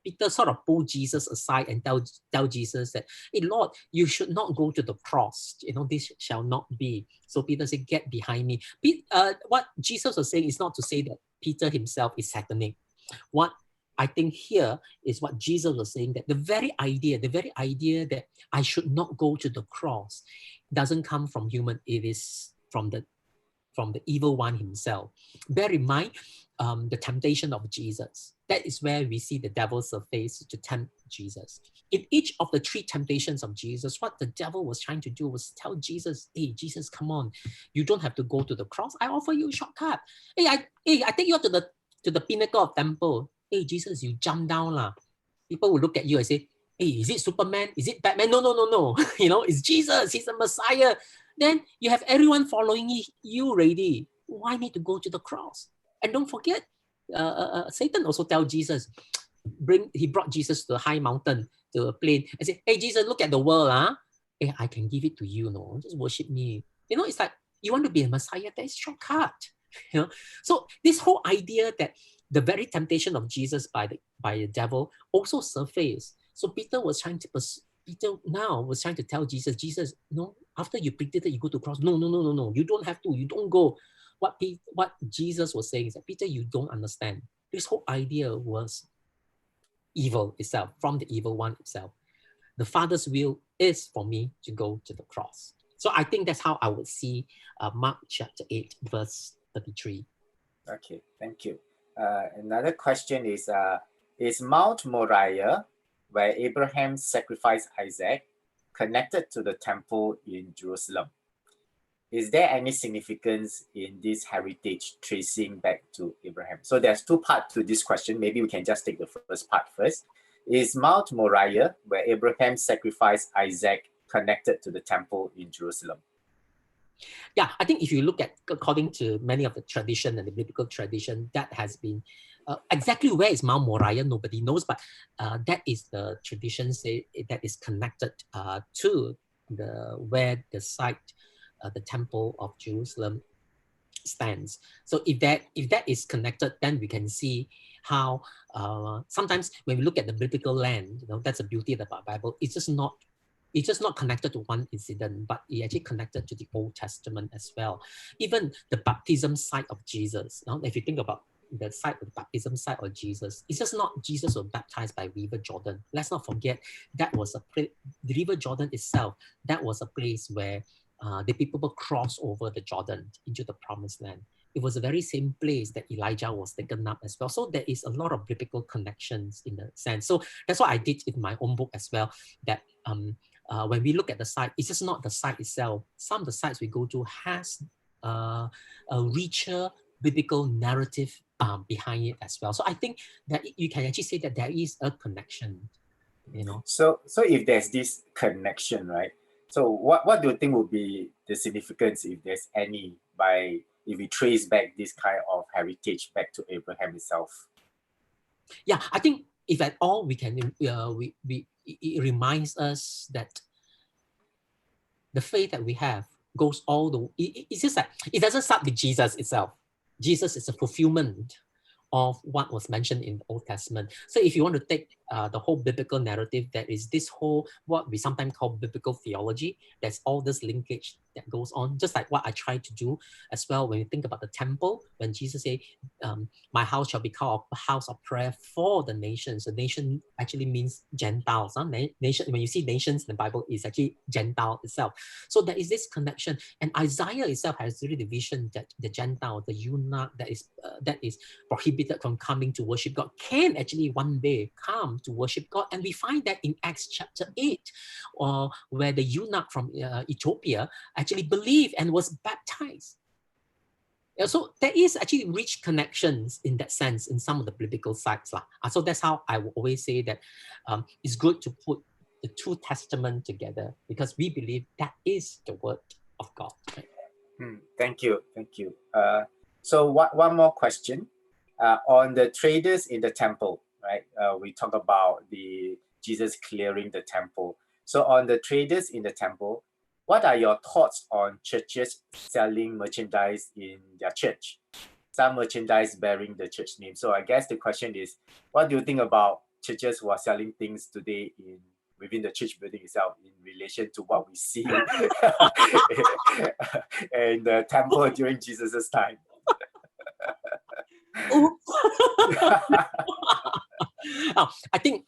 Peter sort of pulled Jesus aside and tell Jesus that, hey, Lord, you should not go to the cross. This shall not be. So Peter said, get behind me. What Jesus was saying is not to say that Peter himself is satanic. What I think here is what Jesus was saying, that the very idea that I should not go to the cross doesn't come from human. It is from the evil one himself. Bear in mind the temptation of Jesus. That is where we see the devil surface to tempt Jesus. In each of the 3 temptations of Jesus, what the devil was trying to do was tell Jesus, hey, Jesus, come on. You don't have to go to the cross. I offer you a shortcut. Hey, I take you to the pinnacle of temple. Hey, Jesus, you jump down lah. People will look at you and say, hey, is it Superman? Is it Batman? No. It's Jesus. He's the Messiah. Then you have everyone following you already. Why need to go to the cross? And don't forget, Satan also tell Jesus, he brought Jesus to a high mountain, to a plain, and said, hey, Jesus, look at the world. Hey, I can give it to you. No, just worship me. It's like, you want to be a Messiah, that is shortcut. So this whole idea that the very temptation of Jesus by the devil also surfaced. So Peter now was trying to tell Jesus, no, after you predicted you go to cross, no, you don't have to, you don't go. What Jesus was saying is that, Peter, you don't understand. This whole idea was evil itself, from the evil one itself. The Father's will is for me to go to the cross. So I think that's how I would see Mark chapter 8, verse 33. Okay, thank you. Another question is Mount Moriah, where Abraham sacrificed Isaac, connected to the temple in Jerusalem? Is there any significance in this heritage tracing back to Abraham? So there's 2 parts to this question. Maybe we can just take the first part first. Is Mount Moriah, where Abraham sacrificed Isaac, connected to the temple in Jerusalem? Yeah, I think if you look at, according to many of the tradition and the biblical tradition, that has been exactly where is Mount Moriah, nobody knows, but that is the tradition say that is connected to where the site, the temple of Jerusalem stands. So if that is connected, then we can see how sometimes when we look at the biblical land, that's the beauty of the Bible. It's just not connected to one incident, but it actually connected to the Old Testament as well. Even the baptism site of Jesus. If you think about the site of the baptism site of Jesus, it's just not Jesus was baptized by River Jordan. Let's not forget that was the River Jordan itself. That was a place where the people crossed over the Jordan into the Promised Land. It was the very same place that Elijah was taken up as well. So there is a lot of biblical connections in the sense. So that's what I did in my own book as well. That when we look at the site, it's just not the site itself. Some of the sites we go to has a richer biblical narrative behind it as well. So I think that you can actually say that there is a connection, So if there's this connection, right? So what do you think would be the significance, if there's any, if we trace back this kind of heritage back to Abraham himself? Yeah, I think if at all we can, it reminds us that the faith that we have goes all the way. It's just like, it doesn't start with Jesus itself. Jesus is a fulfillment of what was mentioned in the Old Testament. So if you want to take the whole biblical narrative, that is this whole, what we sometimes call biblical theology, there's all this linkage that goes on, just like what I try to do as well when you think about the temple, when Jesus said, my house shall be called a house of prayer for the nations. The nation actually means Gentiles. Nation, when you see nations in the Bible, it's actually Gentile itself. So there is this connection. And Isaiah itself has really the vision that the Gentile, the eunuch that is prohibited from coming to worship God, can actually one day come to worship God. And we find that in Acts chapter 8, where the eunuch from Ethiopia actually believed and was baptized. So there is actually rich connections in that sense in some of the biblical sites. So that's how I will always say that it's good to put the 2 testaments together, because we believe that is the word of God. Thank you. So one more question. On the traders in the temple, right? We talk about the Jesus clearing the temple. So on the traders in the temple, what are your thoughts on churches selling merchandise in their church? Some merchandise bearing the church name. So I guess the question is, what do you think about churches who are selling things today within the church building itself in relation to what we see in the temple during Jesus's time. I think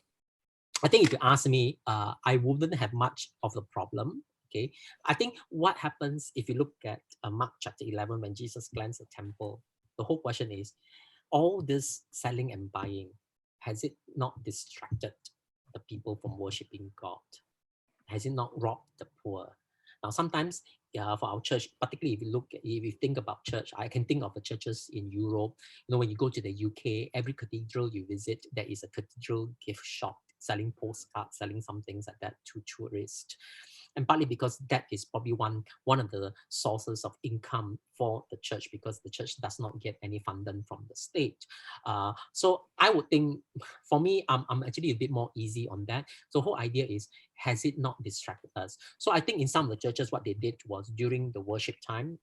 if you ask me, I wouldn't have much of the problem. Okay, I think what happens if you look at Mark chapter 11 when Jesus cleansed the temple, the whole question is, all this selling and buying, has it not distracted the people from worshiping God? Has it not robbed the poor? Now, sometimes for our church, particularly if you think about church, I can think of the churches in Europe. You know, when you go to the UK, every cathedral you visit, there is a cathedral gift shop selling postcards, selling some things like that to tourists. And partly because that is probably one of the sources of income for the church, because the church does not get any funding from the state. So I would think, for me, I'm actually a bit more easy on that. So the whole idea is, has it not distracted us? So I think in some of the churches, what they did was during the worship time,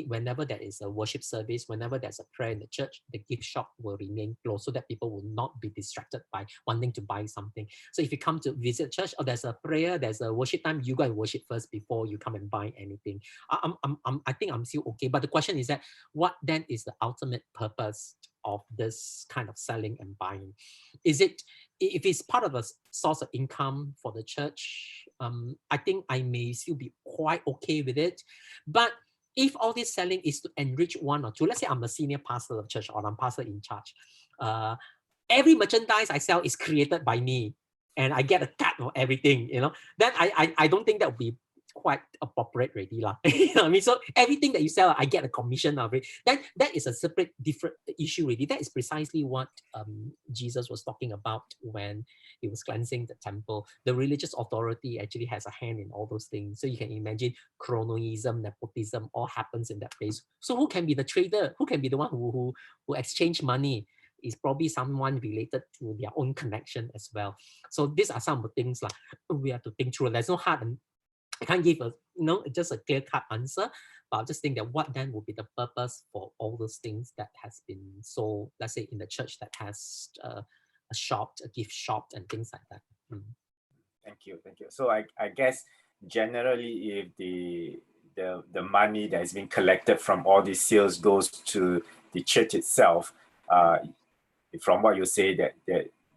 whenever there is a worship service, whenever there's a prayer in the church, the gift shop will remain closed so that people will not be distracted by wanting to buy something. So if you come to visit church, or there's a prayer, there's a worship time, you go and worship first before you come and buy anything. I think I'm still okay. But the question is that, what then is the ultimate purpose of this kind of selling and buying? Is it, if it's part of a source of income for the church, I think I may still be quite okay with it. But if all this selling is to enrich one or two, let's say I'm a senior pastor of church, or I'm pastor in charge, every merchandise I sell is created by me, and I get a cut of everything, you know, then I don't think that would be quite appropriate already. You know what I mean? So everything that you sell, I get a commission of it. Then that is a separate, different issue really. That is precisely what Jesus was talking about when he was cleansing the temple. The religious authority actually has a hand in all those things. So you can imagine cronyism, nepotism, all happens in that place. So who can be the trader? Who can be the one who exchange money? Is probably someone related to their own connection as well. So these are some of the things we have to think through. There's no hard and I can't give just a clear-cut answer, but I just think that what then would be the purpose for all those things that has been sold, let's say in the church that has a shop, a gift shop, and things like that. Thank you. So I guess generally, if the money that has been collected from all these sales goes to the church itself, from what you say, that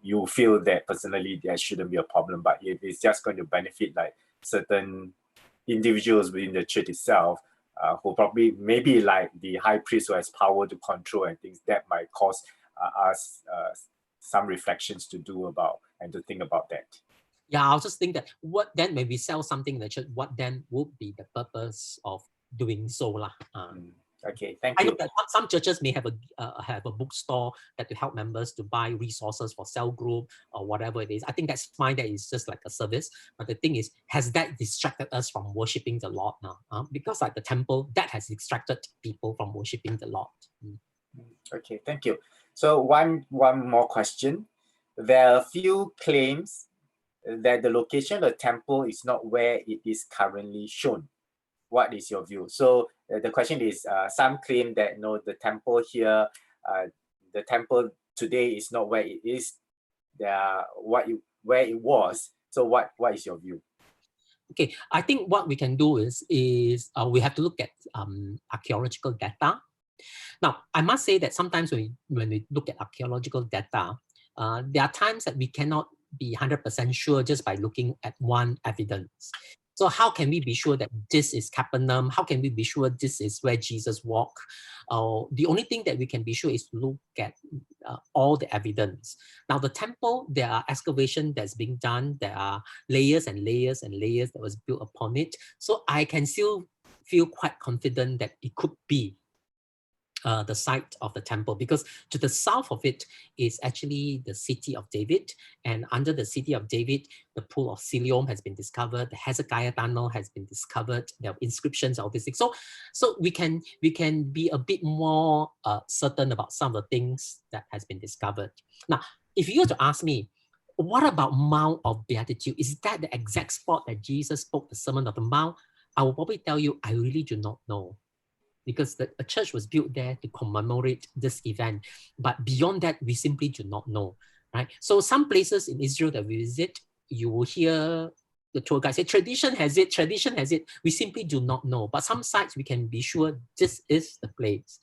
you feel that personally there shouldn't be a problem. But if it's just going to benefit like certain individuals within the church itself, who probably maybe like the high priest who has power to control and things, that might cause us some reflections to do about and to think about that. Yeah, I'll just think that what then when we sell something in the church, what then would be the purpose of doing so? Okay, thank you. I know that some churches may have a bookstore that to help members to buy resources for cell group or whatever it is. I think that's fine. That is just like a service. But the thing is, has that distracted us from worshiping the Lord now? Because like the temple, that has distracted people from worshiping the Lord. Okay, thank you. So one more question. There are a few claims that the location of the temple is not where it is currently shown. What is your view? So the question is, some claim that the temple here, the temple today is not where it is. Where it was. So what is your view? Okay, I think what we can do is we have to look at archaeological data. Now, I must say that sometimes when we look at archaeological data, there are times that we cannot be 100% sure just by looking at one evidence. So how can we be sure that this is Capernaum? How can we be sure this is where Jesus walked? The only thing that we can be sure is to look at all the evidence. Now, the temple, there are excavation that's being done. There are layers and layers and layers that was built upon it. So I can still feel quite confident that it could be the site of the temple, because to the south of it is actually the city of David, and under the city of David, the pool of Siloam has been discovered, the Hezekiah tunnel has been discovered, there are inscriptions, all these things. So we can be a bit more certain about some of the things that has been discovered. Now, if you were to ask me, what about Mount of Beatitude? Is that the exact spot that Jesus spoke the Sermon of the Mount? I will probably tell you, I really do not know, because a church was built there to commemorate this event. But beyond that, we simply do not know. right? So some places in Israel that we visit, you will hear the tour guide say, tradition has it, tradition has it. We simply do not know. But some sites we can be sure this is the place.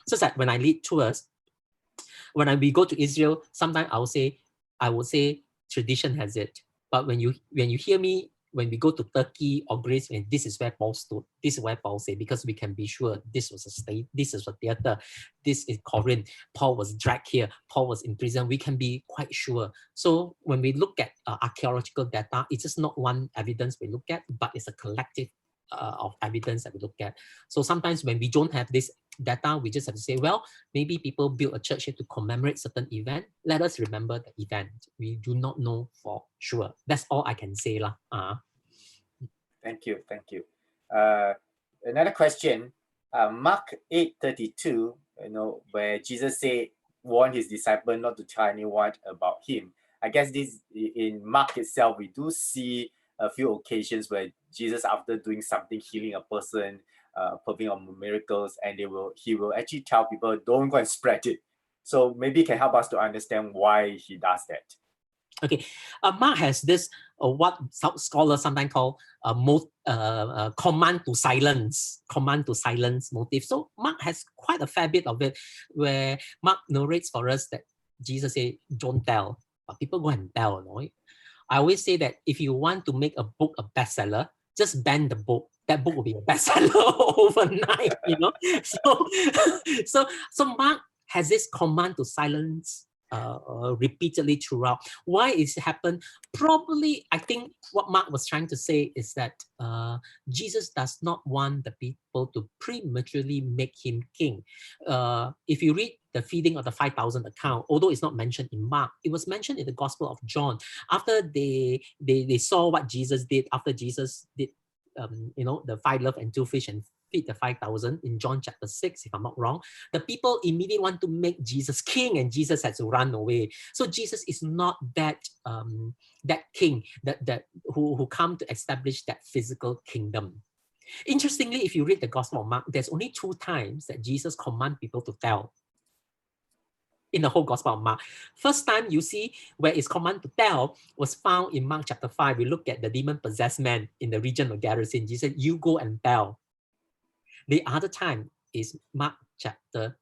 So that when I lead tours, when we go to Israel, sometimes I will say tradition has it. But when you hear me, when we go to Turkey or Greece, and this is where Paul stood, this is where Paul said, because we can be sure this was a state, this is a theater, this is Corinth, Paul was dragged here, Paul was in prison, we can be quite sure. So when we look at archaeological data, it's just not one evidence we look at, but it's a collective of evidence that we look at. So sometimes when we don't have this data, we just have to say, well, maybe people built a church here to commemorate certain event. Let us remember the event. We do not know for sure. That's all I can say lah. Thank you. Another question. Mark 8:32. Where Jesus said, warn his disciple not to tell anyone about him. I guess this in Mark itself, we do see a few occasions where Jesus, after doing something, healing a person, performing miracles, and he will actually tell people, don't go and spread it. So maybe you can help us to understand why he does that. Okay, Mark has this what scholars sometimes call command to silence motive. So Mark has quite a fair bit of it, where Mark narrates for us that Jesus said, "Don't tell," but people go and tell. No? I always say that if you want to make a book a bestseller, just ban the book. That book will be a bestseller overnight. So Mark has this command to silence repeatedly throughout. Why is it happen? Probably, I think what Mark was trying to say is that Jesus does not want the people to prematurely make him king. If you read the feeding of the 5,000 account, although it's not mentioned in Mark, it was mentioned in the Gospel of John. After they saw what Jesus did, after Jesus did, the 5 loaves and 2 fish and feed the 5,000 in John chapter 6, if I'm not wrong, the people immediately want to make Jesus king, and Jesus has to run away. So Jesus is not that king who come to establish that physical kingdom. Interestingly, if you read the Gospel of Mark, there's only 2 times that Jesus commands people to tell in the whole Gospel of Mark. First time you see where it's command to tell was found in Mark chapter 5. We look at the demon-possessed man in the region of Gerasene. Jesus said, you go and tell. The other time is Mark chapter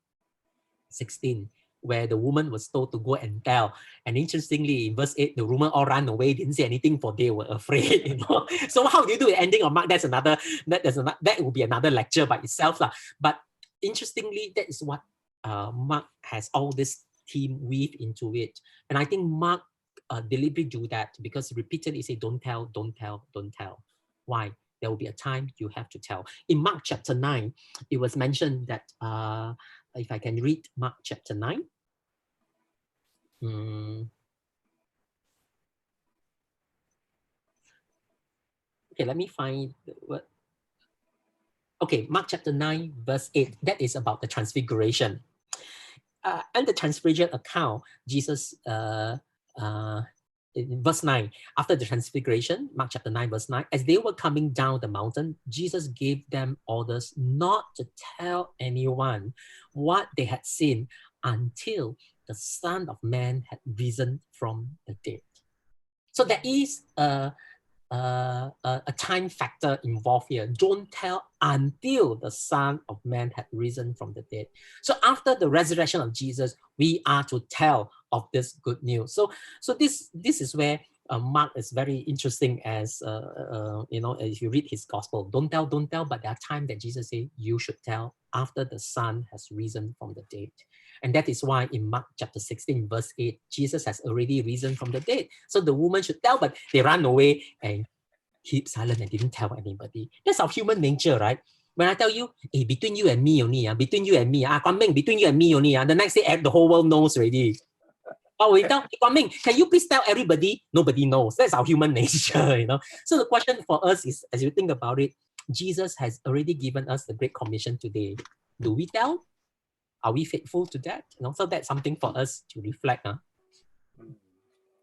16, where the woman was told to go and tell. And interestingly, in verse 8, the woman all ran away, didn't say anything, for they were afraid. So how do you do the ending of Mark? That will be another lecture by itself. But interestingly, that is what Mark has all this theme weave into it. And I think Mark deliberately do that, because repeatedly say, don't tell, don't tell, don't tell. Why? There will be a time you have to tell. In Mark chapter 9, it was mentioned that, if I can read Mark chapter 9. Okay, let me find the word. Okay, Mark chapter 9, verse 8. That is about the transfiguration. And the transfiguration account, Jesus, in verse 9, after the transfiguration, Mark chapter 9, verse 9, as they were coming down the mountain, Jesus gave them orders not to tell anyone what they had seen until the Son of Man had risen from the dead. So there is a time factor involved here. Don't tell until the Son of Man had risen from the dead. So after the resurrection of Jesus, we are to tell of this good news. So this is where Mark is very interesting, as if you read his gospel, don't tell, but there are times that Jesus said you should tell after the Son has risen from the dead. And that is why in Mark chapter 16, verse 8, Jesus has already risen from the dead. So the woman should tell, but they ran away and keep silent and didn't tell anybody. That's our human nature, right? When I tell you, hey, between you and me only, between you and me, Guan Ming, between you and me only, the next day the whole world knows already. Oh, we tell Guan Ming, can you please tell everybody? Nobody knows. That's our human nature, So the question for us is, as you think about it, Jesus has already given us the Great Commission today. Do we tell? Are we faithful to that? So that's something for us to reflect.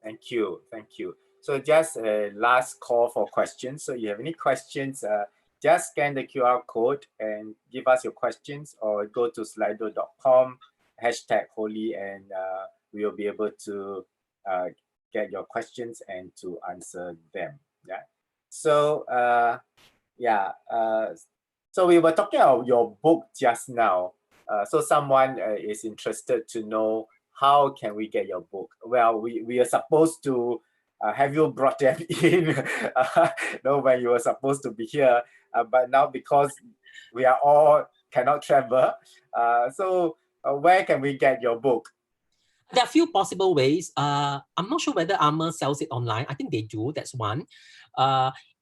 Thank you. So just a last call for questions. So you have any questions, just scan the QR code and give us your questions, or go to slido.com, #holy, and we will be able to get your questions and to answer them. Yeah. So so we were talking about your book just now. So someone is interested to know, how can we get your book? Well, we are supposed to have you brought them in when you were supposed to be here, but now because we are all cannot travel, so where can we get your book? There are a few possible ways. I'm not sure whether Armour sells it online. I think they do. That's one.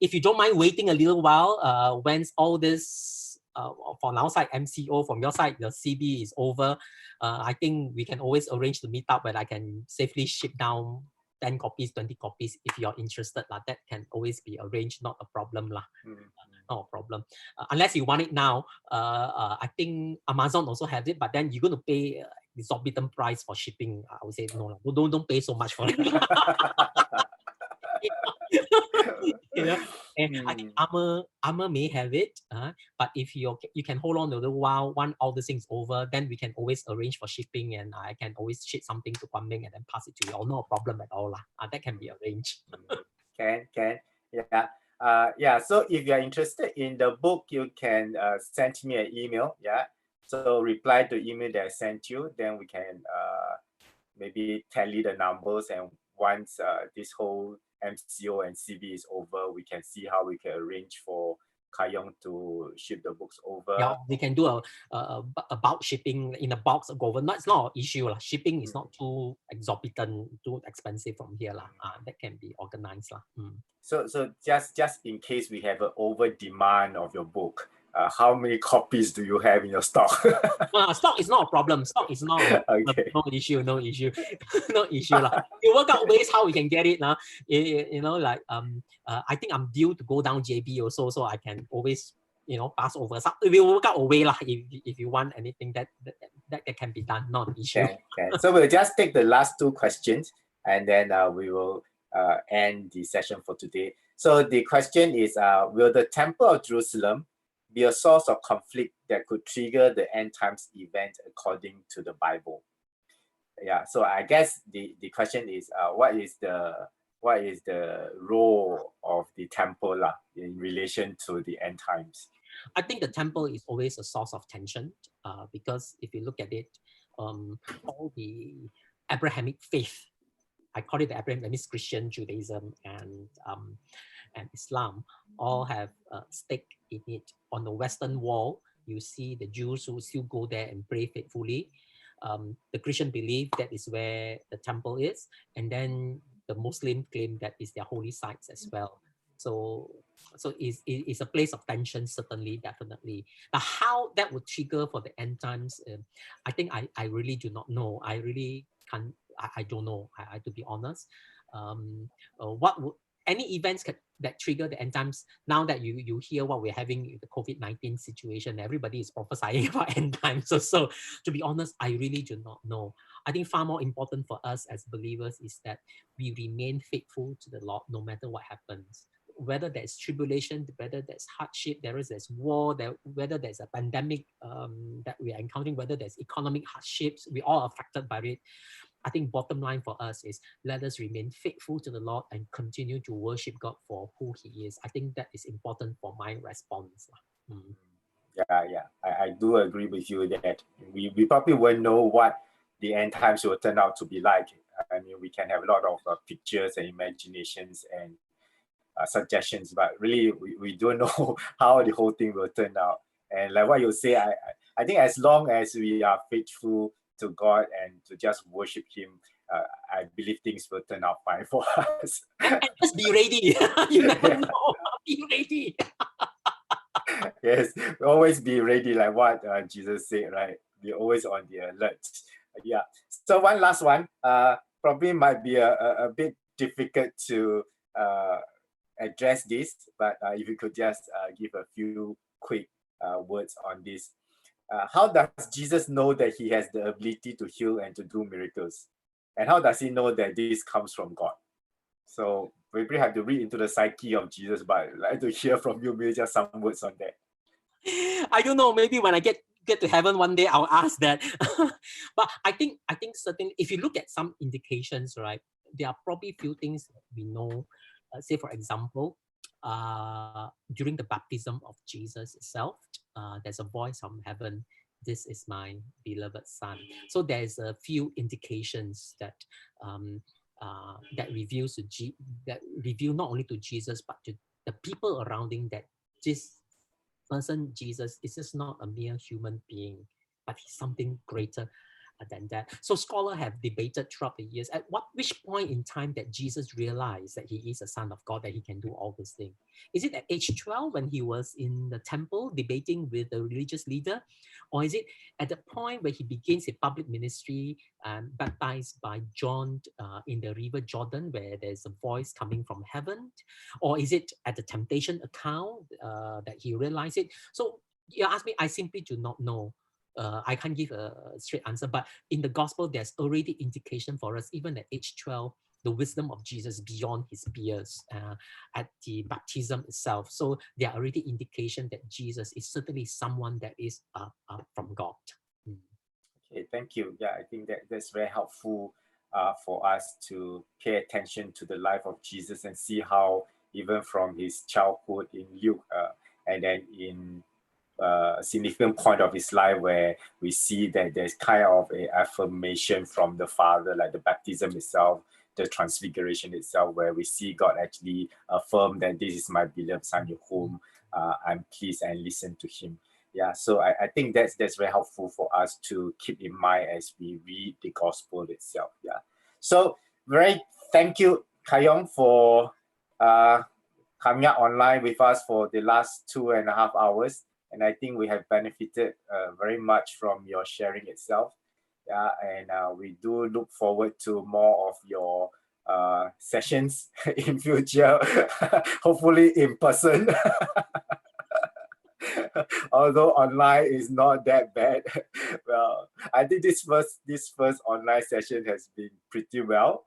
If you don't mind waiting a little while, once all this from our side MCO, from your side the CB is over, I think we can always arrange to meet up where I can safely ship down 10 copies, 20 copies if you're interested. That can always be arranged, not a problem. Not a problem. Unless you want it now, I think Amazon also has it, but then you're going to pay exorbitant price for shipping. I would say no, don't pay so much for it. And I think Armour may have it, but if you can hold on a little while, when all the things over, then we can always arrange for shipping, and I can always ship something to Kwang Ming and then pass it to you all. No problem at all. That can be arranged. Yeah. So if you are interested in the book, you can send me an email. Yeah. So reply to the email that I sent you, then we can maybe tally the numbers, and once this whole MCO and CB is over, we can see how we can arrange for Kar Yong to ship the books over. Yeah, we can do a bulk shipping in a box over. No, it's not an issue. Shipping is not too exorbitant, too expensive from here. That can be organized. So just in case we have an over demand of your book, how many copies do you have in your stock? Stock is not a problem. Stock is not okay. No issue. No issue. You work out ways how we can get it. I think I'm due to go down JB also, so I can always pass over. So we will work out a way if you want anything that can be done. Not an issue. Okay. So we'll just take the last two questions, and then we will end the session for today. So the question is, will the Temple of Jerusalem be a source of conflict that could trigger the end times event according to the Bible? Yeah, so I guess the question is, what is the role of the temple in relation to the end times? I think the temple is always a source of tension, because if you look at it, all the Abrahamic faith, I call it the Abrahamic, that means Christian, Judaism, and Islam, all have a stake in it. On the Western Wall, you see the Jews who still go there and pray faithfully. The Christian believe that is where the temple is, and then the Muslim claim that is their holy sites as well. So it's a place of tension, certainly, definitely. Now, how that would trigger for the end times, I think I really do not know. I really can't. I don't know. I to be honest. What would any events that trigger the end times? Now that you hear what we're having in the COVID-19 situation, everybody is prophesying about end times. So to be honest, I really do not know. I think far more important for us as believers is that we remain faithful to the Lord no matter what happens. Whether there's tribulation, whether there's hardship, there's war, whether there's a pandemic that we are encountering, whether there's economic hardships, we're all affected by it. I think bottom line for us is, let us remain faithful to the Lord and continue to worship God for who He is. I think that is important for my response. Yeah, I do agree with you that we probably won't know what the end times will turn out to be like. I mean, we can have a lot of pictures and imaginations and suggestions, but really we don't know how the whole thing will turn out. And like what you say, I think as long as we are faithful to God and to just worship Him, I believe things will turn out fine for us. And just be ready. You never know. Be ready. Yes, always be ready, like what Jesus said, right? Be always on the alert. Yeah. So one last one, probably might be a bit difficult to address this, but if you could just give a few quick words on this. How does Jesus know that He has the ability to heal and to do miracles? And how does He know that this comes from God? So we probably have to read into the psyche of Jesus, but I'd like to hear from you, maybe just some words on that. I don't know, maybe when I get to heaven one day, I'll ask that. But I think certainly, if you look at some indications, right, there are probably few things that we know. Say, for example, during the baptism of Jesus itself, there's a voice from heaven. This is my beloved son. So there's a few indications that that reveal not only to Jesus but to the people around him that this person Jesus is just not a mere human being, but he's something greater than that. So scholars have debated throughout the years at which point in time that Jesus realized that he is a son of God, that he can do all these things. Is it at age 12 when he was in the temple debating with the religious leader? Or is it at the point where he begins his public ministry, baptized by John in the river Jordan, where there's a voice coming from heaven? Or is it at the temptation account that he realized it? So you ask me, I simply do not know. I can't give a straight answer, but in the gospel, there's already indication for us, even at age 12, the wisdom of Jesus beyond his peers at the baptism itself. So there are already indication that Jesus is certainly someone that is from God. Okay, thank you. Yeah, I think that's very helpful for us to pay attention to the life of Jesus and see how even from his childhood in Luke and then in a significant point of his life where we see that there's kind of a affirmation from the Father, like the baptism itself, the transfiguration itself, where we see God actually affirm that this is my beloved son, in whom I'm pleased, and listen to him. Yeah, so I think that's very helpful for us to keep in mind as we read the gospel itself. Yeah, so thank you, Kar Yong, for coming up online with us for the last 2.5 hours. And I think we have benefited very much from your sharing itself. Yeah, and we do look forward to more of your sessions in future, hopefully in person. Although online is not that bad. Well, I think this first online session has been pretty well.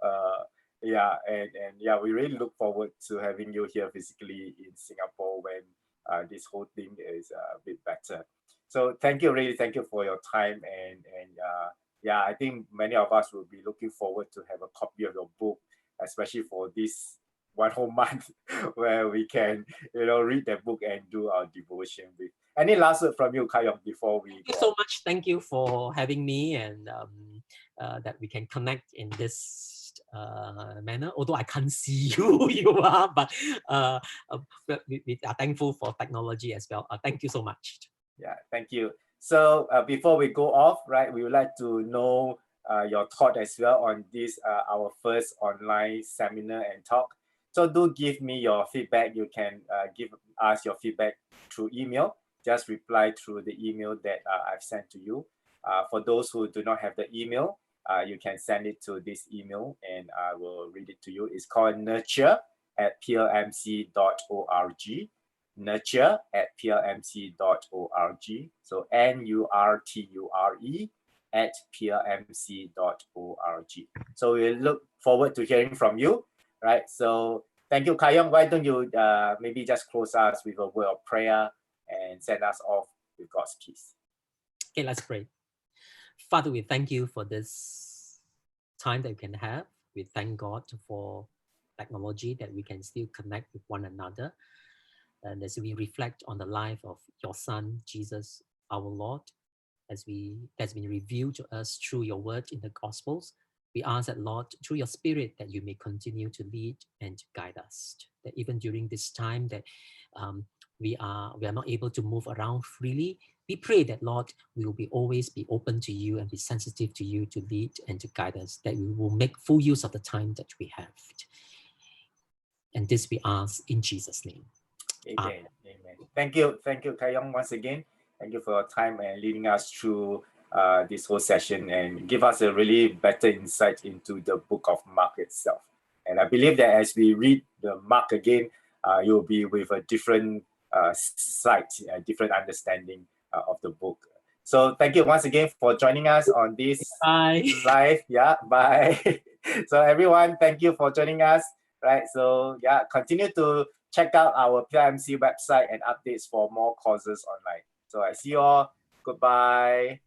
Yeah, and yeah, we really look forward to having you here physically in Singapore when this whole thing is a bit better. So thank you, really, thank you for your time, and yeah, I think many of us will be looking forward to have a copy of your book, especially for this one whole month where we can, read the book and do our devotion with. Any last word from you, Kar Yong, before we Thank you so much. Thank you for having me, and that we can connect in this manner. Although I can't see who you are, but we are thankful for technology as well. Thank you so much. Yeah, thank you. So before we go off, right, we would like to know your thought as well on this, our first online seminar and talk. So do give me your feedback. You can give us your feedback through email. Just reply through the email that I've sent to you. For those who do not have the email, you can send it to this email and I will read it to you. It's called nurture@plmc.org. nurture@plmc.org. So NURTURE@plmc.org. So we look forward to hearing from you, right? So thank you, Kar Yong. Why don't you maybe just close us with a word of prayer and send us off with God's peace. Okay, let's pray. Father, we thank you for this time that we can have. We thank God for technology that we can still connect with one another. And as we reflect on the life of your Son, Jesus, our Lord, that's been revealed to us through your word in the Gospels, we ask that, Lord, through your Spirit, that you may continue to lead and to guide us. That even during this time that we are not able to move around freely, we pray that, Lord, we will always be open to you and be sensitive to you to lead and to guide us, that we will make full use of the time that we have. And this we ask in Jesus' name. Amen. Amen. Thank you, Kar Yong, once again. Thank you for your time and leading us through this whole session and give us a really better insight into the book of Mark itself. And I believe that as we read the Mark again, you'll be with a different sight, a different understanding of the book. So thank you once again for joining us on this live. Yeah, bye. So everyone, thank you for joining us. Right. So yeah, continue to check out our PLMC website and updates for more courses online. So I see you all. Goodbye.